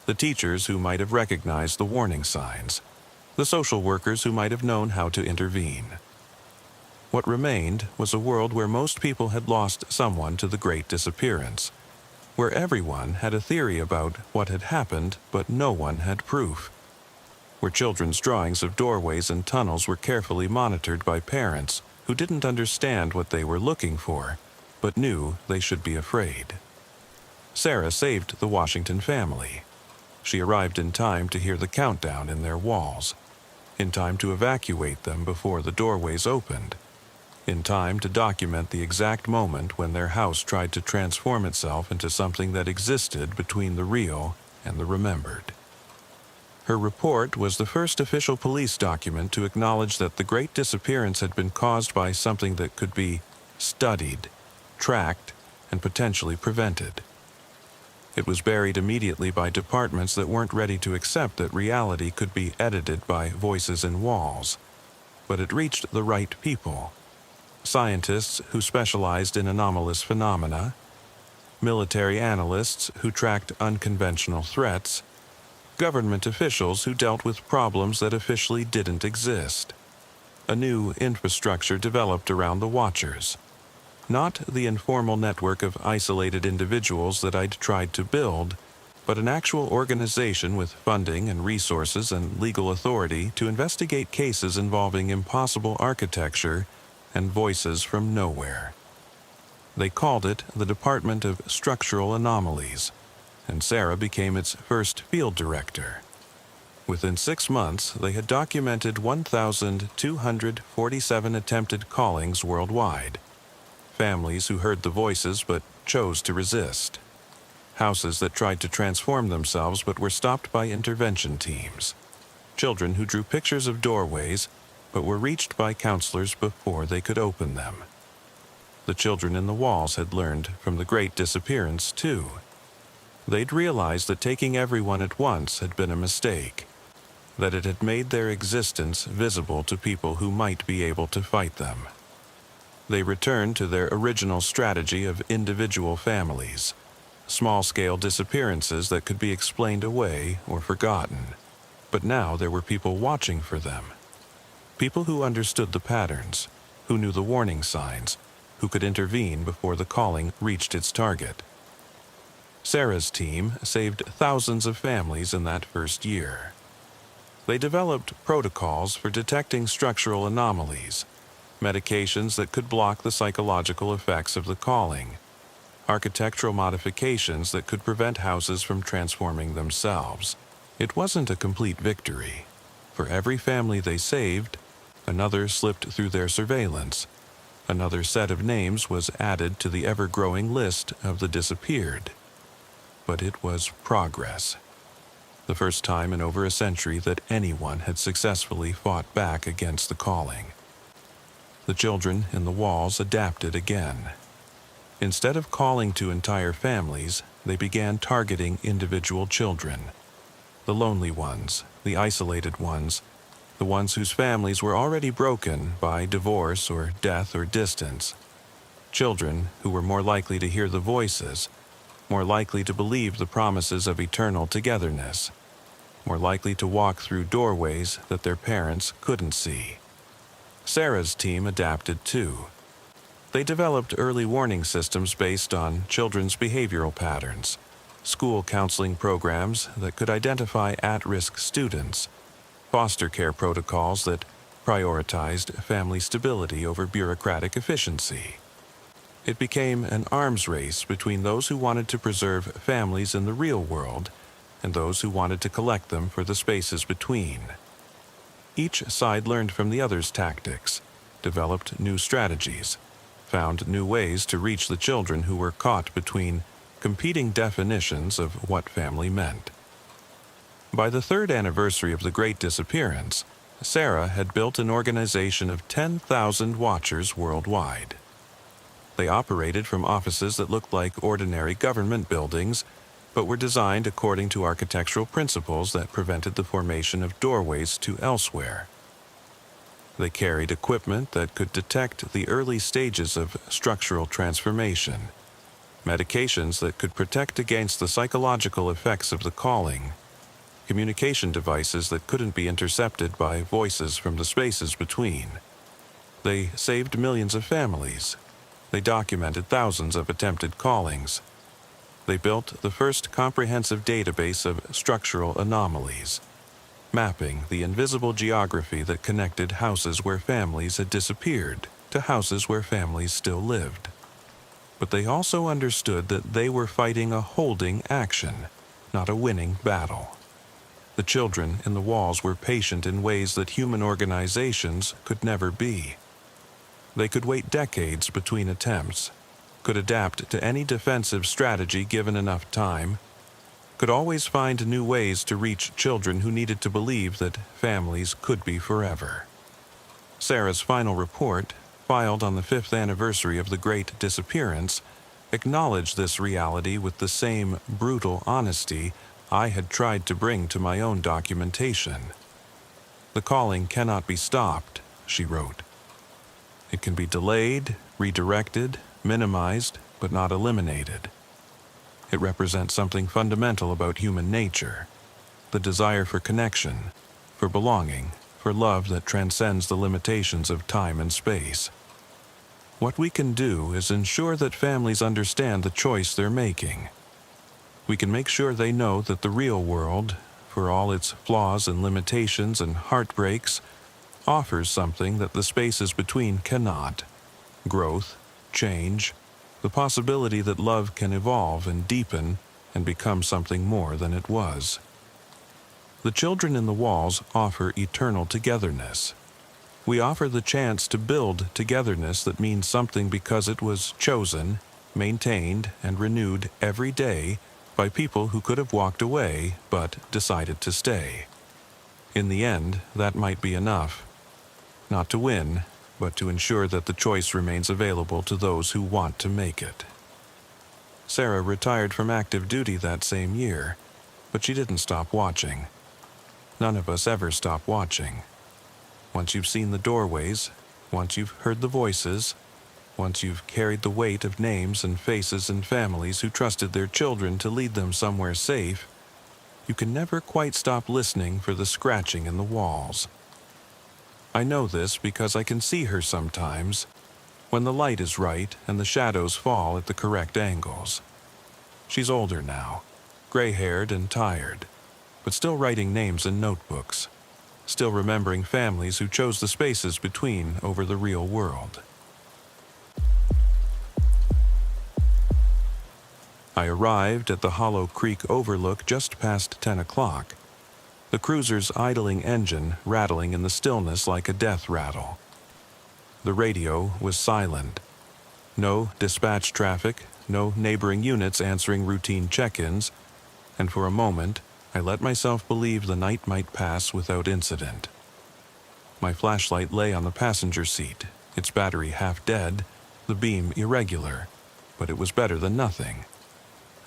the teachers who might have recognized the warning signs, the social workers who might have known how to intervene. What remained was a world where most people had lost someone to the Great Disappearance, where everyone had a theory about what had happened, but no one had proof, where children's drawings of doorways and tunnels were carefully monitored by parents who didn't understand what they were looking for, but knew they should be afraid. Sarah saved the Washington family. She arrived in time to hear the countdown in their walls, in time to evacuate them before the doorways opened, in time to document the exact moment when their house tried to transform itself into something that existed between the real and the remembered. Her report was the first official police document to acknowledge that the Great Disappearance had been caused by something that could be studied, tracked, and potentially prevented. It was buried immediately by departments that weren't ready to accept that reality could be edited by voices in walls. But it reached the right people: scientists who specialized in anomalous phenomena, military analysts who tracked unconventional threats, government officials who dealt with problems that officially didn't exist. A new infrastructure developed around the Watchers. Not the informal network of isolated individuals that I'd tried to build, but an actual organization with funding and resources and legal authority to investigate cases involving impossible architecture and voices from nowhere. They called it the Department of Structural Anomalies, and Sarah became its first field director. Within 6 months, they had documented 1,247 attempted callings worldwide. Families who heard the voices but chose to resist. Houses that tried to transform themselves but were stopped by intervention teams. Children who drew pictures of doorways but were reached by counselors before they could open them. The children in the walls had learned from the Great Disappearance, too. They'd realized that taking everyone at once had been a mistake, that it had made their existence visible to people who might be able to fight them. They returned to their original strategy of individual families, small-scale disappearances that could be explained away or forgotten. But now there were people watching for them. People who understood the patterns, who knew the warning signs, who could intervene before the calling reached its target. Sarah's team saved thousands of families in that first year. They developed protocols for detecting structural anomalies, medications that could block the psychological effects of the calling, architectural modifications that could prevent houses from transforming themselves. It wasn't a complete victory. For every family they saved, another slipped through their surveillance. Another set of names was added to the ever-growing list of the disappeared. But it was progress. The first time in over a century that anyone had successfully fought back against the calling. The children in the walls adapted again. Instead of calling to entire families, they began targeting individual children. The lonely ones, the isolated ones, the ones whose families were already broken by divorce or death or distance. Children who were more likely to hear the voices, more likely to believe the promises of eternal togetherness, more likely to walk through doorways that their parents couldn't see. Sarah's team adapted too. They developed early warning systems based on children's behavioral patterns, school counseling programs that could identify at-risk students, foster care protocols that prioritized family stability over bureaucratic efficiency. It became an arms race between those who wanted to preserve families in the real world and those who wanted to collect them for the spaces between. Each side learned from the other's tactics, developed new strategies, found new ways to reach the children who were caught between competing definitions of what family meant. By the third anniversary of the Great Disappearance, Sarah had built an organization of 10,000 watchers worldwide. They operated from offices that looked like ordinary government buildings, but were designed according to architectural principles that prevented the formation of doorways to elsewhere. They carried equipment that could detect the early stages of structural transformation, medications that could protect against the psychological effects of the calling, communication devices that couldn't be intercepted by voices from the spaces between. They saved millions of families. They documented thousands of attempted callings. They built the first comprehensive database of structural anomalies, mapping the invisible geography that connected houses where families had disappeared to houses where families still lived. But they also understood that they were fighting a holding action, not a winning battle. The children in the walls were patient in ways that human organizations could never be. They could wait decades between attempts, could adapt to any defensive strategy given enough time, could always find new ways to reach children who needed to believe that families could be forever. Sarah's final report, filed on the 5th anniversary of the Great Disappearance, acknowledged this reality with the same brutal honesty I had tried to bring to my own documentation. "The calling cannot be stopped," she wrote. "It can be delayed, redirected, minimized, but not eliminated. It represents something fundamental about human nature, the desire for connection, for belonging, for love that transcends the limitations of time and space. What we can do is ensure that families understand the choice they're making. We can make sure they know that the real world, for all its flaws and limitations and heartbreaks, offers something that the spaces between cannot: growth, change, the possibility that love can evolve and deepen and become something more than it was. The children in the walls offer eternal togetherness. We offer the chance to build togetherness that means something because it was chosen, maintained, and renewed every day by people who could have walked away but decided to stay. In the end, that might be enough. Not to win, but to ensure that the choice remains available to those who want to make it. Sarah retired from active duty that same year, but she didn't stop watching. None of us ever stop watching. Once you've seen the doorways, once you've heard the voices, once you've carried the weight of names and faces and families who trusted their children to lead them somewhere safe, you can never quite stop listening for the scratching in the walls. I know this because I can see her sometimes, when the light is right and the shadows fall at the correct angles. She's older now, gray-haired and tired, but still writing names in notebooks, still remembering families who chose the spaces between over the real world. I arrived at the Hollow Creek overlook just past 10 o'clock, the cruiser's idling engine rattling in the stillness like a death rattle. The radio was silent. No dispatch traffic, no neighboring units answering routine check-ins, and for a moment, I let myself believe the night might pass without incident. My flashlight lay on the passenger seat, its battery half dead, the beam irregular, but it was better than nothing.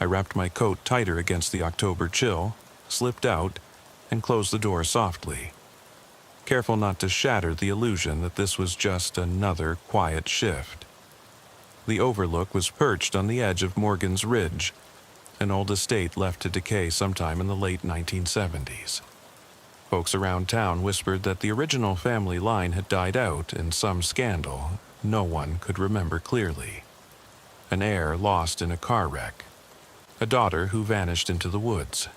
I wrapped my coat tighter against the October chill, slipped out, and closed the door softly, careful not to shatter the illusion that this was just another quiet shift. The overlook was perched on the edge of Morgan's Ridge, an old estate left to decay sometime in the late 1970s. Folks around town whispered that the original family line had died out in some scandal no one could remember clearly. An heir lost in a car wreck. A daughter who vanished into the woods.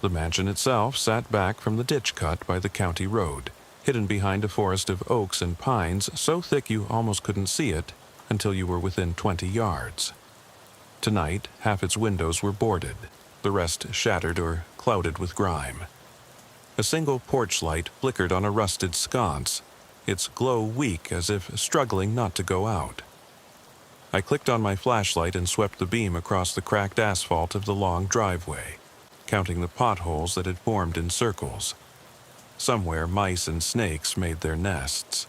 The mansion itself sat back from the ditch cut by the county road, hidden behind a forest of oaks and pines so thick you almost couldn't see it until you were within 20 yards. Tonight, half its windows were boarded, the rest shattered or clouded with grime. A single porch light flickered on a rusted sconce, its glow weak as if struggling not to go out. I clicked on my flashlight and swept the beam across the cracked asphalt of the long driveway, counting the potholes that had formed in circles. Somewhere mice and snakes made their nests.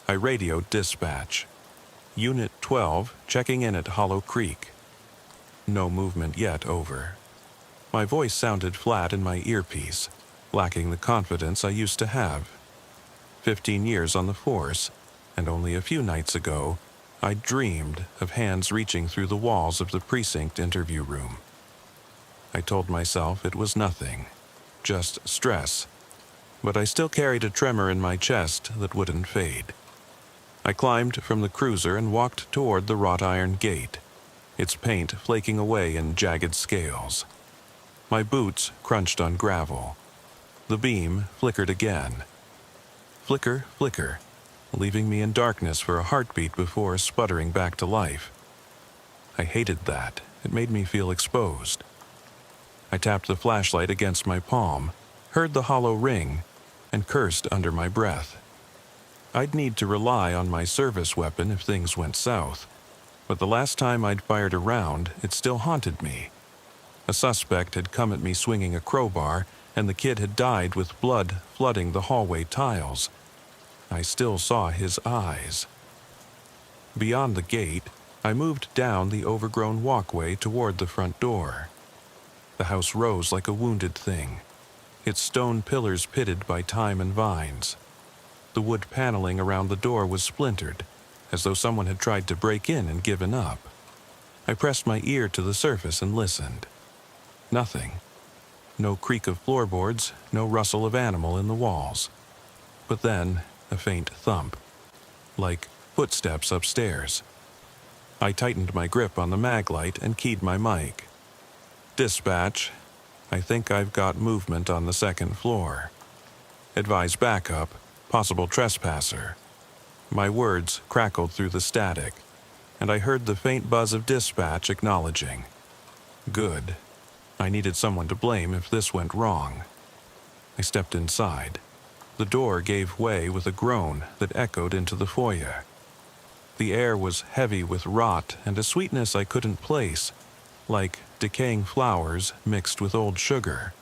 I radioed dispatch. Unit 12 checking in at Hollow Creek. No movement yet, over. My voice sounded flat in my earpiece, lacking the confidence I used to have. 15 years on the force, and only a few nights ago, I dreamed of hands reaching through the walls of the precinct interview room. I told myself it was nothing, just stress, but I still carried a tremor in my chest that wouldn't fade. I climbed from the cruiser and walked toward the wrought iron gate, its paint flaking away in jagged scales. My boots crunched on gravel. The beam flickered again. Flicker, flicker, leaving me in darkness for a heartbeat before sputtering back to life. I hated that. It made me feel exposed. I tapped the flashlight against my palm, heard the hollow ring, and cursed under my breath. I'd need to rely on my service weapon if things went south, but the last time I'd fired a round, it still haunted me. A suspect had come at me swinging a crowbar, and the kid had died with blood flooding the hallway tiles. I still saw his eyes. Beyond the gate, I moved down the overgrown walkway toward the front door. The house rose like a wounded thing, its stone pillars pitted by time and vines. The wood paneling around the door was splintered, as though someone had tried to break in and given up. I pressed my ear to the surface and listened. Nothing. No creak of floorboards, no rustle of animal in the walls. But then, a faint thump, like footsteps upstairs. I tightened my grip on the mag light and keyed my mic. Dispatch, I think I've got movement on the second floor. Advise backup, possible trespasser. My words crackled through the static, and I heard the faint buzz of dispatch acknowledging. Good. I needed someone to blame if this went wrong. I stepped inside. The door gave way with a groan that echoed into the foyer. The air was heavy with rot and a sweetness I couldn't place, like decaying flowers mixed with old sugar.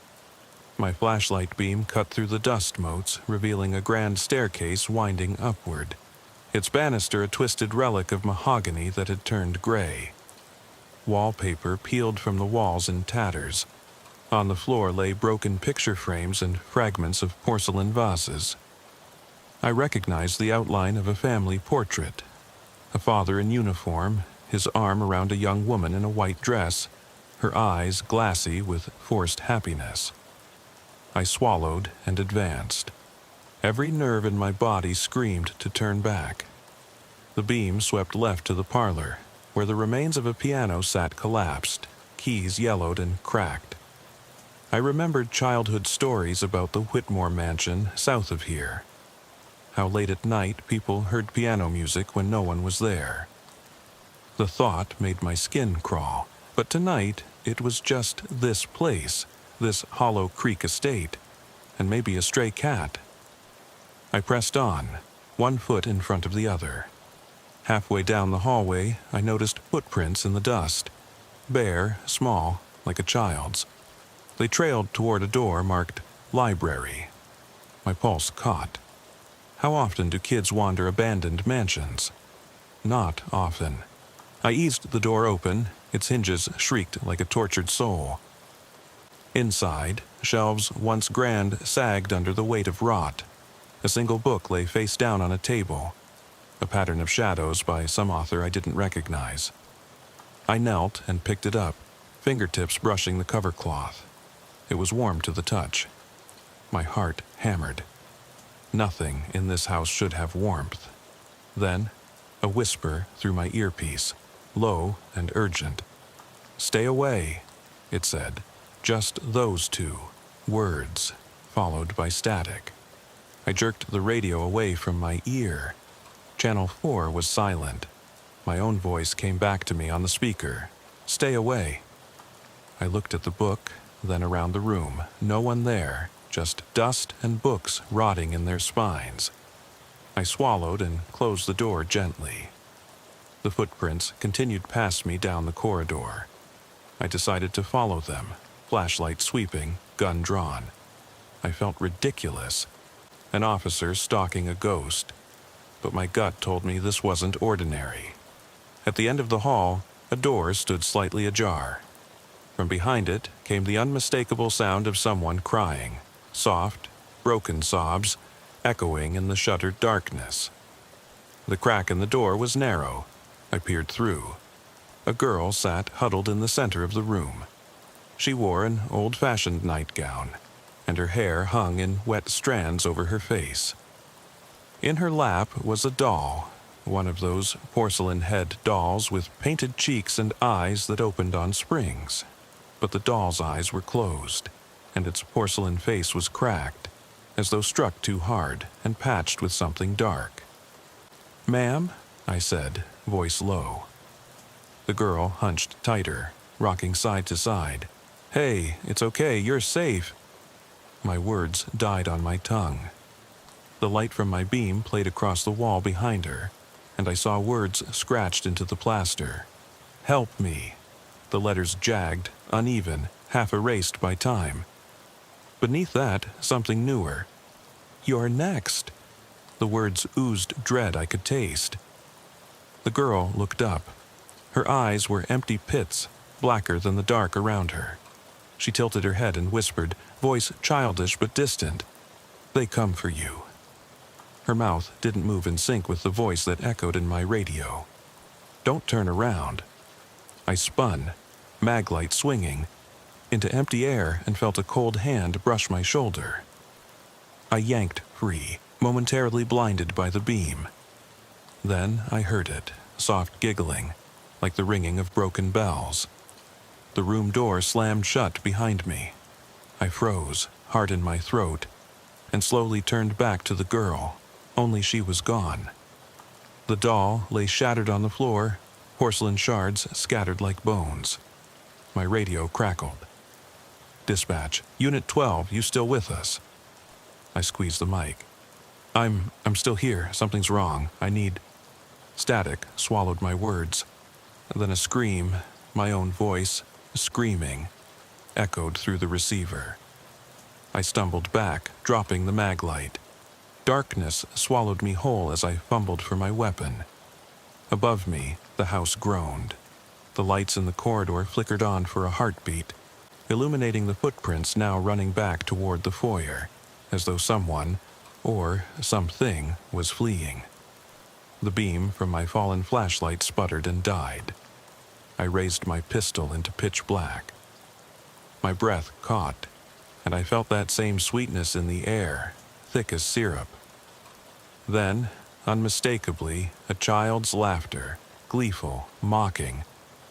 My flashlight beam cut through the dust motes, revealing a grand staircase winding upward, its banister a twisted relic of mahogany that had turned gray. Wallpaper peeled from the walls in tatters. On the floor lay broken picture frames and fragments of porcelain vases. I recognized the outline of a family portrait. A father in uniform, his arm around a young woman in a white dress, her eyes glassy with forced happiness. I swallowed and advanced. Every nerve in my body screamed to turn back. The beam swept left to the parlor, where the remains of a piano sat collapsed, keys yellowed and cracked. I remembered childhood stories about the Whitmore mansion south of here. How late at night people heard piano music when no one was there. The thought made my skin crawl, but tonight it was just this place, this Hollow Creek estate, and maybe a stray cat. I pressed on, one foot in front of the other. Halfway down the hallway, I noticed footprints in the dust, bare, small, like a child's. They trailed toward a door marked library. My pulse caught. How often do kids wander abandoned mansions? Not often. I eased the door open, its hinges shrieked like a tortured soul. Inside, shelves once grand sagged under the weight of rot. A single book lay face down on a table, a pattern of shadows by some author I didn't recognize. I knelt and picked it up, fingertips brushing the cover cloth. It was warm to the touch. My heart hammered. Nothing in this house should have warmth. Then, a whisper through my earpiece, low and urgent. "Stay away," it said. Just those two words, followed by static. I jerked the radio away from my ear. Channel 4 was silent. My own voice came back to me on the speaker. "Stay away." I looked at the book, then around the room. No one there, just dust and books rotting in their spines. I swallowed and closed the door gently. The footprints continued past me down the corridor. I decided to follow them, flashlight sweeping, gun drawn. I felt ridiculous, an officer stalking a ghost, but my gut told me this wasn't ordinary. At the end of the hall, a door stood slightly ajar. From behind it came the unmistakable sound of someone crying, soft, broken sobs, echoing in the shuttered darkness. The crack in the door was narrow. I peered through. A girl sat huddled in the center of the room. She wore an old-fashioned nightgown, and her hair hung in wet strands over her face. In her lap was a doll, one of those porcelain-head dolls with painted cheeks and eyes that opened on springs. But the doll's eyes were closed, and its porcelain face was cracked, as though struck too hard and patched with something dark. "Ma'am?" I said, voice low. The girl hunched tighter, rocking side to side. "Hey, it's okay, you're safe." My words died on my tongue. The light from my beam played across the wall behind her, and I saw words scratched into the plaster. "Help me." The letters jagged, uneven, half erased by time. Beneath that, something newer. "You're next." The words oozed dread I could taste. The girl looked up. Her eyes were empty pits, blacker than the dark around her. She tilted her head and whispered, voice childish but distant, "They come for you." Her mouth didn't move in sync with the voice that echoed in my radio. "Don't turn around." I spun, maglite swinging, into empty air and felt a cold hand brush my shoulder. I yanked free, momentarily blinded by the beam. Then I heard it, soft giggling, like the ringing of broken bells. The room door slammed shut behind me. I froze, heart in my throat, and slowly turned back to the girl, only she was gone. The doll lay shattered on the floor, porcelain shards scattered like bones. My radio crackled. "Dispatch, Unit 12, you still with us?" I squeezed the mic. I'm still here. Something's wrong. I need..." Static swallowed my words. Then a scream, my own voice, screaming, echoed through the receiver. I stumbled back, dropping the maglite. Darkness swallowed me whole as I fumbled for my weapon. Above me, the house groaned. The lights in the corridor flickered on for a heartbeat, illuminating the footprints now running back toward the foyer, as though someone, or something, was fleeing. The beam from my fallen flashlight sputtered and died. I raised my pistol into pitch black. My breath caught, and I felt that same sweetness in the air, thick as syrup. Then, unmistakably, a child's laughter, gleeful, mocking,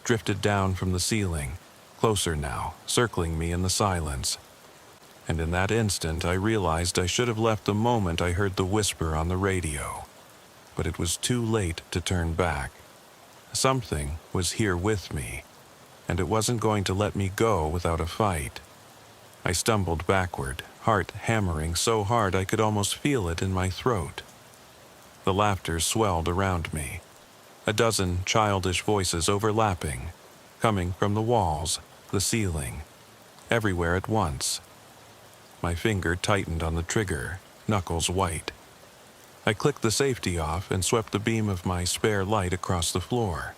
drifted down from the ceiling, closer now, circling me in the silence. And in that instant I realized I should have left the moment I heard the whisper on the radio. But it was too late to turn back. Something was here with me, and it wasn't going to let me go without a fight. I stumbled backward, heart hammering so hard I could almost feel it in my throat. The laughter swelled around me, a dozen childish voices overlapping, coming from the walls, the ceiling, everywhere at once. My finger tightened on the trigger, knuckles white. I clicked the safety off and swept the beam of my spare light across the floor,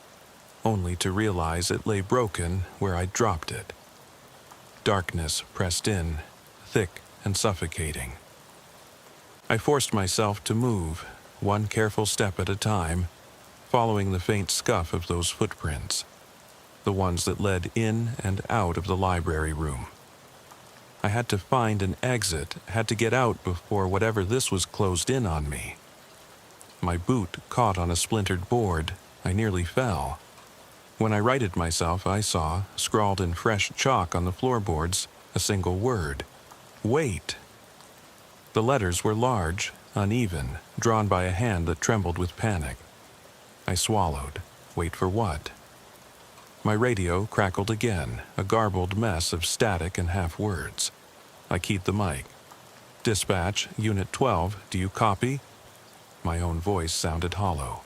only to realize it lay broken where I'd dropped it. Darkness pressed in, thick and suffocating. I forced myself to move, one careful step at a time, following the faint scuff of those footprints, the ones that led in and out of the library room. I had to find an exit, had to get out before whatever this was closed in on me. My boot caught on a splintered board. I nearly fell. When I righted myself, I saw, scrawled in fresh chalk on the floorboards, a single word: wait. The letters were large, uneven, drawn by a hand that trembled with panic. I swallowed. Wait for what? My radio crackled again, a garbled mess of static and half-words. I keyed the mic. "Dispatch, Unit 12, do you copy?" My own voice sounded hollow.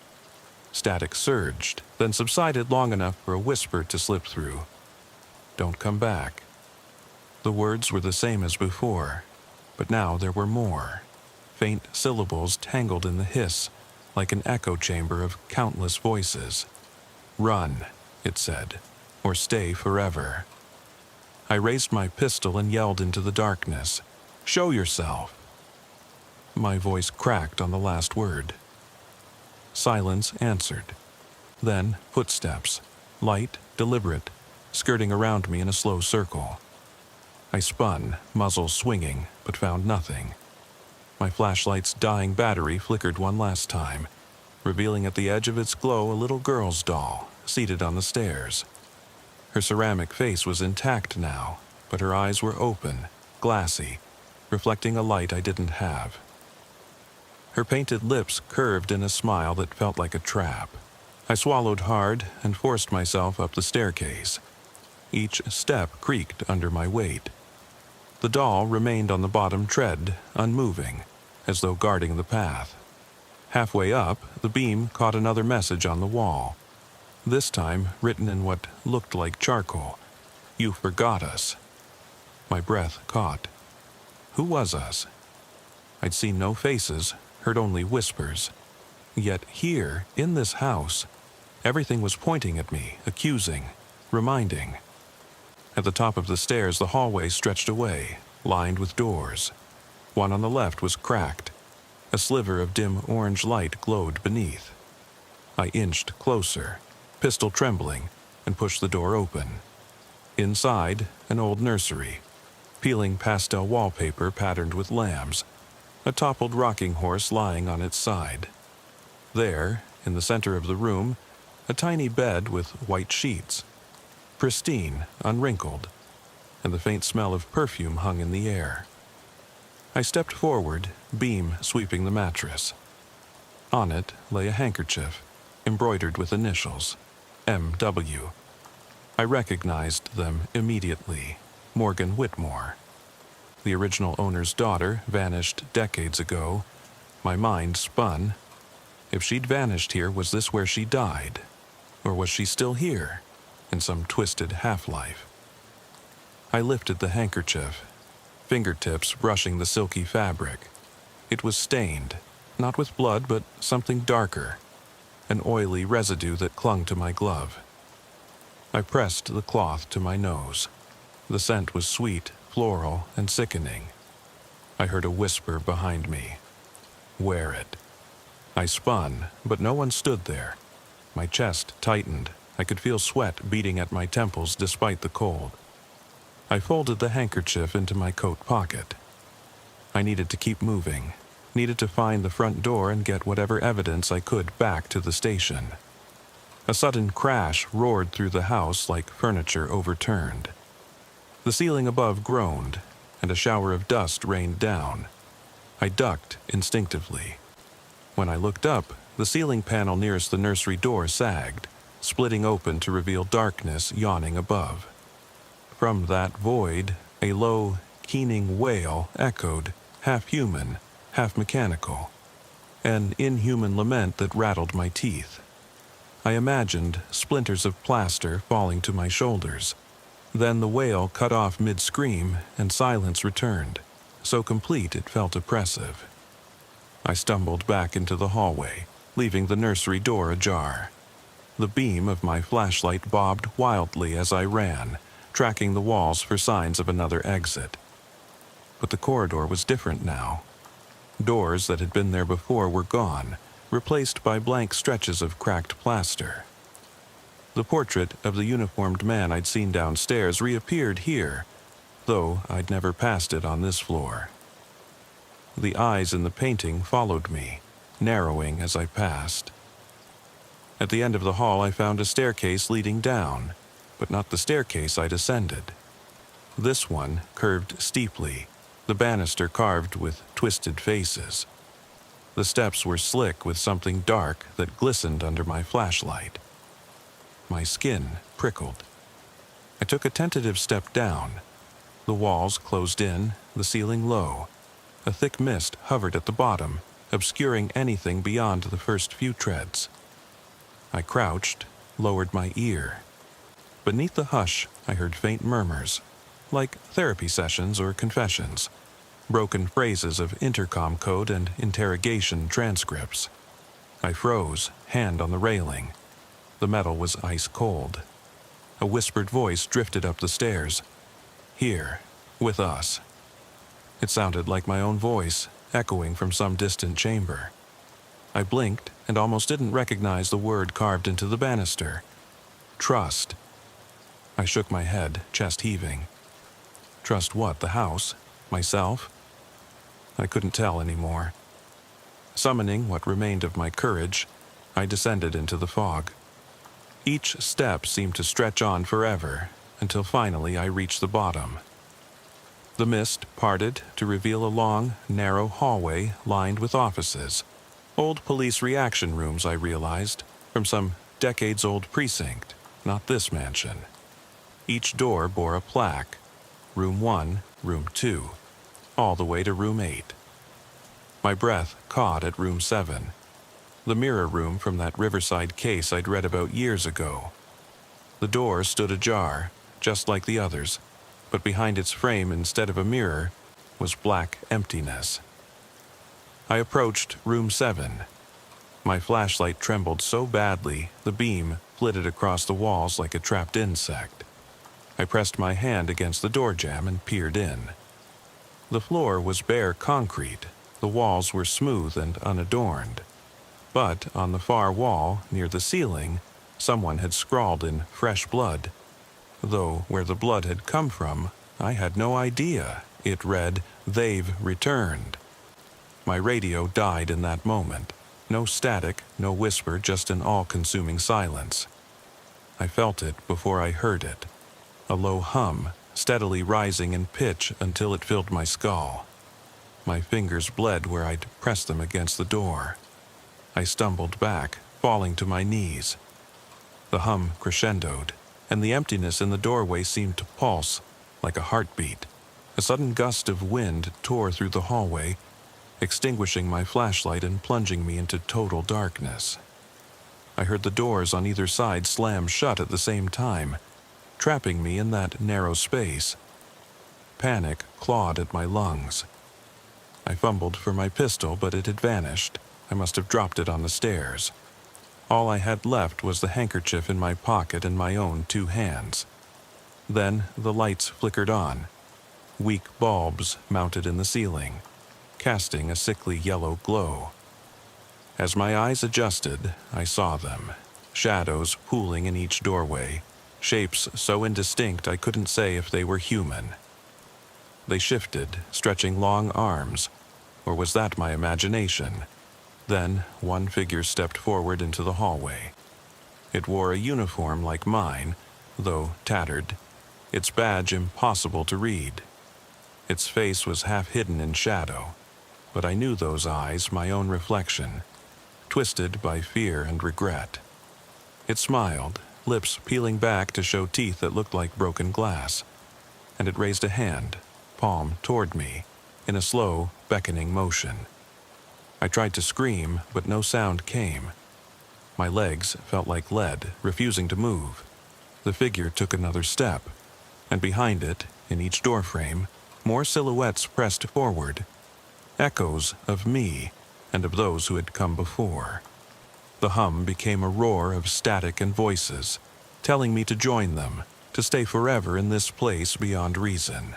Static surged, then subsided long enough for a whisper to slip through. "Don't come back." The words were the same as before, but now there were more. Faint syllables tangled in the hiss, like an echo chamber of countless voices. "Run," it said, "or stay forever." I raised my pistol and yelled into the darkness, "Show yourself!" My voice cracked on the last word. Silence answered. Then footsteps, light, deliberate, skirting around me in a slow circle. I spun, muzzle swinging, but found nothing. My flashlight's dying battery flickered one last time, revealing at the edge of its glow a little girl's doll, seated on the stairs. Her ceramic face was intact now, but her eyes were open, glassy, reflecting a light I didn't have. Her painted lips curved in a smile that felt like a trap. I swallowed hard and forced myself up the staircase. Each step creaked under my weight. The doll remained on the bottom tread, unmoving, as though guarding the path. Halfway up, the beam caught another message on the wall, this time written in what looked like charcoal. "You forgot us." My breath caught. Who was us? I'd seen no faces, heard only whispers. Yet here, in this house, everything was pointing at me, accusing, reminding. At the top of the stairs, the hallway stretched away, lined with doors. One on the left was cracked. A sliver of dim orange light glowed beneath. I inched closer, pistol trembling, and pushed the door open. Inside, an old nursery, peeling pastel wallpaper patterned with lambs, a toppled rocking horse lying on its side. There, in the center of the room, a tiny bed with white sheets, pristine, unwrinkled, and the faint smell of perfume hung in the air. I stepped forward, beam sweeping the mattress. On it lay a handkerchief, embroidered with initials, M.W. I recognized them immediately. Morgan Whitmore. The original owner's daughter vanished decades ago. My mind spun. If she'd vanished here, was this where she died? Or was she still here, in some twisted half-life? I lifted the handkerchief, fingertips brushing the silky fabric. It was stained, not with blood, but something darker, an oily residue that clung to my glove. I pressed the cloth to my nose. The scent was sweet, floral, and sickening. I heard a whisper behind me. "Wear it." I spun, but no one stood there. My chest tightened. I could feel sweat beating at my temples despite the cold. I folded the handkerchief into my coat pocket. I needed to keep moving, needed to find the front door and get whatever evidence I could back to the station. A sudden crash roared through the house like furniture overturned. The ceiling above groaned, and a shower of dust rained down. I ducked instinctively. When I looked up, the ceiling panel nearest the nursery door sagged, splitting open to reveal darkness yawning above. From that void, a low, keening wail echoed, half human, half mechanical, an inhuman lament that rattled my teeth. I imagined splinters of plaster falling to my shoulders. Then the wail cut off mid-scream and silence returned, so complete it felt oppressive. I stumbled back into the hallway, leaving the nursery door ajar. The beam of my flashlight bobbed wildly as I ran, tracking the walls for signs of another exit. But the corridor was different now. Doors that had been there before were gone, replaced by blank stretches of cracked plaster. The portrait of the uniformed man I'd seen downstairs reappeared here, though I'd never passed it on this floor. The eyes in the painting followed me, narrowing as I passed. At the end of the hall I found a staircase leading down, but not the staircase I'd ascended. This one curved steeply, the banister carved with twisted faces. The steps were slick with something dark that glistened under my flashlight. My skin prickled. I took a tentative step down. The walls closed in, the ceiling low. A thick mist hovered at the bottom, obscuring anything beyond the first few treads. I crouched, lowered my ear. Beneath the hush, I heard faint murmurs, like therapy sessions or confessions, broken phrases of intercom code and interrogation transcripts. I froze, hand on the railing. The metal was ice cold. A whispered voice drifted up the stairs. Here, with us. It sounded like my own voice, echoing from some distant chamber. I blinked and almost didn't recognize the word carved into the banister. Trust. I shook my head, chest heaving. Trust what, the house? Myself? I couldn't tell anymore. Summoning what remained of my courage, I descended into the fog. Each step seemed to stretch on forever, until finally I reached the bottom. The mist parted to reveal a long, narrow hallway lined with offices. Old police reaction rooms, I realized, from some decades-old precinct, not this mansion. Each door bore a plaque, Room 1, Room 2, all the way to Room 8. My breath caught at Room 7, the mirror room from that Riverside case I'd read about years ago. The door stood ajar, just like the others, but behind its frame, instead of a mirror, was black emptiness. I approached Room 7. My flashlight trembled so badly, the beam flitted across the walls like a trapped insect. I pressed my hand against the door jamb and peered in. The floor was bare concrete. The walls were smooth and unadorned. But on the far wall, near the ceiling, someone had scrawled in fresh blood. Though where the blood had come from, I had no idea. It read, "They've returned." My radio died in that moment. No static, no whisper, just an all-consuming silence. I felt it before I heard it. A low hum, steadily rising in pitch until it filled my skull. My fingers bled where I'd pressed them against the door. I stumbled back, falling to my knees. The hum crescendoed, and the emptiness in the doorway seemed to pulse like a heartbeat. A sudden gust of wind tore through the hallway, extinguishing my flashlight and plunging me into total darkness. I heard the doors on either side slam shut at the same time, trapping me in that narrow space. Panic clawed at my lungs. I fumbled for my pistol, but it had vanished. I must have dropped it on the stairs. All I had left was the handkerchief in my pocket and my own 2 hands. Then the lights flickered on. Weak bulbs mounted in the ceiling, casting a sickly yellow glow. As my eyes adjusted, I saw them, shadows pooling in each doorway, shapes so indistinct I couldn't say if they were human. They shifted, stretching long arms, or was that my imagination? Then one figure stepped forward into the hallway. It wore a uniform like mine, though tattered, its badge impossible to read. Its face was half hidden in shadow, but I knew those eyes my own reflection, twisted by fear and regret. It smiled, lips peeling back to show teeth that looked like broken glass, and it raised a hand, palm toward me, in a slow, beckoning motion. I tried to scream, but no sound came. My legs felt like lead, refusing to move. The figure took another step, and behind it, in each doorframe, more silhouettes pressed forward, echoes of me and of those who had come before. The hum became a roar of static and voices, telling me to join them, to stay forever in this place beyond reason.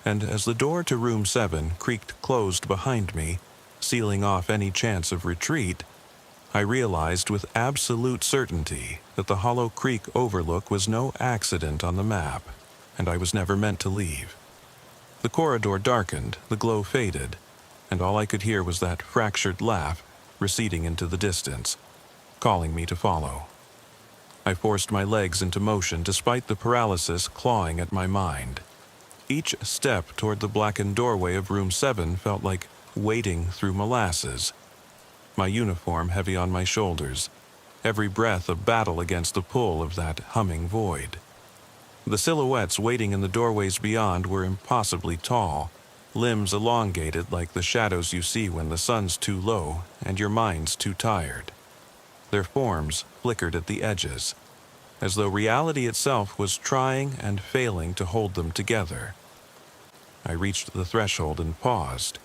And as the door to room 7 creaked closed behind me, sealing off any chance of retreat, I realized with absolute certainty that the Hollow Creek overlook was no accident on the map, and I was never meant to leave. The corridor darkened, the glow faded, and all I could hear was that fractured laugh receding into the distance, calling me to follow. I forced my legs into motion despite the paralysis clawing at my mind. Each step toward the blackened doorway of room 7 felt like wading through molasses. My uniform heavy on my shoulders, every breath a battle against the pull of that humming void. The silhouettes waiting in the doorways beyond were impossibly tall, limbs elongated like the shadows you see when the sun's too low and your mind's too tired. Their forms flickered at the edges, as though reality itself was trying and failing to hold them together. I reached the threshold and paused.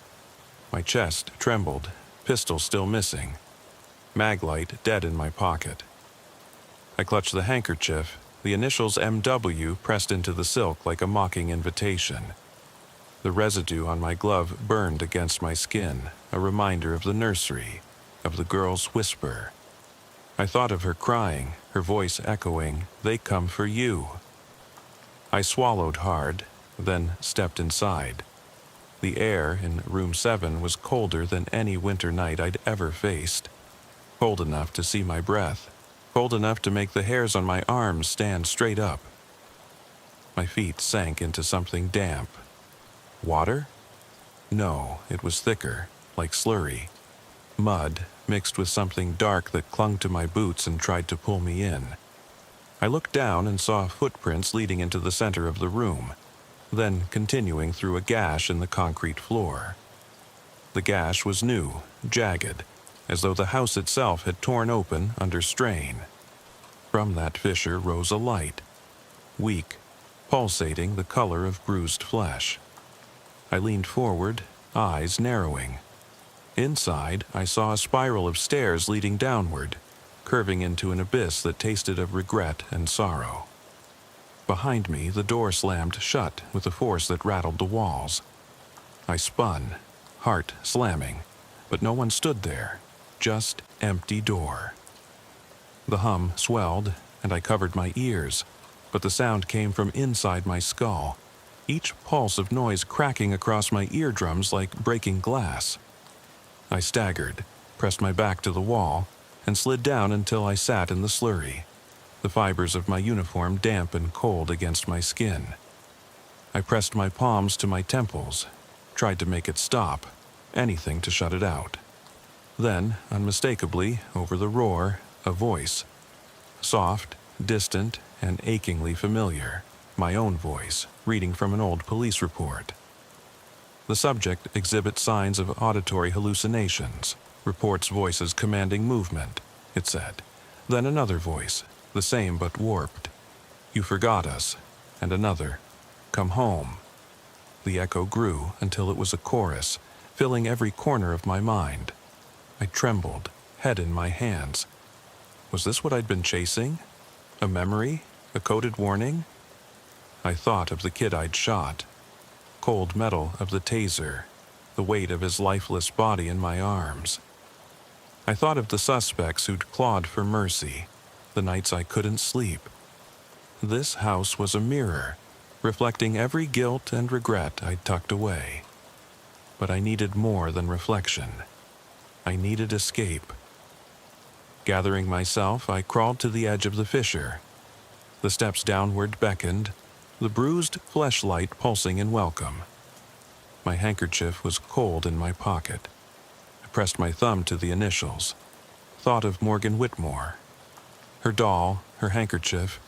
My chest trembled, pistol still missing, maglite dead in my pocket. I clutched the handkerchief, the initials MW pressed into the silk like a mocking invitation. The residue on my glove burned against my skin, a reminder of the nursery, of the girl's whisper. I thought of her crying, her voice echoing, "They come for you." I swallowed hard, then stepped inside. The air in room 7 was colder than any winter night I'd ever faced. Cold enough to see my breath, cold enough to make the hairs on my arms stand straight up. My feet sank into something damp. Water? No, it was thicker, like slurry. Mud, mixed with something dark that clung to my boots and tried to pull me in. I looked down and saw footprints leading into the center of the room, then continuing through a gash in the concrete floor. The gash was new, jagged, as though the house itself had torn open under strain. From that fissure rose a light, weak, pulsating the color of bruised flesh. I leaned forward, eyes narrowing. Inside, I saw a spiral of stairs leading downward, curving into an abyss that tasted of regret and sorrow. Behind me, the door slammed shut with a force that rattled the walls. I spun, heart slamming, but no one stood there, just empty door. The hum swelled, and I covered my ears, but the sound came from inside my skull, each pulse of noise cracking across my eardrums like breaking glass. I staggered, pressed my back to the wall, and slid down until I sat in the slurry, the fibers of my uniform damp and cold against my skin. I pressed my palms to my temples, tried to make it stop, anything to shut it out. Then, unmistakably, over the roar, a voice. Soft, distant, and achingly familiar. My own voice, reading from an old police report. The subject exhibits signs of auditory hallucinations, reports voices commanding movement, it said. Then another voice, the same but warped. "You forgot us." And another, "Come home." The echo grew until it was a chorus, filling every corner of my mind. I trembled, head in my hands. Was this what I'd been chasing? A memory? A coded warning? I thought of the kid I'd shot. Cold metal of the taser, the weight of his lifeless body in my arms. I thought of the suspects who'd clawed for mercy, the nights I couldn't sleep. This house was a mirror, reflecting every guilt and regret I'd tucked away. But I needed more than reflection. I needed escape. Gathering myself, I crawled to the edge of the fissure. The steps downward beckoned, the bruised fleshlight pulsing in welcome. My handkerchief was cold in my pocket. I pressed my thumb to the initials. Thought of Morgan Whitmore, her doll, her handkerchief,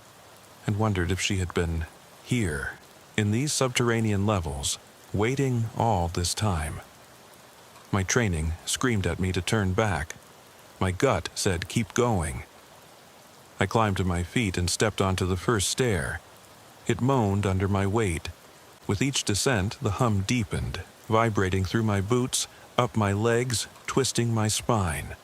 and wondered if she had been here, in these subterranean levels, waiting all this time. My training screamed at me to turn back. My gut said, keep going. I climbed to my feet and stepped onto the first stair. It moaned under my weight. With each descent, the hum deepened, vibrating through my boots, up my legs, twisting my spine.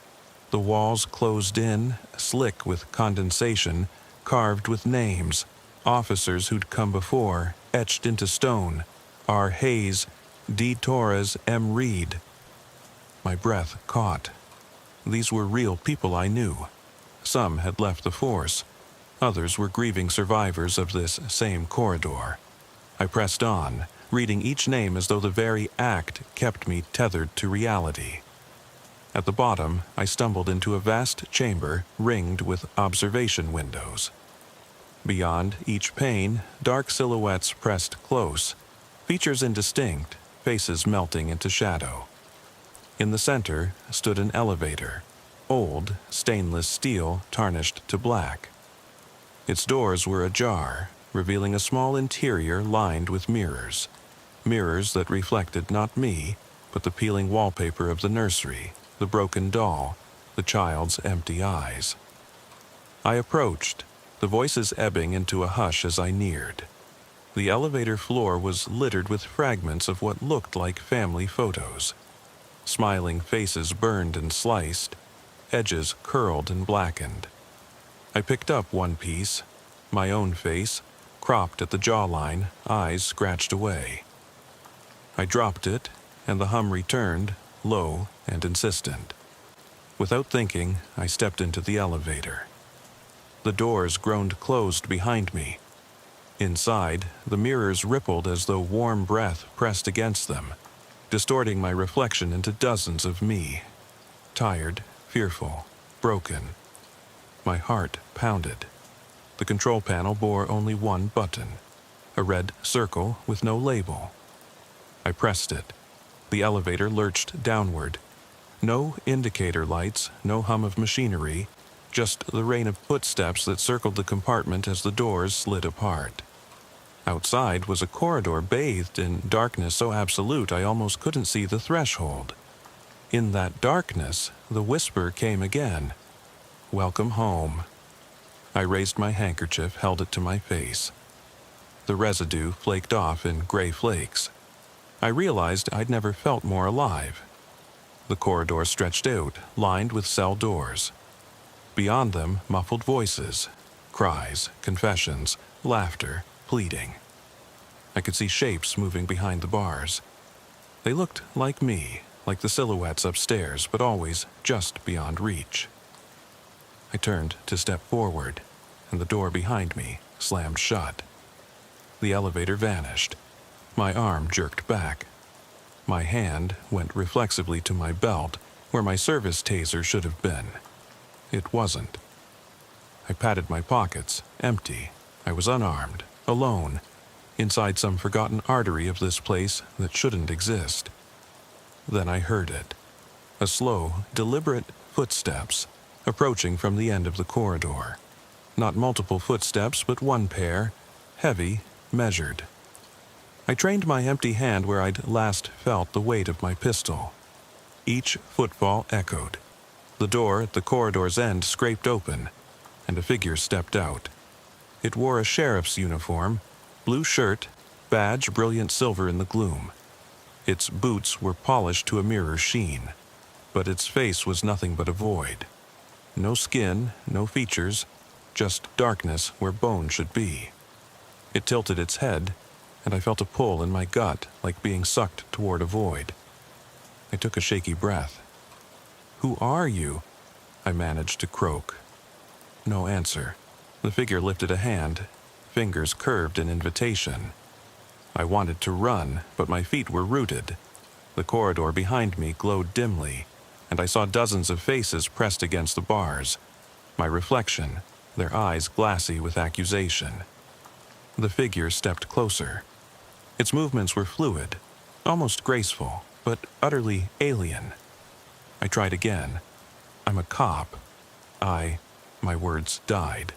The walls closed in, slick with condensation, carved with names, officers who'd come before, etched into stone. R. Hayes, D. Torres, M. Reed. My breath caught. These were real people I knew. Some had left the force. Others were grieving survivors of this same corridor. I pressed on, reading each name as though the very act kept me tethered to reality. At the bottom, I stumbled into a vast chamber ringed with observation windows. Beyond each pane, dark silhouettes pressed close, features indistinct, faces melting into shadow. In the center stood an elevator, old, stainless steel tarnished to black. Its doors were ajar, revealing a small interior lined with mirrors. Mirrors that reflected not me, but the peeling wallpaper of the nursery, the broken doll, the child's empty eyes. I approached, the voices ebbing into a hush as I neared. The elevator floor was littered with fragments of what looked like family photos. Smiling faces burned and sliced, edges curled and blackened. I picked up one piece, my own face, cropped at the jawline, eyes scratched away. I dropped it, and the hum returned, low and insistent. Without thinking, I stepped into the elevator. The doors groaned closed behind me. Inside, the mirrors rippled as though warm breath pressed against them, distorting my reflection into dozens of me. Tired, fearful, broken. My heart pounded. The control panel bore only one button, a red circle with no label. I pressed it. The elevator lurched downward. No indicator lights, no hum of machinery, just the rain of footsteps that circled the compartment as the doors slid apart. Outside was a corridor bathed in darkness so absolute I almost couldn't see the threshold. In that darkness, the whisper came again. Welcome home. I raised my handkerchief, held it to my face. The residue flaked off in gray flakes. I realized I'd never felt more alive. The corridor stretched out, lined with cell doors. Beyond them, muffled voices, cries, confessions, laughter, pleading. I could see shapes moving behind the bars. They looked like me, like the silhouettes upstairs, but always just beyond reach. I turned to step forward, and the door behind me slammed shut. The elevator vanished. My arm jerked back. My hand went reflexively to my belt, where my service taser should have been. It wasn't. I patted my pockets, empty. I was unarmed, alone, inside some forgotten artery of this place that shouldn't exist. Then I heard it. A slow, deliberate footsteps, approaching from the end of the corridor. Not multiple footsteps, but one pair, heavy, measured. I trained my empty hand where I'd last felt the weight of my pistol. Each footfall echoed. The door at the corridor's end scraped open, and a figure stepped out. It wore a sheriff's uniform, blue shirt, badge brilliant silver in the gloom. Its boots were polished to a mirror sheen, but its face was nothing but a void. No skin, no features, just darkness where bone should be. It tilted its head, and I felt a pull in my gut like being sucked toward a void. I took a shaky breath. "Who are you?" I managed to croak. No answer. The figure lifted a hand, fingers curved in invitation. I wanted to run, but my feet were rooted. The corridor behind me glowed dimly, and I saw dozens of faces pressed against the bars. My reflection, their eyes glassy with accusation. The figure stepped closer. Its movements were fluid. almost graceful, but utterly alien. I tried again. I'm a cop. My words died.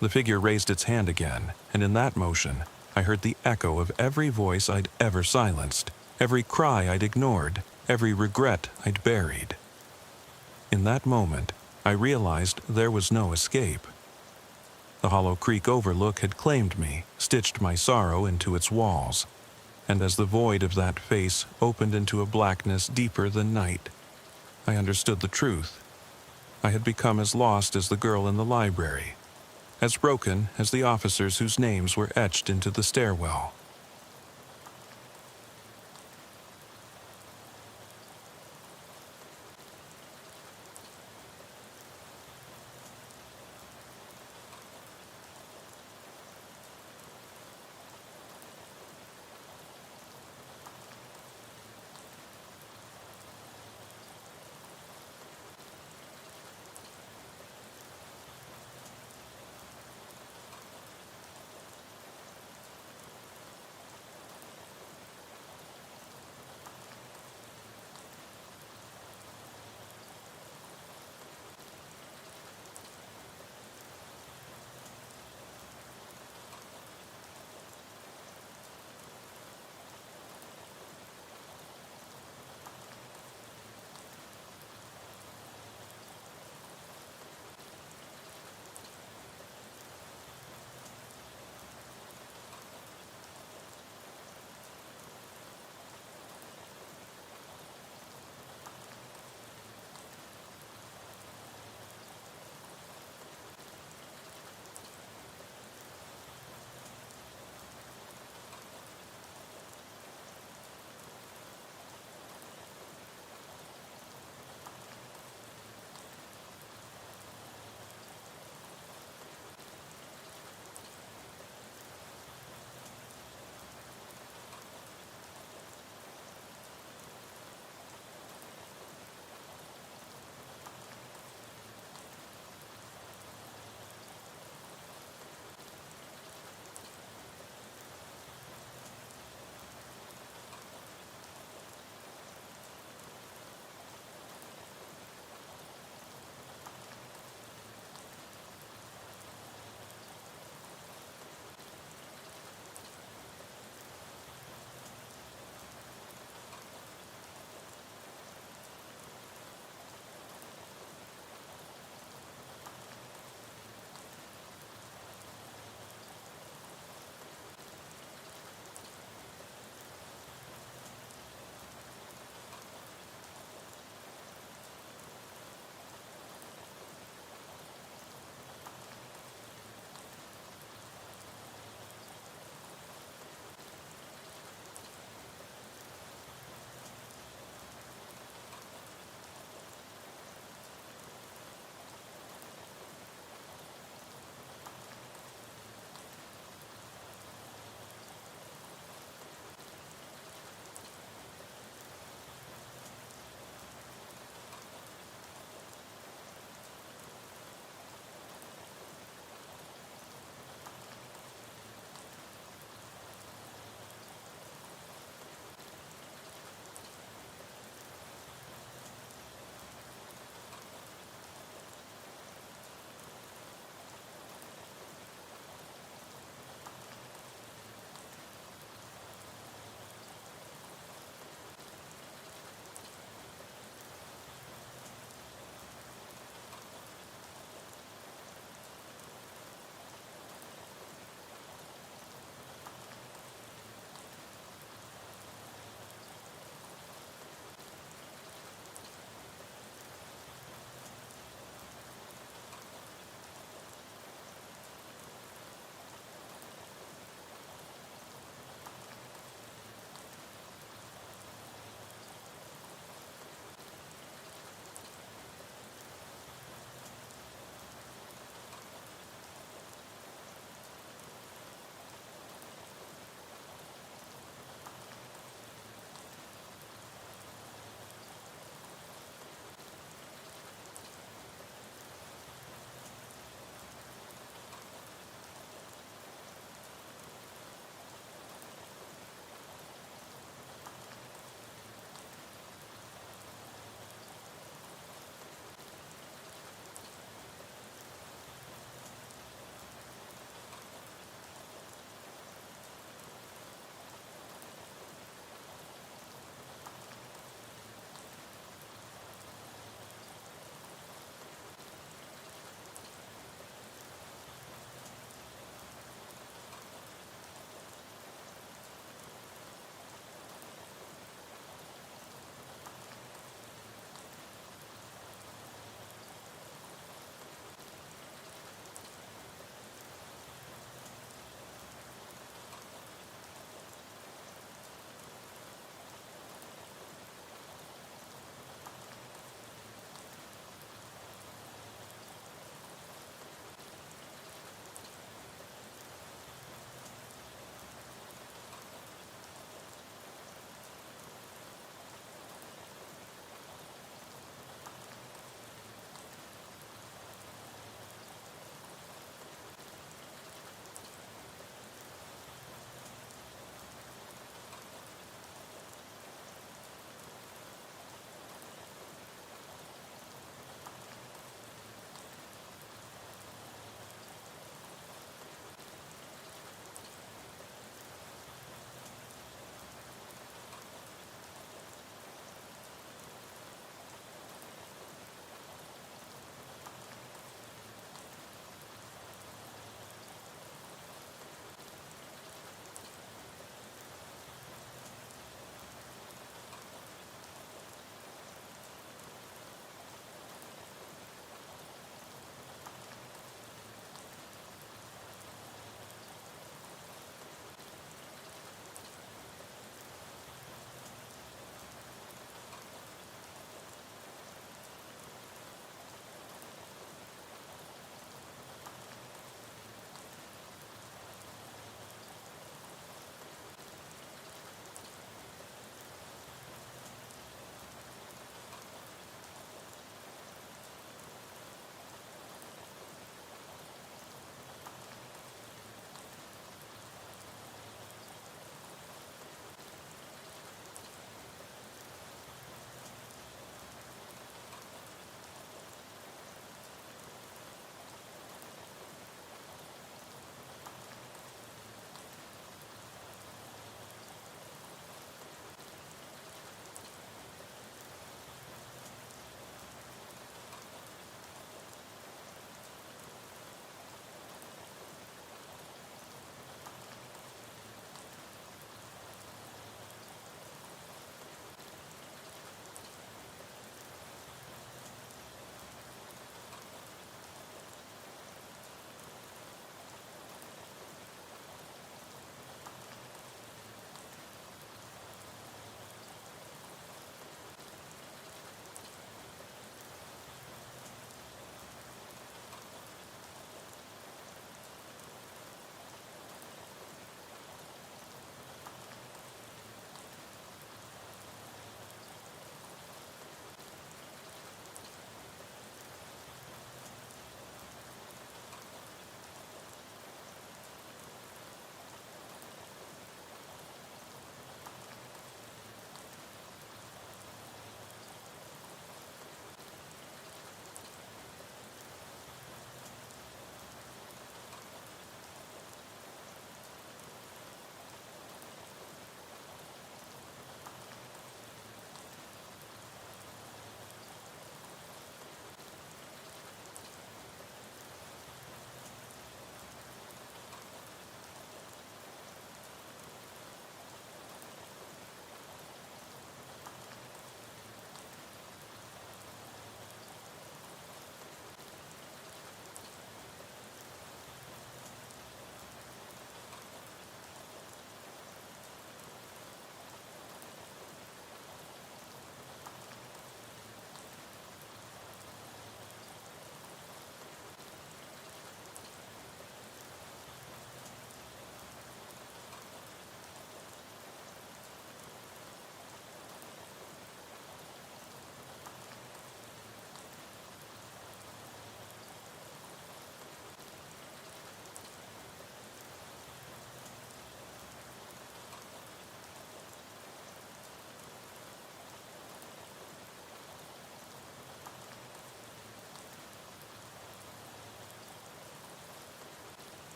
The figure raised its hand again, and in that motion, I heard the echo of every voice I'd ever silenced, every cry I'd ignored, every regret I'd buried. In that moment, I realized there was no escape. The Hollow Creek overlook had claimed me, stitched my sorrow into its walls, and as the void of that face opened into a blackness deeper than night, I understood the truth. I had become as lost as the girl in the library, as broken as the officers whose names were etched into the stairwell.